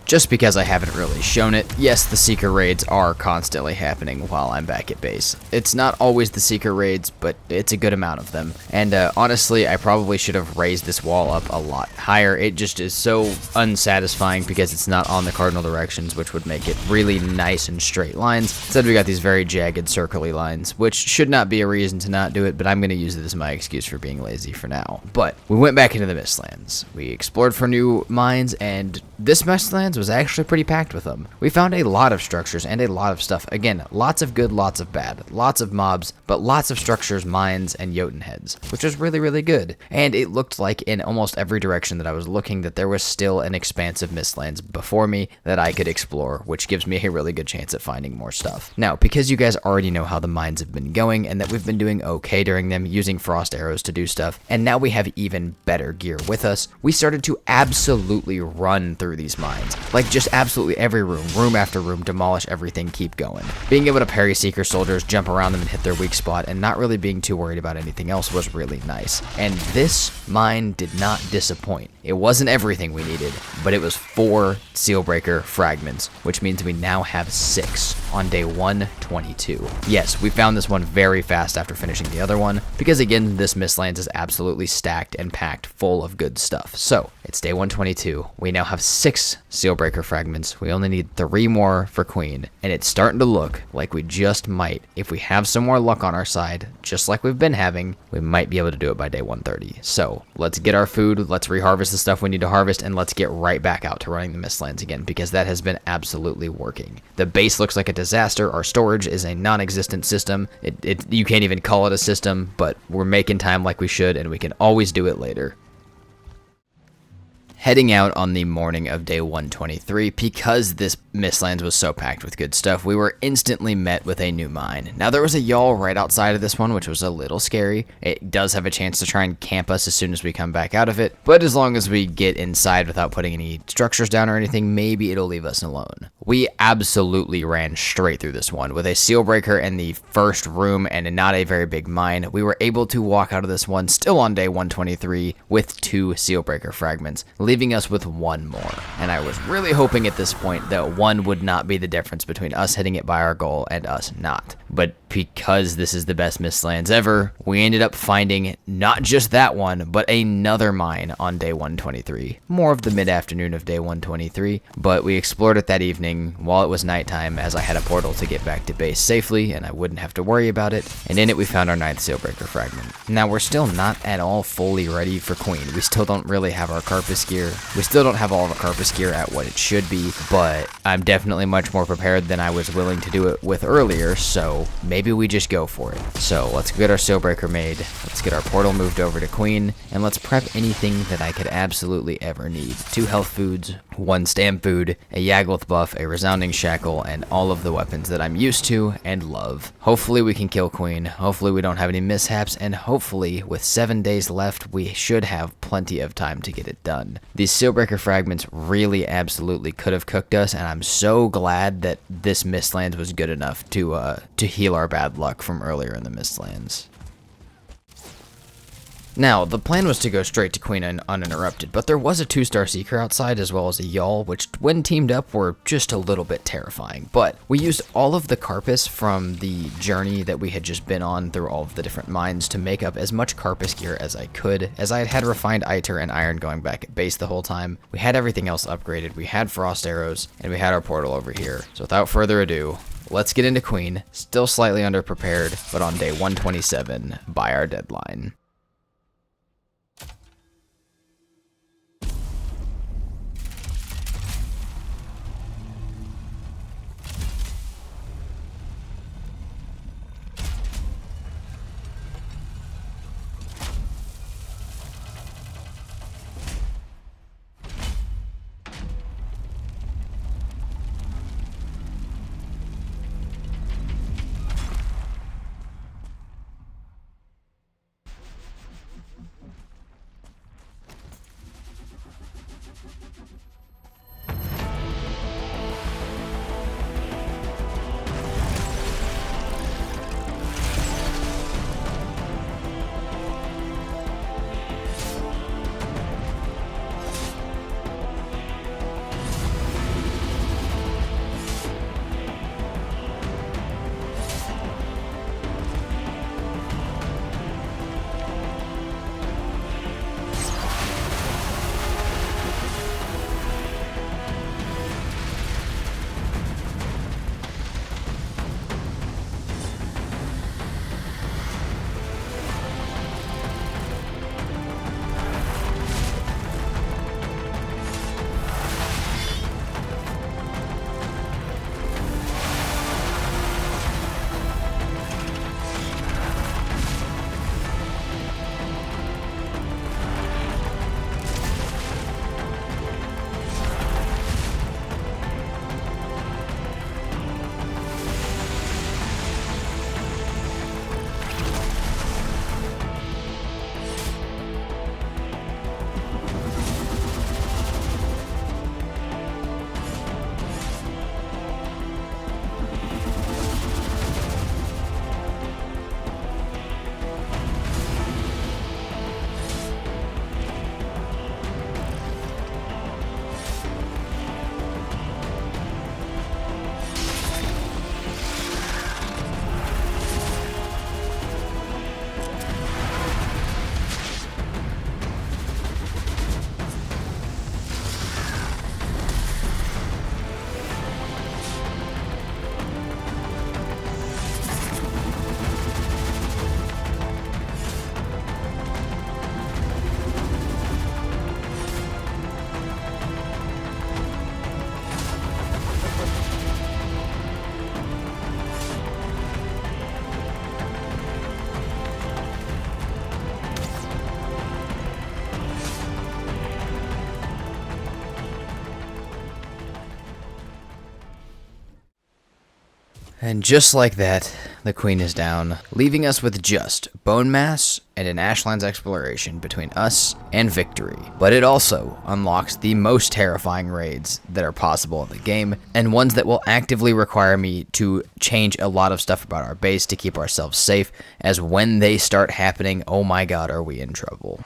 Just because I haven't really shown it, yes, the Seeker raids are constantly happening while I'm back at base. It's not always the Seeker raids, but it's a good amount of them. And honestly, I probably should have raised this wall up a lot higher. It just is so unsatisfying because it's not on the cardinal directions, which would make it really nice and straight lines. Instead, we got these very jagged, circly lines, which should not be a reason to not do it, but I'm going to use it as my excuse for being lazy for now. But we went back into the Mistlands. We explored for new mines, and this Mistlands was actually pretty packed with them. We found a lot of structures and a lot of stuff. Again, lots of good, lots of bad, lots of mobs, but lots of structures, mines, and Jotun heads, which was really, really good. And it looked like in almost every direction that I was looking that there was still an expansive Mistlands before me that I could explore, which gives me a really good chance at finding more stuff. Now, because you guys already know how the mines have been going and that we've been doing okay during them, using frost arrows to do stuff, and now we have even better gear with us, we started to absolutely run through these mines. Like, just absolutely every room after room, demolish everything, keep going. Being able to parry Seeker soldiers, jump around them and hit their weak spot, and not really being too worried about anything else was really nice. And this mine did not disappoint. It wasn't everything we needed, but it was 4 Sealbreaker fragments, which means we now have 6 on day 122. Yes, we found this one very fast after finishing the other one, because again, this Mistlands is absolutely stacked and packed full of good stuff. So, it's day 122. We now have 6 Sealbreaker fragments. We only need 3 more for Queen, and it's starting to look like we just might. If we have some more luck on our side, just like we've been having, we might be able to do it by day 130. So, let's get our food, let's reharvest the stuff we need to harvest, and let's get right back out to running the Mistlands again, because that has been absolutely working. The base looks like a disaster. Our storage is a non-existent system. You can't even call it a system, but we're making time like we should, and we can always do it later. Heading out on the morning of day 123, because this Mistlands was so packed with good stuff, we were instantly met with a new mine. Now, there was a yawl right outside of this one, which was a little scary. It does have a chance to try and camp us as soon as we come back out of it, but as long as we get inside without putting any structures down or anything, maybe it'll leave us alone. We absolutely ran straight through this one. With a Sealbreaker in the first room and not a very big mine, we were able to walk out of this one still on day 123 with 2 Sealbreaker fragments, leaving leaving us with one more. And I was really hoping at this point that one would not be the difference between us hitting it by our goal and us not. But because this is the best Mistlands ever, we ended up finding not just that one, but another mine on day 123. More of the mid-afternoon of day 123, but we explored it that evening while it was nighttime, as I had a portal to get back to base safely and I wouldn't have to worry about it, and in it we found our 9th Sailbreaker fragment. Now we're still not at all fully ready for Queen. We still don't really have our Carpus gear. We still don't have all of our Carpus gear at what it should be, but I'm definitely much more prepared than I was willing to do it with earlier, so maybe we just go for it. So let's get our Sailbreaker made, let's get our portal moved over to Queen, and let's prep anything that I could absolutely ever need. 2 health foods, 1 stam food, a Yagluth buff, a resounding shackle, and all of the weapons that I'm used to and love. Hopefully we can kill Queen, hopefully we don't have any mishaps, and hopefully with 7 days left we should have plenty of time to get it done. These Sailbreaker fragments really absolutely could have cooked us, and I'm so glad that this Mistlands was good enough to heal our bad luck from earlier in the Mistlands. Now, the plan was to go straight to Queen uninterrupted, but there was a 2-star Seeker outside as well as a Yawl, which when teamed up were just a little bit terrifying. But we used all of the Carpus from the journey that we had just been on through all of the different mines to make up as much Carpus gear as I could, as I had had refined Iter and Iron going back at base the whole time. We had everything else upgraded, we had Frost Arrows, and we had our portal over here. So without further ado, let's get into Queen, still slightly underprepared, but on day 127 by our deadline. And just like that, the Queen is down, leaving us with just Bone Mass and an Ashlands exploration between us and victory. But it also unlocks the most terrifying raids that are possible in the game, and ones that will actively require me to change a lot of stuff about our base to keep ourselves safe, as when they start happening, oh my god, are we in trouble.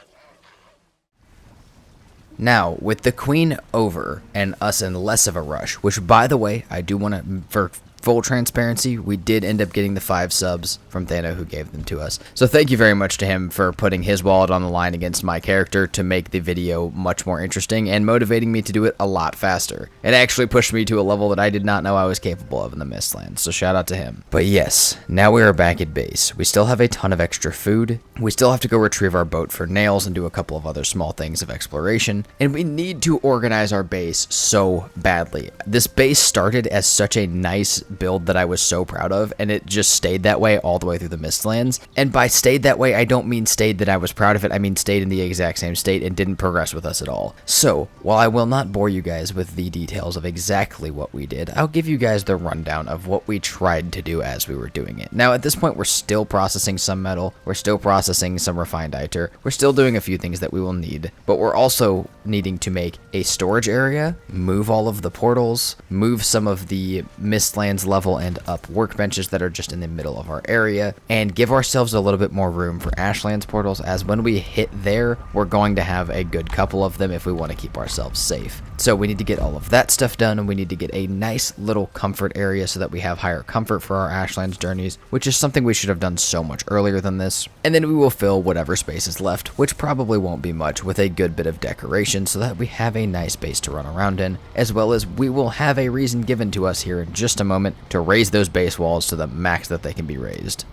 Now, with the Queen over and us in less of a rush, which by the way, I do want to, for full transparency, we did end up getting the 5 subs from Thano who gave them to us. So thank you very much to him for putting his wallet on the line against my character to make the video much more interesting and motivating me to do it a lot faster. It actually pushed me to a level that I did not know I was capable of in the Mistlands, so shout out to him. But yes, now we are back at base. We still have a ton of extra food. We still have to go retrieve our boat for nails and do a couple of other small things of exploration. And we need to organize our base so badly. This base started as such a nice build that I was so proud of, and it just stayed that way all the way through the Mistlands. And by stayed that way, I don't mean stayed that I was proud of it, I mean stayed in the exact same state and didn't progress with us at all. So, while I will not bore you guys with the details of exactly what we did, I'll give you guys the rundown of what we tried to do as we were doing it. Now, at this point, we're still processing some metal, we're still processing some refined iter, we're still doing a few things that we will need, but we're also needing to make a storage area, move all of the portals, move some of the Mistlands level and up workbenches that are just in the middle of our area, and give ourselves a little bit more room for Ashlands portals, as when we hit there, we're going to have a good couple of them if we want to keep ourselves safe. So we need to get all of that stuff done, and we need to get a nice little comfort area so that we have higher comfort for our Ashlands journeys, which is something we should have done so much earlier than this. And then we will fill whatever space is left, which probably won't be much, with a good bit of decoration so that we have a nice base to run around in, as well as we will have a reason given to us here in just a moment to raise those base walls to the max that they can be raised.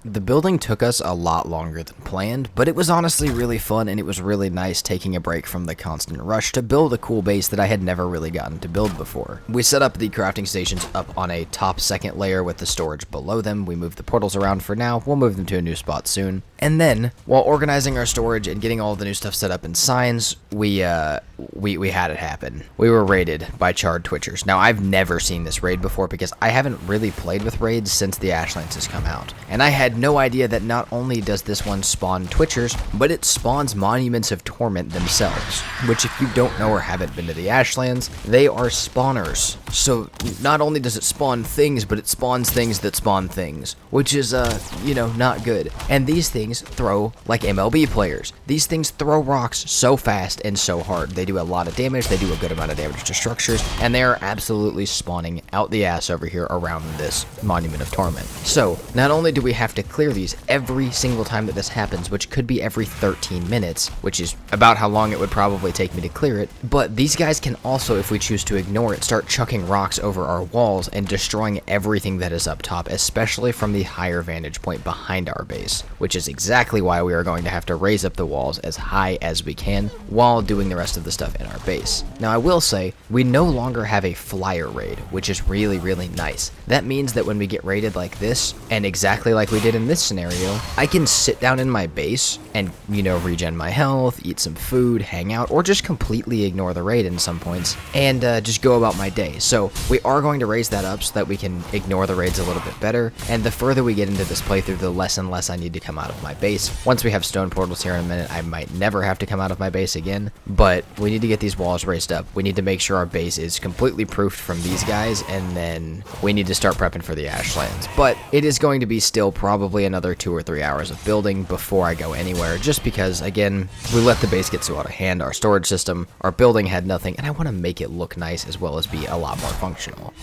The building took us a lot longer than planned, but it was honestly really fun, and it was really nice taking a break from the constant rush to build a cool base that I had never really gotten to build before. We set up the crafting stations up on a top second layer with the storage below them. We moved the portals around for now. We'll move them to a new spot soon. And then, while organizing our storage and getting all the new stuff set up in signs, we had it happen. We were raided by charred Twitchers. Now, I've never seen this raid before because I haven't really played with raids since the Ashlands has come out. And I had no idea that not only does this one spawn Twitchers, but it spawns Monuments of Torment themselves, which if you don't know or haven't been to the Ashlands, they are spawners. So not only does it spawn things, but it spawns things that spawn things, which is, not good. And these things throw like MLB players. These things throw rocks so fast and so hard. They do a lot of damage, they do a good amount of damage to structures, and they are absolutely spawning out the ass over here around this Monument of Torment. So, not only do we have to clear these every single time that this happens, which could be every 13 minutes, which is about how long it would probably take me to clear it, but these guys can also, if we choose to ignore it, start chucking rocks over our walls and destroying everything that is up top, especially from the higher vantage point behind our base, which is exactly why we are going to have to raise up the walls as high as we can while doing the rest of the stuff in our base. Now, I will say, we no longer have a flyer raid, which is really, really nice. That means that when we get raided like this, and exactly like we did in this scenario, I can sit down in my base and, regen my health, eat some food, hang out, or just completely ignore the raid in some points, and just go about my day. So we are going to raise that up so that we can ignore the raids a little bit better, and the further we get into this playthrough, the less and less I need to come out of my base. Once we have stone portals here in a minute, I might never have to come out of my base again, but we need to get these walls raised up. We need to make sure our base is completely proofed from these guys, and then we need to start prepping for the Ashlands. But it is going to be still probably another 2 or 3 hours of building before I go anywhere, just because, again, we let the base get so out of hand. Our storage system, our building had nothing, and I want to make it look nice as well as be a lot more functional.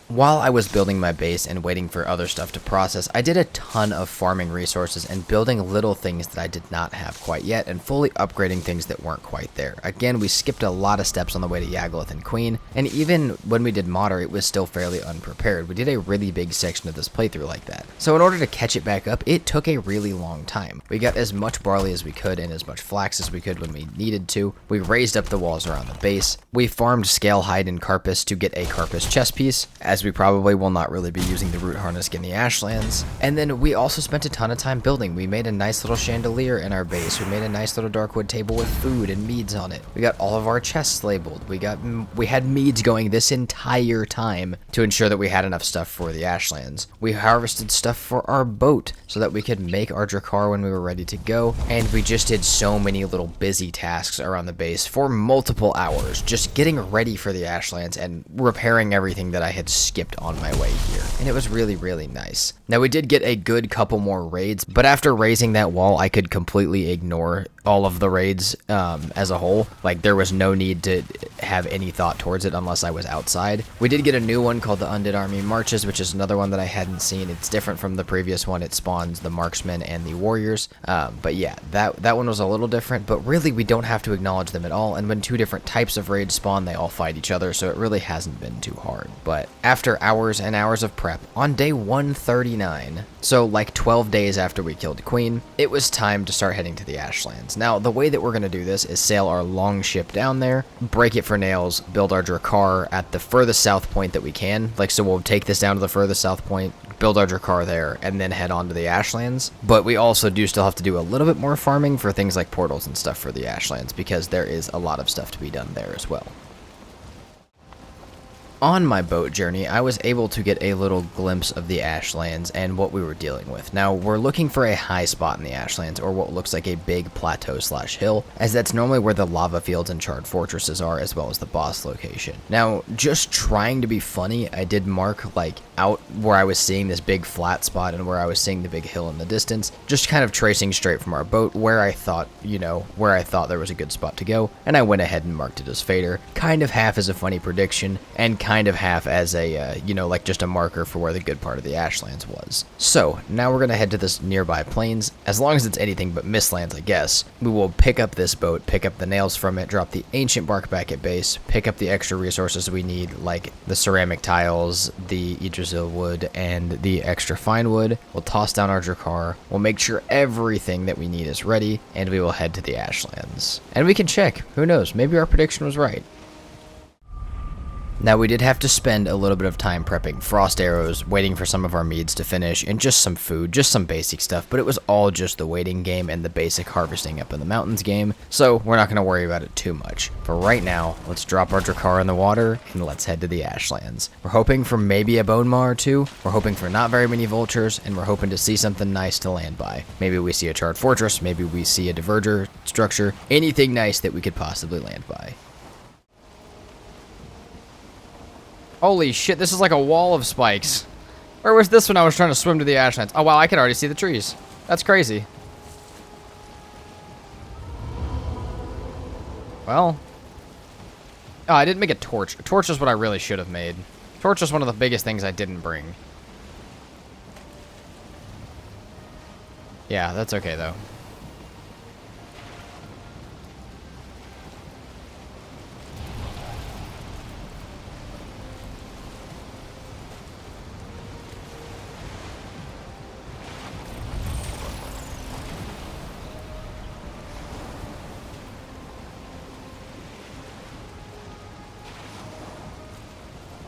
While I was building my base and waiting for other stuff to process, I did a ton of farming resources and building little things that I did not have quite yet, and fully upgrading things that weren't quite there. Again, we skipped a lot of steps on the way to Yagluth and Queen, and even when we did Modder, it was still fairly unprepared. We did a really big section of this playthrough like that. So in order to catch it back up, it took a really long time. We got as much barley as we could and as much flax as we could when we needed to. We raised up the walls around the base. We farmed scale hide and carpus to get a carpus chest piece, as we probably will not really be using the root harness in the Ashlands. And then we also spent a ton of time building. We made a nice little chandelier in our base. We made a nice little darkwood table with food and meads on it. We got all of our chests labeled. We had meads going this entire time to ensure that we had enough stuff for the Ashlands. We harvested stuff for our boat so that we could make our Drakkar when we were ready to go. And we just did so many little busy tasks around the base for multiple hours, just getting ready for the Ashlands and repairing everything that I had skipped on my way here, and it was really, really nice. Now, we did get a good couple more raids, but after raising that wall, I could completely ignore all of the raids as a whole. Like, there was no need to have any thought towards it unless I was outside. We did get a new one called the Undead Army Marches, which is another one that I hadn't seen. It's different from the previous one. It spawns the marksmen and the warriors. But yeah, that one was a little different, but really we don't have to acknowledge them at all. And when two different types of raids spawn, they all fight each other, so it really hasn't been too hard. But after hours and hours of prep, on day 139, so like 12 days after we killed Queen, it was time to start heading to the Ashlands. Now, the way that we're going to do this is sail our long ship down there, break it for nails, build our Drakkar at the furthest south point that we can. Like, so we'll take this down to the furthest south point, build our Drakkar there, and then head on to the Ashlands. But we also do still have to do a little bit more farming for things like portals and stuff for the Ashlands, because there is a lot of stuff to be done there as well. On my boat journey, I was able to get a little glimpse of the Ashlands and what we were dealing with. Now, we're looking for a high spot in the Ashlands, or what looks like a big plateau/hill, as that's normally where the lava fields and charred fortresses are, as well as the boss location. Now, just trying to be funny, I did mark, like, out where I was seeing this big flat spot and where I was seeing the big hill in the distance, just kind of tracing straight from our boat where I thought, where I thought there was a good spot to go, and I went ahead and marked it as Fader, kind of half as a funny prediction, and kind of half as a, like just a marker for where the good part of the Ashlands was. So, now we're going to head to this nearby plains. As long as it's anything but Mistlands, I guess, we will pick up this boat, pick up the nails from it, drop the ancient bark back at base, pick up the extra resources we need, like the ceramic tiles, the Yggdrasil wood, and the extra fine wood. We'll toss down our Drakkar, we'll make sure everything that we need is ready, and we will head to the Ashlands. And we can check, who knows, maybe our prediction was right. Now, we did have to spend a little bit of time prepping frost arrows, waiting for some of our meads to finish, and just some food, just some basic stuff, but it was all just the waiting game and the basic harvesting up in the mountains game, so we're not going to worry about it too much. For right now, let's drop our Drakkar in the water, and let's head to the Ashlands. We're hoping for maybe a bone maw or two, we're hoping for not very many vultures, and we're hoping to see something nice to land by. Maybe we see a charred fortress, maybe we see a diverger structure, anything nice that we could possibly land by. Holy shit, this is like a wall of spikes. Where was this when I was trying to swim to the Ashlands? Oh wow, I can already see the trees. That's crazy. Well. Oh, I didn't make a torch. A torch is what I really should have made. Torch is one of the biggest things I didn't bring. Yeah, that's okay though.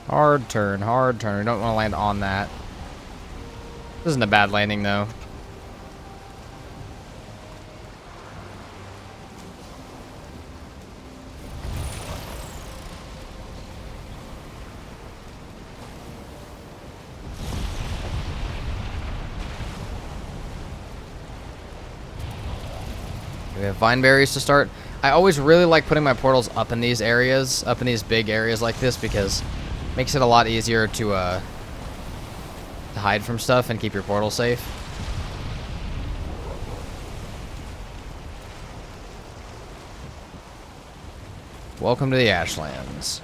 Hard turn, hard turn. We don't want to land on that. This isn't a bad landing, though. We have vine berries to start. I always really like putting my portals up in these areas, up in these big areas like this, because makes it a lot easier to hide from stuff and keep your portal safe. Welcome to the Ashlands.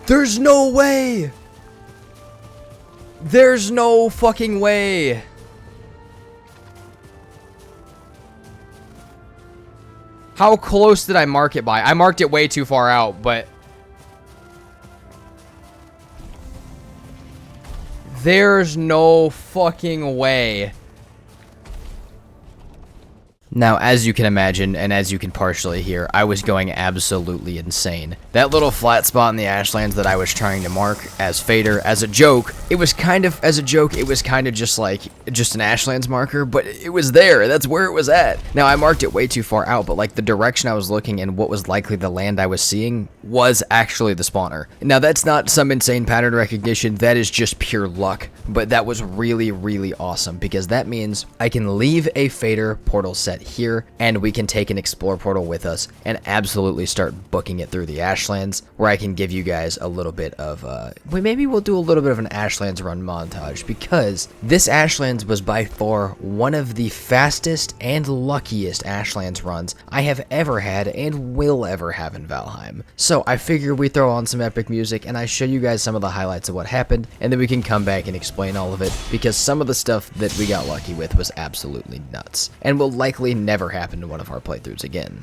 There's no way! There's no fucking way! How close did I mark it by? I marked it way too far out, but... There's no fucking way. Now, as you can imagine, and as you can partially hear, I was going absolutely insane. That little flat spot in the Ashlands that I was trying to mark as Fader, as a joke, it was kind of just an Ashlands marker, but it was there. That's where it was at. Now, I marked it way too far out, but like the direction I was looking and what was likely the land I was seeing was actually the spawner. Now, that's not some insane pattern recognition. That is just pure luck, but that was really, really awesome because that means I can leave a Fader portal set here and we can take an explore portal with us and absolutely start booking it through the Ashlands, where I can give you guys a little bit of maybe we'll do a little bit of an Ashlands run montage, because this Ashlands was by far one of the fastest and luckiest Ashlands runs I have ever had and will ever have in Valheim. So I figure we throw on some epic music and I show you guys some of the highlights of what happened, and then we can come back and explain all of it, because some of the stuff that we got lucky with was absolutely nuts and will likely never happen in one of our playthroughs again.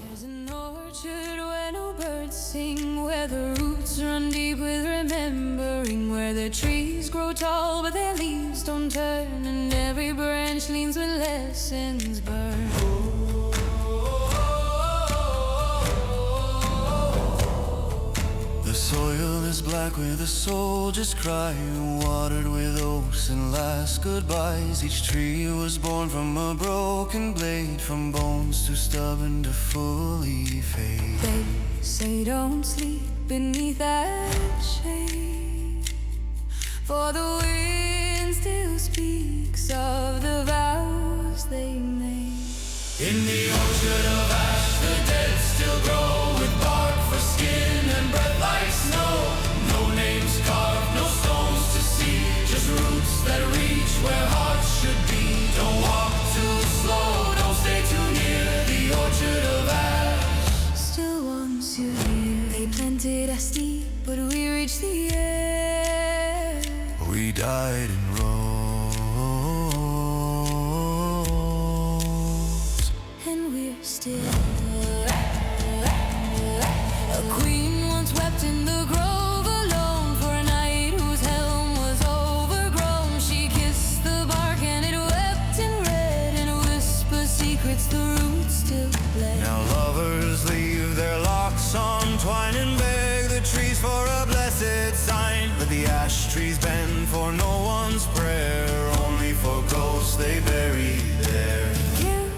There's an orchard where no birds sing, where the roots run deep with remembering, where the trees grow tall but their leaves don't turn, and every branch leans with lessons burned. The soil is black with a soldier's cry, watered with oaths and last goodbyes. Each tree was born from a broken blade, from bones too stubborn to fully fade. They say don't sleep beneath that shade, for the wind still speaks of the vows they made. In the orchard of ash, the dead still grow, with bark for skin and breath like snow. No names carved, no stones to see, just roots that reach where hearts should be. Don't walk too slow, don't stay too near the orchard of ash. Still wants you here. They planted us deep, but we reached the air. We died in rows, And we're still. A queen once wept in the grove alone for a knight whose helm was overgrown. She kissed the bark and it wept in red, and whispered secrets the roots still bled. now lovers leave their locks on twine and beg the trees for a blessed sign. But the ash trees bend for no one's prayer, only for ghosts they bury there. You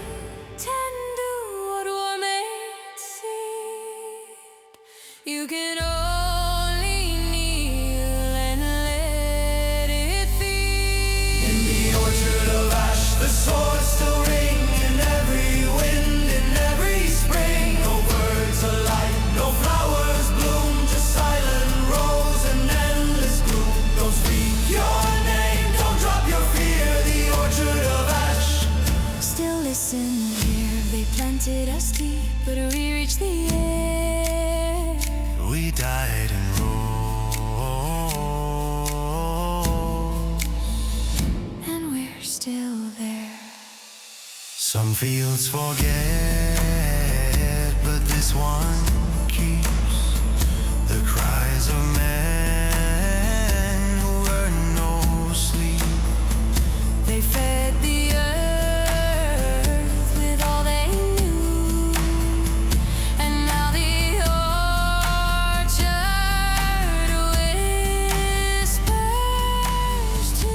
tender what were made seed. You can only kneel and let it feed. In the orchard of ash, the swords still ring, in every wind, in every spring. No birds alight, no flowers bloom, just silent rose and endless gloom. Don't speak your name, don't drop your fear, the orchard of ash. Still listen here. They planted us deep, but we reached the air. We died in rows, And we're still there. some fields forget, but this one keeps the cries of men who earn no sleep. They fed the earth with all they knew, and now the orchard whispers too.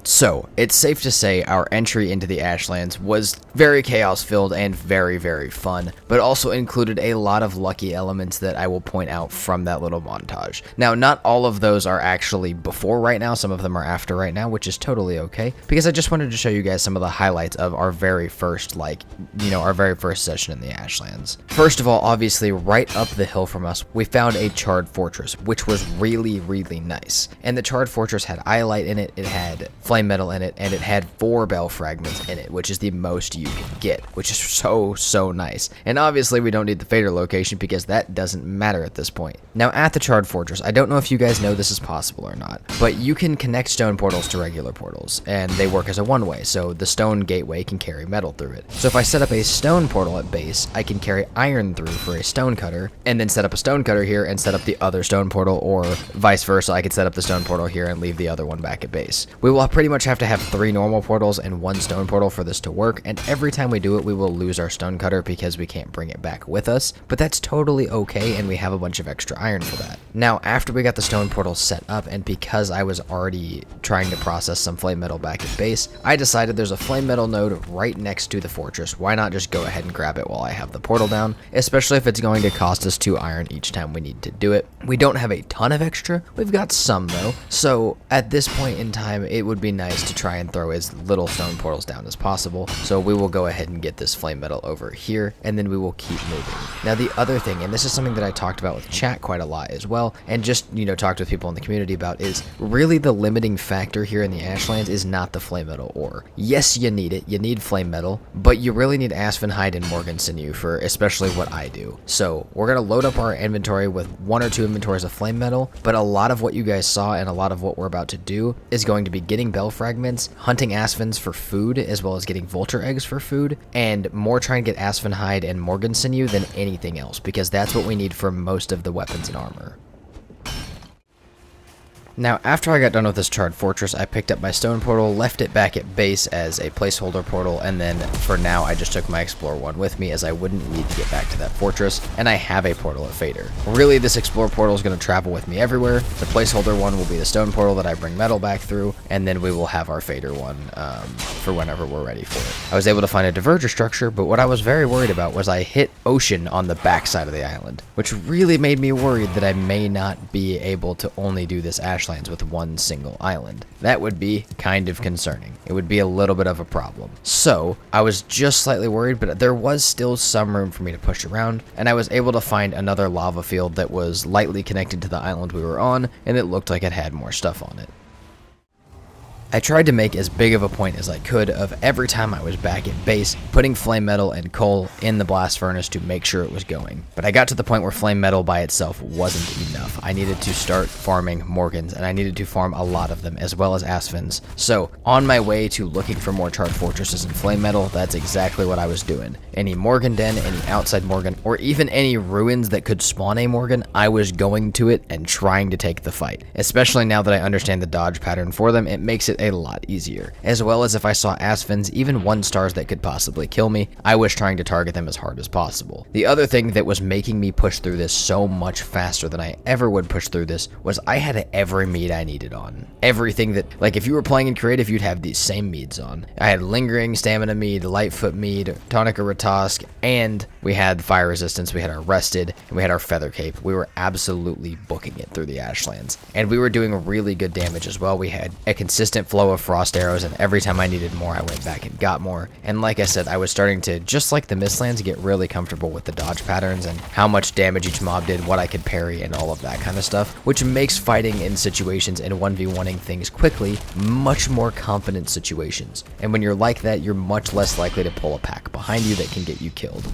So, it's safe to say our entry into the Ashlands was very chaos-filled and very, very fun, but also included a lot of lucky elements that I will point out from that little montage. Now, not all of those are actually before right now, some of them are after right now, which is totally okay, because I just wanted to show you guys some of the highlights of our very first, our very first session in the Ashlands. First of all, obviously, right up the hill from us, we found a charred fortress, which was really, really nice. And the charred fortress had eyelight in it, it had flame metal in it, and it had 4 bell fragments in it, which is the most you can get, which is so nice. And obviously we don't need the fader location because that doesn't matter at this point. Now at the Charred Fortress, I don't know if you guys know this is possible or not, but you can connect stone portals to regular portals, and they work as a one-way, so the stone gateway can carry metal through it. So if I set up a stone portal at base, I can carry iron through for a stone cutter, and then set up a stone cutter here and set up the other stone portal, or vice versa. I could set up the stone portal here and leave the other one back at base. We will pretty much have to have 3 normal portals and 1 stone portal for this to work, and every time we do it, we will lose our stone cutter because we can't bring it back with us, but that's totally okay, and we have a bunch of extra iron for that. Now, after we got the stone portal set up, and because I was already trying to process some flame metal back at base, I decided there's a flame metal node right next to the fortress. Why not just go ahead and grab it while I have the portal down, especially if it's going to cost us 2 iron each time we need to do it. We don't have a ton of extra, we've got some though, so at this point in time, it would be nice to try and throw as little stone portals down as possible, so we will go ahead and get this flame metal over here, and then we will keep moving. Now the other thing, and this is something that I talked about with chat quite a lot as well, and just, talked with people in the community about, is really the limiting factor here in the Ashlands is not the flame metal ore. Yes, you need it, you need flame metal, but you really need aspen hide and Morgan sinew for especially what I do. So we're going to load up our inventory with 1 or 2 inventories of flame metal, but a lot of what you guys saw and a lot of what we're about to do is going to be getting bell fragments, hunting aspens for food, as well as getting vulture eggs for food, and more trying to get aspen hide and Morgan sinew than anything else, because that's what we need for most of the weapons and armor. Now, after I got done with this Charred Fortress, I picked up my stone portal, left it back at base as a placeholder portal, and then for now I just took my Explorer 1 with me as I wouldn't need to get back to that fortress, and I have a portal at Fader. Really, this Explorer portal is going to travel with me everywhere. The placeholder one will be the stone portal that I bring metal back through, and then we will have our Fader one for whenever we're ready for it. I was able to find a diverger structure, but what I was very worried about was I hit ocean on the back side of the island, which really made me worried that I may not be able to only do this Ashlands with 1 single island. That would be kind of concerning. It would be a little bit of a problem. So I was just slightly worried, but there was still some room for me to push around, and I was able to find another lava field that was lightly connected to the island we were on, and it looked like it had more stuff on it. I tried to make as big of a point as I could of every time I was back at base, putting flame metal and coal in the blast furnace to make sure it was going. But I got to the point where flame metal by itself wasn't enough. I needed to start farming Morgans, and I needed to farm a lot of them, as well as aspens. So, on my way to looking for more charred fortresses and flame metal, that's exactly what I was doing. Any Morgan den, any outside Morgan, or even any ruins that could spawn a Morgan, I was going to it and trying to take the fight. Especially now that I understand the dodge pattern for them, it makes it a lot easier. As well as if I saw aspens, even 1-stars that could possibly kill me, I was trying to target them as hard as possible. The other thing that was making me push through this so much faster than I ever would push through this was I had every mead I needed on. Everything that, like if you were playing in creative, you'd have these same meads on. I had lingering stamina mead, lightfoot mead, tonica ratosk, and we had fire resistance, we had our rested, and we had our feather cape. We were absolutely booking it through the Ashlands. And we were doing really good damage as well. We had a consistent flow of frost arrows, and every time I needed more, I went back and got more. And like I said, I was starting to, just like the Mistlands, get really comfortable with the dodge patterns and how much damage each mob did, what I could parry, and all of that kind of stuff, which makes fighting in situations and 1v1ing things quickly much more confident situations. And when you're like that, you're much less likely to pull a pack behind you that can get you killed.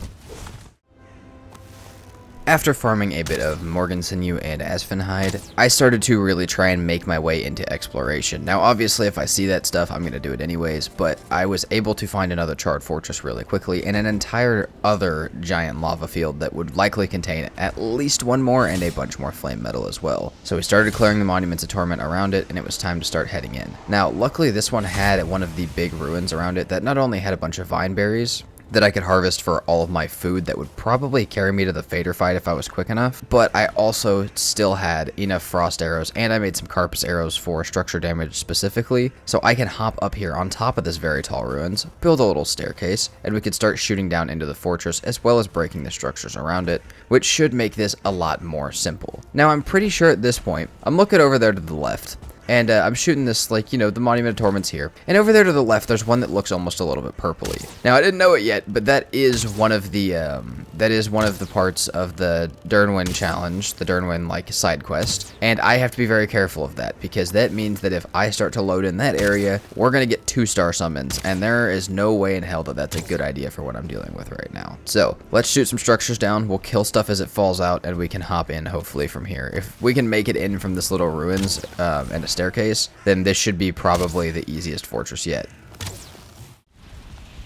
After farming a bit of Morgan sinew and aspenhide, I started to really try and make my way into exploration. Now obviously if I see that stuff, I'm going to do it anyways, but I was able to find another charred fortress really quickly and an entire other giant lava field that would likely contain at least 1 more and a bunch more flame metal as well. So we started clearing the monuments of torment around it, and it was time to start heading in. Now luckily this one had one of the big ruins around it that not only had a bunch of vine berries that I could harvest for all of my food that would probably carry me to the Fader fight if I was quick enough, but I also still had enough frost arrows, and I made some Carpus arrows for structure damage specifically, so I can hop up here on top of this very tall ruins, build a little staircase, and we could start shooting down into the fortress as well as breaking the structures around it, which should make this a lot more simple. Now I'm pretty sure at this point, I'm looking over there to the left, And I'm shooting this, like, you know, the Monument of Torment's here. And over there to the left, there's one that looks almost a little bit purpley. Now, I didn't know it yet, but that is one of the parts of the Durnwyn challenge, the Durnwyn, like, side quest. And I have to be very careful of that, because that means that if I start to load in that area, we're going to get 2-star summons. And there is no way in hell that that's a good idea for what I'm dealing with right now. So, let's shoot some structures down. We'll kill stuff as it falls out, and we can hop in, hopefully, from here. If we can make it in from this little ruins and a staircase, then this should be probably the easiest fortress yet.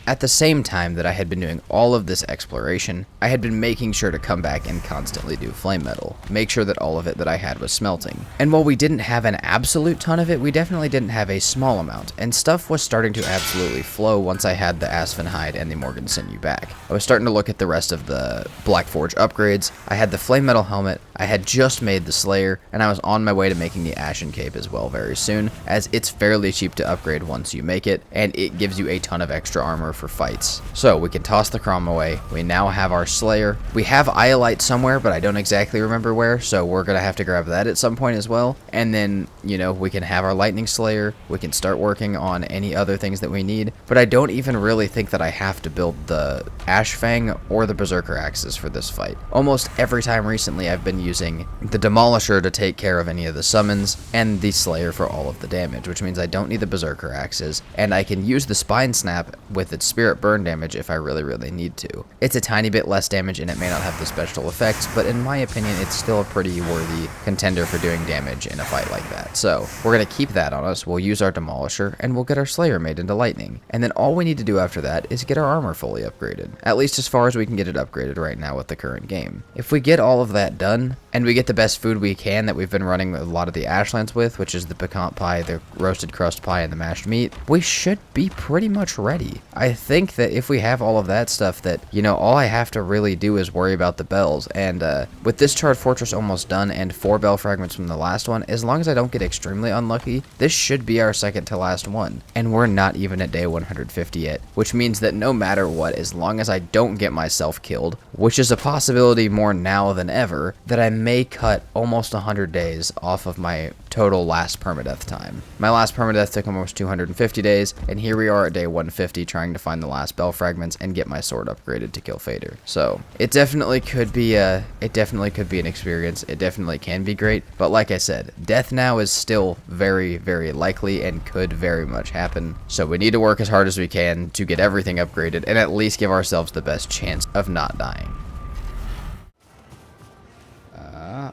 At the same time that I had been doing all of this exploration, I had been making sure to come back and constantly do flame metal, make sure that all of it that I had was smelting. And while we didn't have an absolute ton of it, we definitely didn't have a small amount, and stuff was starting to absolutely flow once I had the Aspen Hide and the Morgan Sinew back. I was starting to look at the rest of the Black Forge upgrades. I had the flame metal helmet, I had just made the Slayer, and I was on my way to making the Ashen Cape as well very soon, as it's fairly cheap to upgrade once you make it, and it gives you a ton of extra armor for fights. So we can toss the Crom away. We now have our Slayer. We have Iolite somewhere, but I don't exactly remember where, so we're gonna have to grab that at some point as well. And then, you know, we can have our Lightning Slayer. We can start working on any other things that we need, but I don't even really think that I have to build the Ash Fang or the Berserker Axes for this fight. Almost every time recently I've been using the Demolisher to take care of any of the summons, and the Slayer for all of the damage, which means I don't need the Berserker Axes, and I can use the Spine Snap with its Spirit Burn damage if I really need to. It's a tiny bit less damage and it may not have the special effects, but in my opinion it's still a pretty worthy contender for doing damage in a fight like that. So we're going to keep that on us, we'll use our Demolisher, and we'll get our Slayer made into Lightning. And then all we need to do after that is get our armor fully upgraded, at least as far as we can get it upgraded right now with the current game. If we get all of that done, and we get the best food we can that we've been running a lot of the Ashlands with, which is the pecan pie, the roasted crust pie, and the mashed meat, we should be pretty much ready. I think that if we have all of that stuff, that, you know, all I have to really do is worry about the bells. And with this Charred Fortress almost done and 4 bell fragments from the last one, as long as I don't get extremely unlucky, this should be our second to last one. And we're not even at day 150 yet, which means that no matter what, as long as I don't get myself killed, which is a possibility more now than ever, that I may cut almost 100 days off of my total last permadeath time. My last permadeath took almost 250 days, and here we are at day 150 trying to find the last bell fragments and get my sword upgraded to kill Fader. So it definitely could be an experience. It definitely can be great, but like I said, death now is still very likely and could very much happen. So we need to work as hard as we can to get everything upgraded and at least give ourselves the best chance of not dying.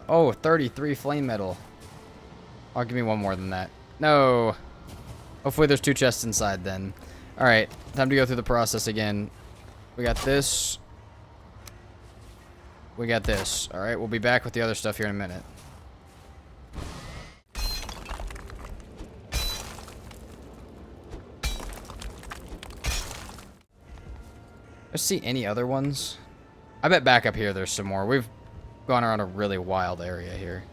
Oh, 33 flame metal. Oh, give me one more than that. No. Hopefully there's 2 chests inside then. Alright, time to go through the process again. We got this. We got this. Alright, we'll be back with the other stuff here in a minute. Let's see any other ones. I bet back up here there's some more. We've gone around a really wild area here.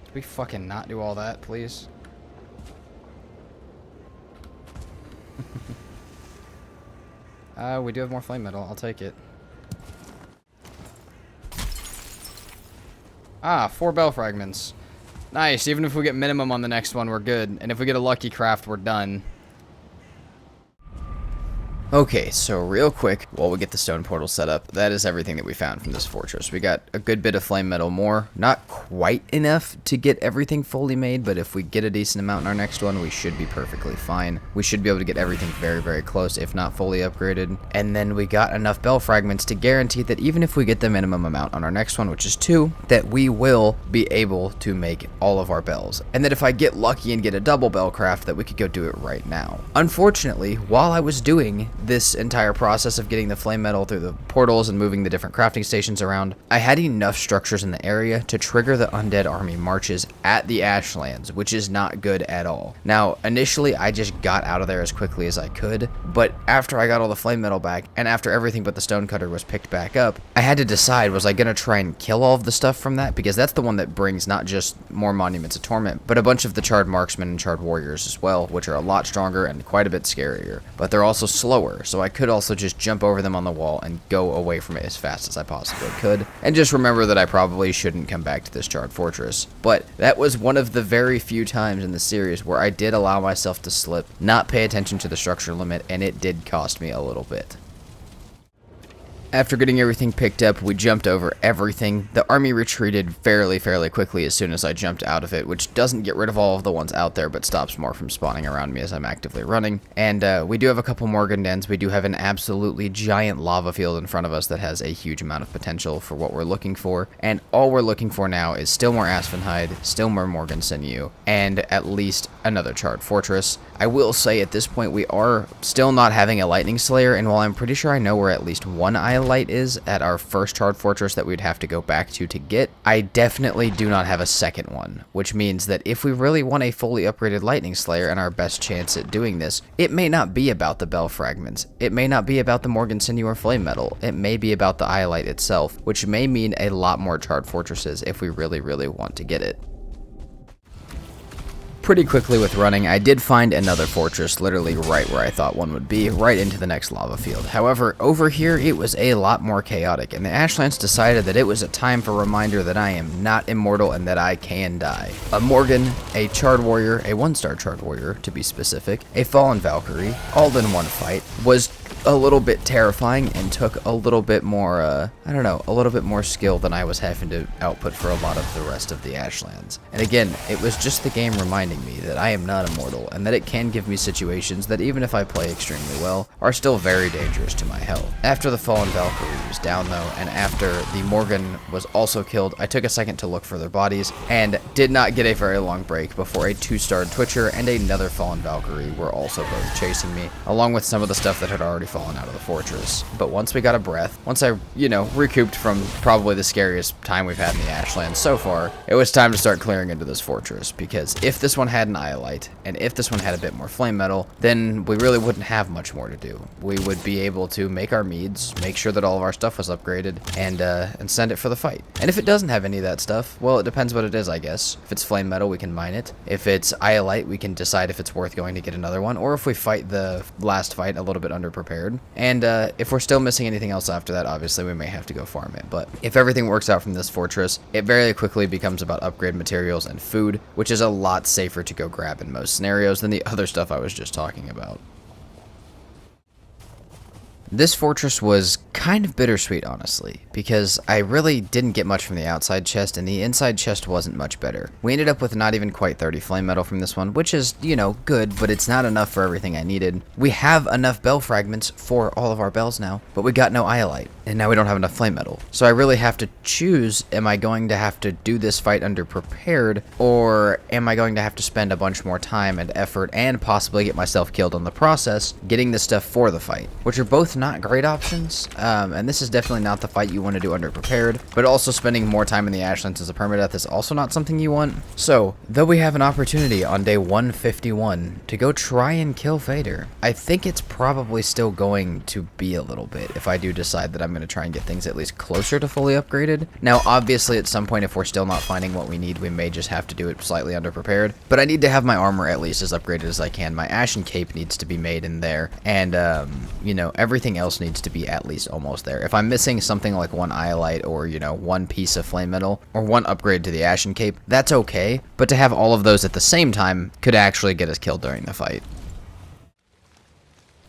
Can we fucking not do all that, please? We do have more flame metal. I'll take it. Ah, 4 bell fragments. Nice. Even if we get minimum on the next one, we're good. And if we get a lucky craft, we're done. Okay, so real quick, while we get the stone portal set up, that is everything that we found from this fortress. We got a good bit of flame metal more. Not quite enough to get everything fully made, but if we get a decent amount in our next one, we should be perfectly fine. We should be able to get everything very close, if not fully upgraded. And then we got enough bell fragments to guarantee that even if we get the minimum amount on our next one, which is 2, that we will be able to make all of our bells. And that if I get lucky and get a double bell craft, that we could go do it right now. Unfortunately, while I was doing this entire process of getting the flame metal through the portals and moving the different crafting stations around, I had enough structures in the area to trigger the undead army marches at the Ashlands, which is not good at all. Now, initially, I just got out of there as quickly as I could, but after I got all the flame metal back, and after everything but the stonecutter was picked back up, I had to decide, was I going to try and kill all of the stuff from that? Because that's the one that brings not just more Monuments of Torment, but a bunch of the Charred Marksmen and Charred Warriors as well, which are a lot stronger and quite a bit scarier. But they're also slower, slower, so I could also just jump over them on the wall and go away from it as fast as I possibly could. And just remember that I probably shouldn't come back to this charred fortress. But that was one of the very few times in the series where I did allow myself to slip, not pay attention to the structure limit, and it did cost me a little bit. After getting everything picked up, we jumped over everything. The army retreated fairly quickly as soon as I jumped out of it, which doesn't get rid of all of the ones out there, but stops more from spawning around me as I'm actively running. And we do have a couple Morgan dens. We do have an absolutely giant lava field in front of us that has a huge amount of potential for what we're looking for. And all we're looking for now is still more Aspenhide, still more Morgan sinew, and at least another charred fortress. I will say at this point we are still not having a lightning slayer, and while I'm pretty sure I know where at least one light is at our first charred fortress that we'd have to go back to get, I definitely do not have a second one, which means that if we really want a fully upgraded lightning slayer and our best chance at doing this, it may not be about the bell fragments, it may not be about the Morgan sinew or flame metal, it may be about the light itself, which may mean a lot more charred fortresses if we really want to get it. Pretty quickly with running, I did find another fortress literally right where I thought one would be, right into the next lava field. However, over here it was a lot more chaotic, and the Ashlands decided that it was a time for a reminder that I am not immortal and that I can die. A Morgan, a charred warrior, a 1-star charred warrior to be specific, a fallen Valkyrie, all in one fight, was a little bit terrifying and took a little bit more, I don't know, a little bit more skill than I was having to output for a lot of the rest of the Ashlands. And again, it was just the game reminding me that I am not immortal and that it can give me situations that even if I play extremely well, are still very dangerous to my health. After the fallen Valkyrie was down though, and after the Morgan was also killed, I took a second to look for their bodies and did not get a very long break before a 2-starred Twitcher and another fallen Valkyrie were also both chasing me, along with some of the stuff that had already fallen out of the fortress. But once we got a breath, once I, recouped from probably the scariest time we've had in the Ashlands so far, it was time to start clearing into this fortress, because if this one had an light, and if this one had a bit more flame metal, then we really wouldn't have much more to do. We would be able to make our meads, make sure that all of our stuff was upgraded, and send it for the fight. And if it doesn't have any of that stuff, well, it depends what it is, I guess. If it's flame metal, we can mine it. If it's light, we can decide if it's worth going to get another one, or if we fight the last fight a little bit underprepared. And if we're still missing anything else after that, obviously we may have to go farm it. But if everything works out from this fortress, it very quickly becomes about upgrade materials and food, which is a lot safer to go grab in most scenarios than the other stuff I was just talking about. This fortress was kind of bittersweet, honestly, because I really didn't get much from the outside chest, and the inside chest wasn't much better. We ended up with not even quite 30 flame metal from this one, which is, good, but it's not enough for everything I needed. We have enough bell fragments for all of our bells now, but we got no iolite, and now we don't have enough flame metal. So I really have to choose, am I going to have to do this fight underprepared, or am I going to have to spend a bunch more time and effort and possibly get myself killed in the process getting this stuff for the fight, which are both not great options, and this is definitely not the fight you want to do underprepared, but also spending more time in the Ashlands as a permadeath is also not something you want. So, though we have an opportunity on day 151 to go try and kill Vader, I think it's probably still going to be a little bit if I do decide that I'm going to try and get things at least closer to fully upgraded. Now, obviously, at some point, if we're still not finding what we need, we may just have to do it slightly underprepared, but I need to have my armor at least as upgraded as I can. My Ashen Cape needs to be made in there, and, everything else needs to be at least almost there. If I'm missing something like one iolite or, one piece of flame metal or one upgrade to the Ashen Cape, that's okay, but to have all of those at the same time could actually get us killed during the fight.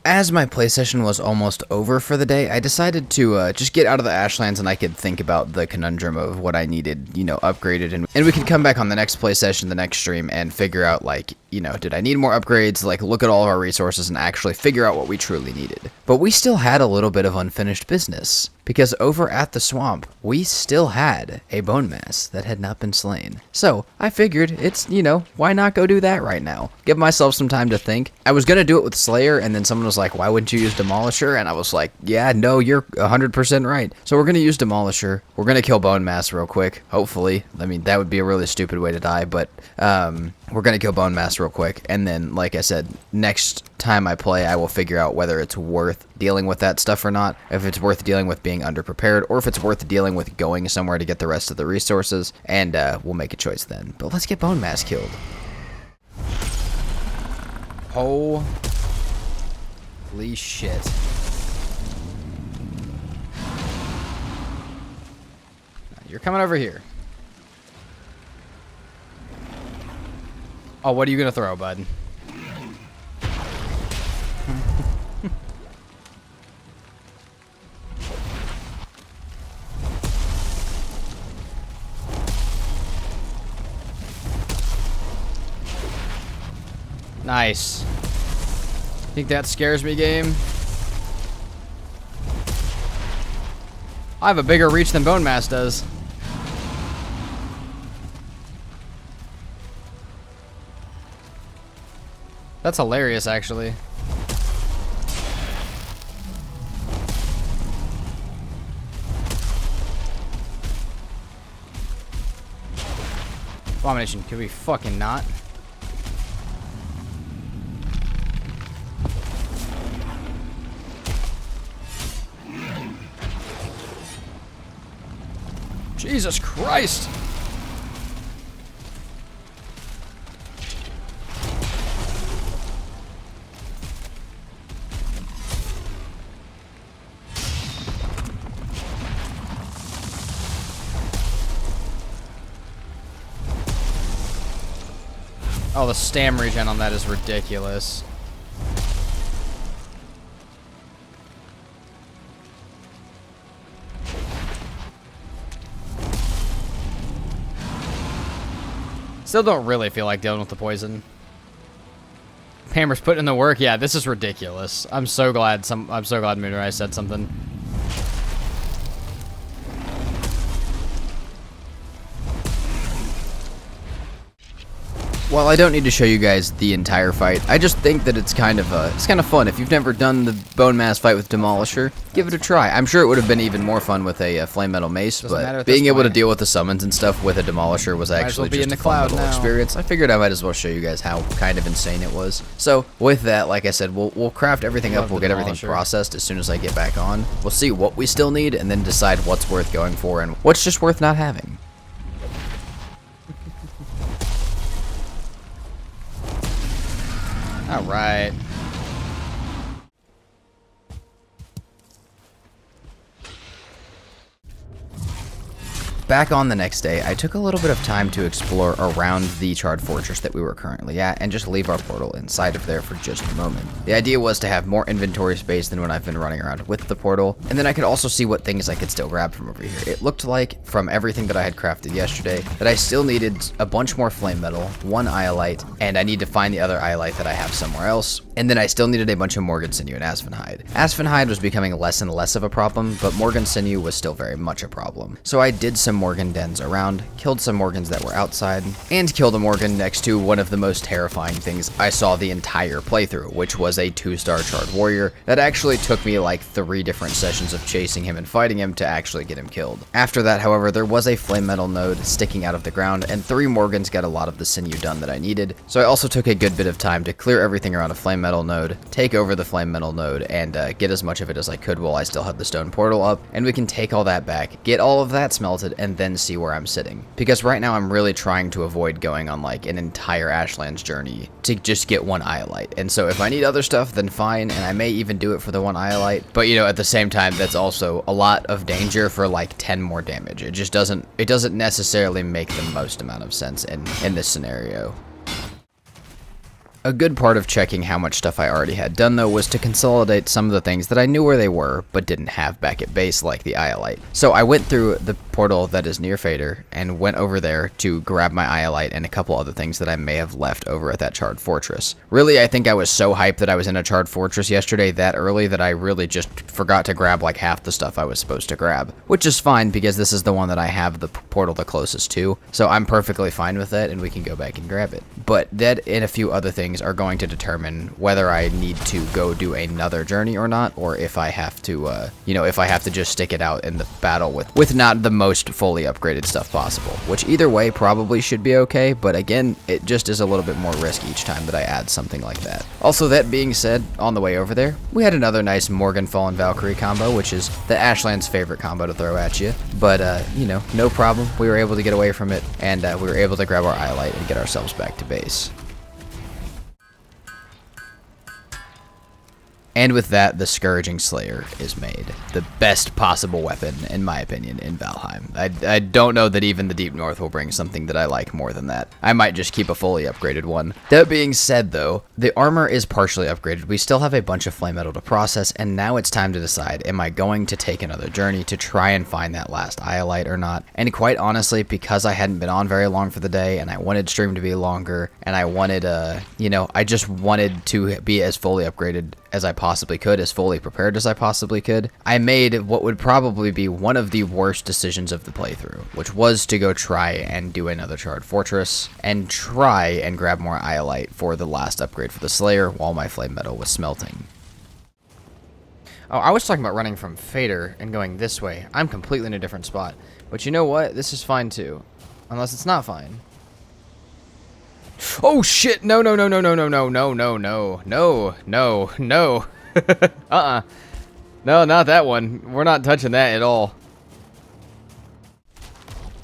As my play session was almost over for the day, I decided to just get out of the Ashlands and I could think about the conundrum of what I needed, upgraded, and we could come back on the next play session, the next stream, and figure out, did I need more upgrades, look at all of our resources and actually figure out what we truly needed. But we still had a little bit of unfinished business, because over at the swamp, we still had a bone mass that had not been slain. So, I figured it's, why not go do that right now? Give myself some time to think. I was gonna do it with Slayer, and then someone was like, why wouldn't you use Demolisher? And I was like, yeah, no, you're 100% right. So we're gonna use Demolisher. We're gonna kill Bone Mass real quick, hopefully. I mean, that would be a really stupid way to die, but, we're gonna kill Bone Mass real quick, and then, like I said, next time I play, I will figure out whether it's worth dealing with that stuff or not, if it's worth dealing with being underprepared, or if it's worth dealing with going somewhere to get the rest of the resources, and we'll make a choice then. But let's get Bone Mass killed. Oh Holy shit. You're coming over here. Oh, what are you gonna throw, bud? Nice. Think that scares me, game? I have a bigger reach than Bone Mass does. That's hilarious, actually. Abomination, can we fucking not? Jesus Christ! Oh, the stam regen on that is ridiculous. Still don't really feel like dealing with the poison. Hammer's putting in the work. Yeah, this is ridiculous. I'm so glad Moonrise said something. While I don't need to show you guys the entire fight, I just think that it's kind of fun. If you've never done the Bone Mass fight with Demolisher, give it a try. I'm sure it would have been even more fun with a Flame Metal Mace, but being able to deal with the summons and stuff with a Demolisher was actually just a fun little experience. I figured I might as well show you guys how kind of insane it was. So with that, like I said, we'll craft everything up, we'll get everything processed as soon as I get back on. We'll see what we still need and then decide what's worth going for and what's just worth not having. All right. Back on the next day, I took a little bit of time to explore around the Charred Fortress that we were currently at and just leave our portal inside of there for just a moment. The idea was to have more inventory space than when I've been running around with the portal, and then I could also see what things I could still grab from over here. It looked like, from everything that I had crafted yesterday, that I still needed a bunch more flame metal, one iolite, and I need to find the other iolite that I have somewhere else, and then I still needed a bunch of Morgan Sinew and Aspen Hide. Aspen Hide was becoming less and less of a problem, but Morgan Sinew was still very much a problem. So I did some Morgan dens around, killed some Morgans that were outside, and killed a Morgan next to one of the most terrifying things I saw the entire playthrough, which was a 2-star Charred Warrior that actually took me like 3 different sessions of chasing him and fighting him to actually get him killed. After that, however, there was a Flame Metal node sticking out of the ground, and 3 Morgans got a lot of the sinew done that I needed, so I also took a good bit of time to clear everything around a Flame Metal node, take over the Flame Metal node, and get as much of it as I could while I still had the stone portal up, and we can take all that back, get all of that smelted, and then see where I'm sitting. Because right now I'm really trying to avoid going on like an entire Ashlands journey to just get one iolite. And so if I need other stuff, then fine, and I may even do it for the one iolite. But you know, at the same time, that's also a lot of danger for like 10 more damage. It just doesn't necessarily make the most amount of sense in this scenario. A good part of checking how much stuff I already had done, though, was to consolidate some of the things that I knew where they were, but didn't have back at base, like the iolite. So I went through the portal that is near Fader, and went over there to grab my iolite and a couple other things that I may have left over at that Charred Fortress. Really, I think I was so hyped that I was in a Charred Fortress yesterday that early that I really just forgot to grab like half the stuff I was supposed to grab. Which is fine, because this is the one that I have the portal the closest to, so I'm perfectly fine with that, and we can go back and grab it. But that and a few other things are going to determine whether I need to go do another journey or not, or if I have to, if I have to just stick it out in the battle with not the most fully upgraded stuff possible, which either way probably should be okay, but again, it just is a little bit more risk each time that I add something like that. Also, that being said, on the way over there, we had another nice Morgan Fallen Valkyrie combo, which is the Ashland's favorite combo to throw at you, but, no problem. We were able to get away from it, and we were able to grab our iolite and get ourselves back to base. And with that, the Scourging Slayer is made. The best possible weapon, in my opinion, in Valheim. I don't know that even the Deep North will bring something that I like more than that. I might just keep a fully upgraded one. That being said, though, the armor is partially upgraded. We still have a bunch of flame metal to process, and now it's time to decide, am I going to take another journey to try and find that last Iolite or not? And quite honestly, because I hadn't been on very long for the day, and I wanted stream to be longer, and I wanted, I just wanted to be as fully upgraded as I possibly could, as fully prepared as I possibly could, I made what would probably be one of the worst decisions of the playthrough, which was to go try and do another Charred Fortress, and try and grab more Iolite for the last upgrade for the Slayer while my flame metal was smelting. Oh, I was talking about running from Fader and going this way. I'm completely in a different spot. But you know what? This is fine too. Unless it's not fine. Oh shit! No, no, no, no, no, no, no, no, no, no, no, no, no. No, not that one. We're not touching that at all.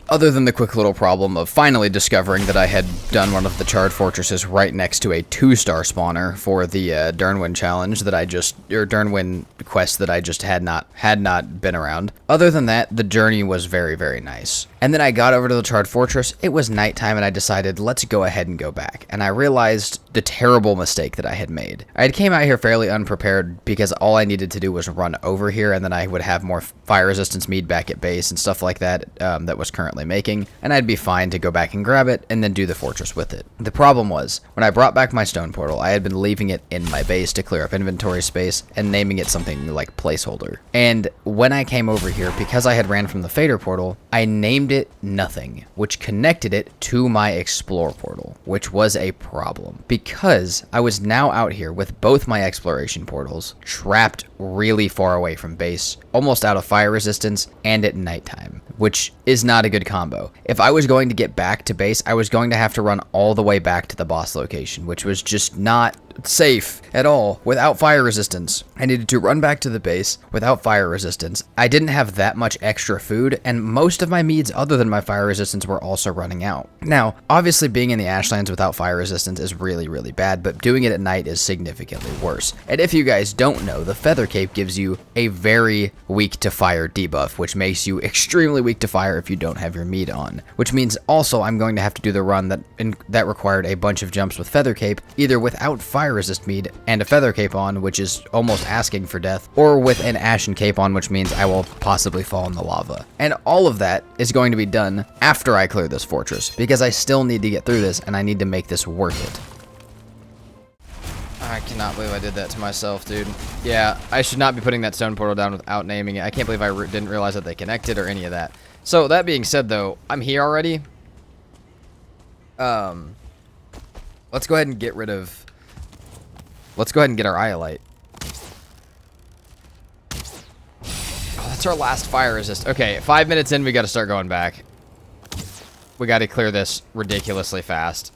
Other than the quick little problem of finally discovering that I had done one of the Charred Fortresses right next to a 2-star spawner for the Durnwin challenge that Durnwin quest that I just had not been around. Other than that, the journey was very, very nice. And then I got over to the Charred Fortress, it was nighttime, and I decided, let's go ahead and go back. And I realized the terrible mistake that I had made. I had came out here fairly unprepared because all I needed to do was run over here, and then I would have more fire resistance mead back at base and stuff like that that was currently making, and I'd be fine to go back and grab it and then do the fortress with it. The problem was, when I brought back my stone portal, I had been leaving it in my base to clear up inventory space and naming it something like placeholder. And when I came over here, because I had ran from the Fader portal, I named it nothing, which connected it to my explore portal, which was a problem because I was now out here with both my exploration portals trapped really far away from base, almost out of fire resistance, and at nighttime, which is not a good combo. If I was going to get back to base, I was going to have to run all the way back to the boss location, which was just not safe at all without fire resistance. I needed to run back to the base without fire resistance. I didn't have that much extra food, and most of my meads other than my fire resistance were also running out. Now, obviously being in the Ashlands without fire resistance is really, really bad, but doing it at night is significantly worse. And if you guys don't know, the Feather Cape gives you a very weak to fire debuff, which makes you extremely weak to fire if you don't have your mead on. Which means also I'm going to have to do the run that required a bunch of jumps with Feather Cape, either without fire resist mead and a Feather Cape on, which is almost asking for death, or with an Ashen Cape on, which means I will possibly fall in the lava. And all of that is going to be done after I clear this fortress, because I still need to get through this and I need to make this worth it. I cannot believe I did that to myself, dude. Yeah, I should not be putting that stone portal down without naming it. I can't believe I didn't realize that they connected or any of that. So, that being said, though, I'm here already. Let's go ahead and get rid of... Let's go ahead and get our Iolite. Oh, that's our last fire resist. Okay, 5 minutes in, we gotta start going back. We gotta clear this ridiculously fast.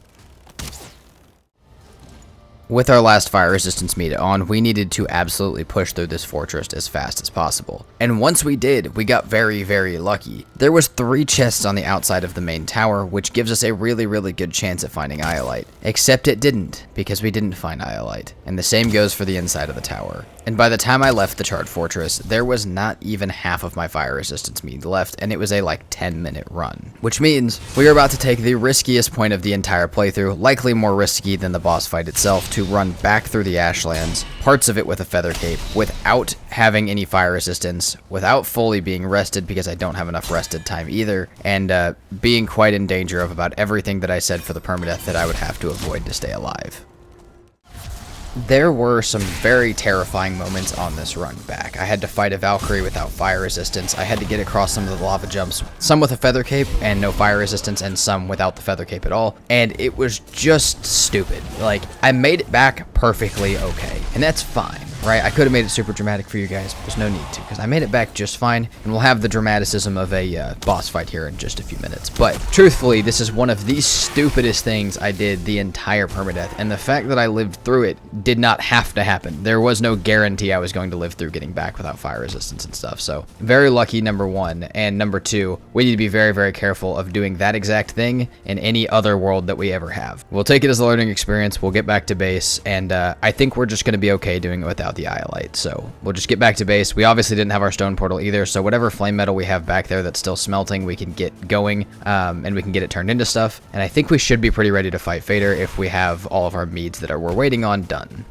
With our last fire resistance meat on, we needed to absolutely push through this fortress as fast as possible. And once we did, we got very, very lucky. There was 3 chests on the outside of the main tower, which gives us a really, really good chance at finding Iolite. Except it didn't, because we didn't find Iolite. And the same goes for the inside of the tower. And by the time I left the Charred Fortress, there was not even half of my fire resistance meat left, and it was a like 10-minute run. Which means we are about to take the riskiest point of the entire playthrough, likely more risky than the boss fight itself, to run back through the Ashlands, parts of it with a Feather Cape, without having any fire resistance, without fully being rested because I don't have enough rested time either, and being quite in danger of about everything that I said for the permadeath that I would have to avoid to stay alive. There were some very terrifying moments on this run back. I had to fight a Valkyrie without fire resistance. I had to get across some of the lava jumps, some with a Feather Cape and no fire resistance, and some without the Feather Cape at all. And it was just stupid. Like, I made it back perfectly okay, and that's fine, right? I could have made it super dramatic for you guys, but there's no need to, because I made it back just fine, and we'll have the dramaticism of a boss fight here in just a few minutes. But truthfully, this is one of the stupidest things I did the entire permadeath, and the fact that I lived through it did not have to happen. There was no guarantee I was going to live through getting back without fire resistance and stuff. So very lucky, number one. And number two, we need to be very, very careful of doing that exact thing in any other world that we ever have. We'll take it as a learning experience. We'll get back to base, and I think we're just going to be okay doing it without the Iolite. So we'll just get back to base. We obviously didn't have our stone portal either, so whatever flame metal we have back there that's still smelting, we can get going, and we can get it turned into stuff. And I think we should be pretty ready to fight Fader if we have all of our meads that we're waiting on done.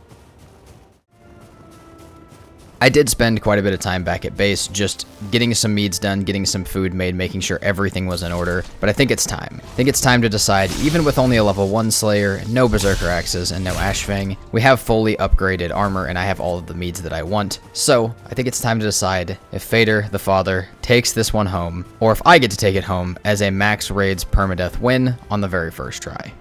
I did spend quite a bit of time back at base just getting some meads done, getting some food made, making sure everything was in order, but I think it's time. I think it's time to decide, even with only a level 1 Slayer, no Berserker Axes, and no Ashfang, we have fully upgraded armor and I have all of the meads that I want, so I think it's time to decide if Fader, the father, takes this one home, or if I get to take it home as a max raids permadeath win on the very first try.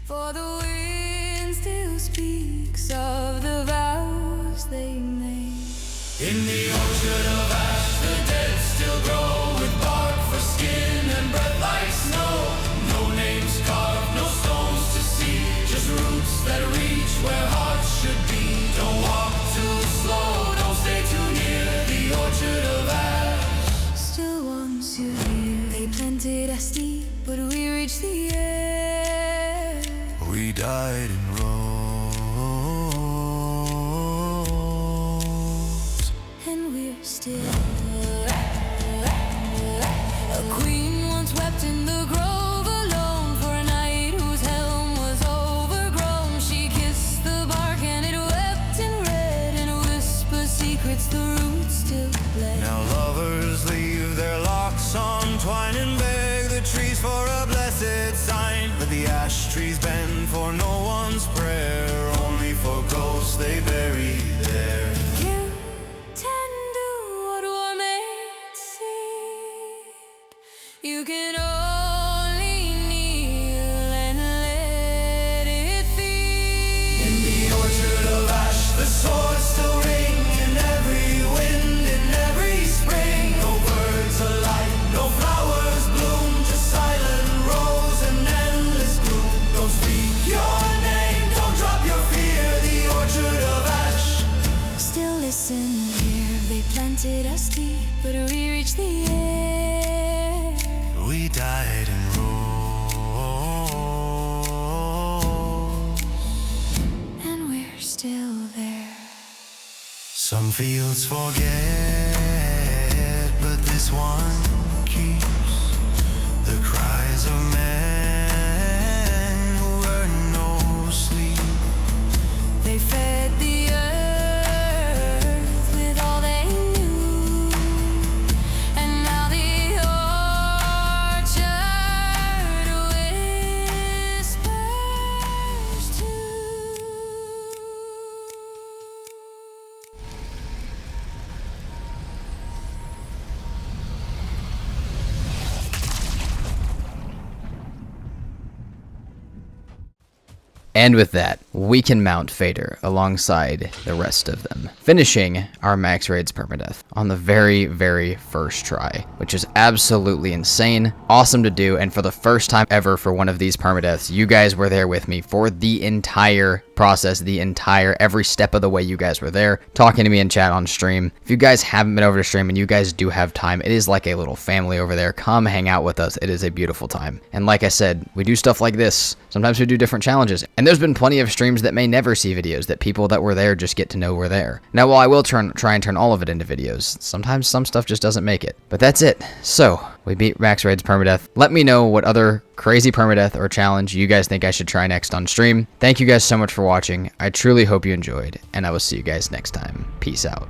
For the wind still speaks of the vows they made. In the orchard of ash, the dead still grow with bark for skin and breath like snow. No names carved, no stones to see, just roots that reach where hearts should be. Don't walk too slow, don't stay too near the orchard of ash. Still once you hear, they planted us deep, but we reached the air. We died in rows, and we're still. A queen once wept in the grove alone for a knight whose helm was overgrown. She kissed the bark and it wept in red and whispered secrets the roots still bled. now lovers leave their locks untwined and beg the trees for a blessed sign. But the ash trees bend for no one's prayer, only for ghosts they bury there. You tender what war made seed. You can only kneel and let it feed. In the orchard of ash, the swords still ring in every wind, in every spring. No birds alight, no flowers bloom, just silent rose and endless gloom. Don't fields forget, but this one keeps the cries of men who earn no sleep. They fed the earth with all they knew, and now the orchard whispers too. And with that, we can mount Fader alongside the rest of them, finishing our max raids permadeath on the very, very first try, which is absolutely insane, awesome to do, and for the first time ever for one of these permadeaths, you guys were there with me for the entire process, every step of the way. You guys were there talking to me in chat on stream. If you guys haven't been over to stream and you guys do have time, it is like a little family over there. Come hang out with us. It is a beautiful time. And like I said, we do stuff like this. Sometimes we do different challenges, and there's been plenty of streams that may never see videos that people that were there just get to know we're there. Now, while I will try and turn all of it into videos, sometimes some stuff just doesn't make it. But that's it. So we beat max raids permadeath. Let me know what other crazy permadeath or challenge you guys think I should try next on stream. Thank you guys so much for watching. I truly hope you enjoyed, and I will see you guys next time. Peace out.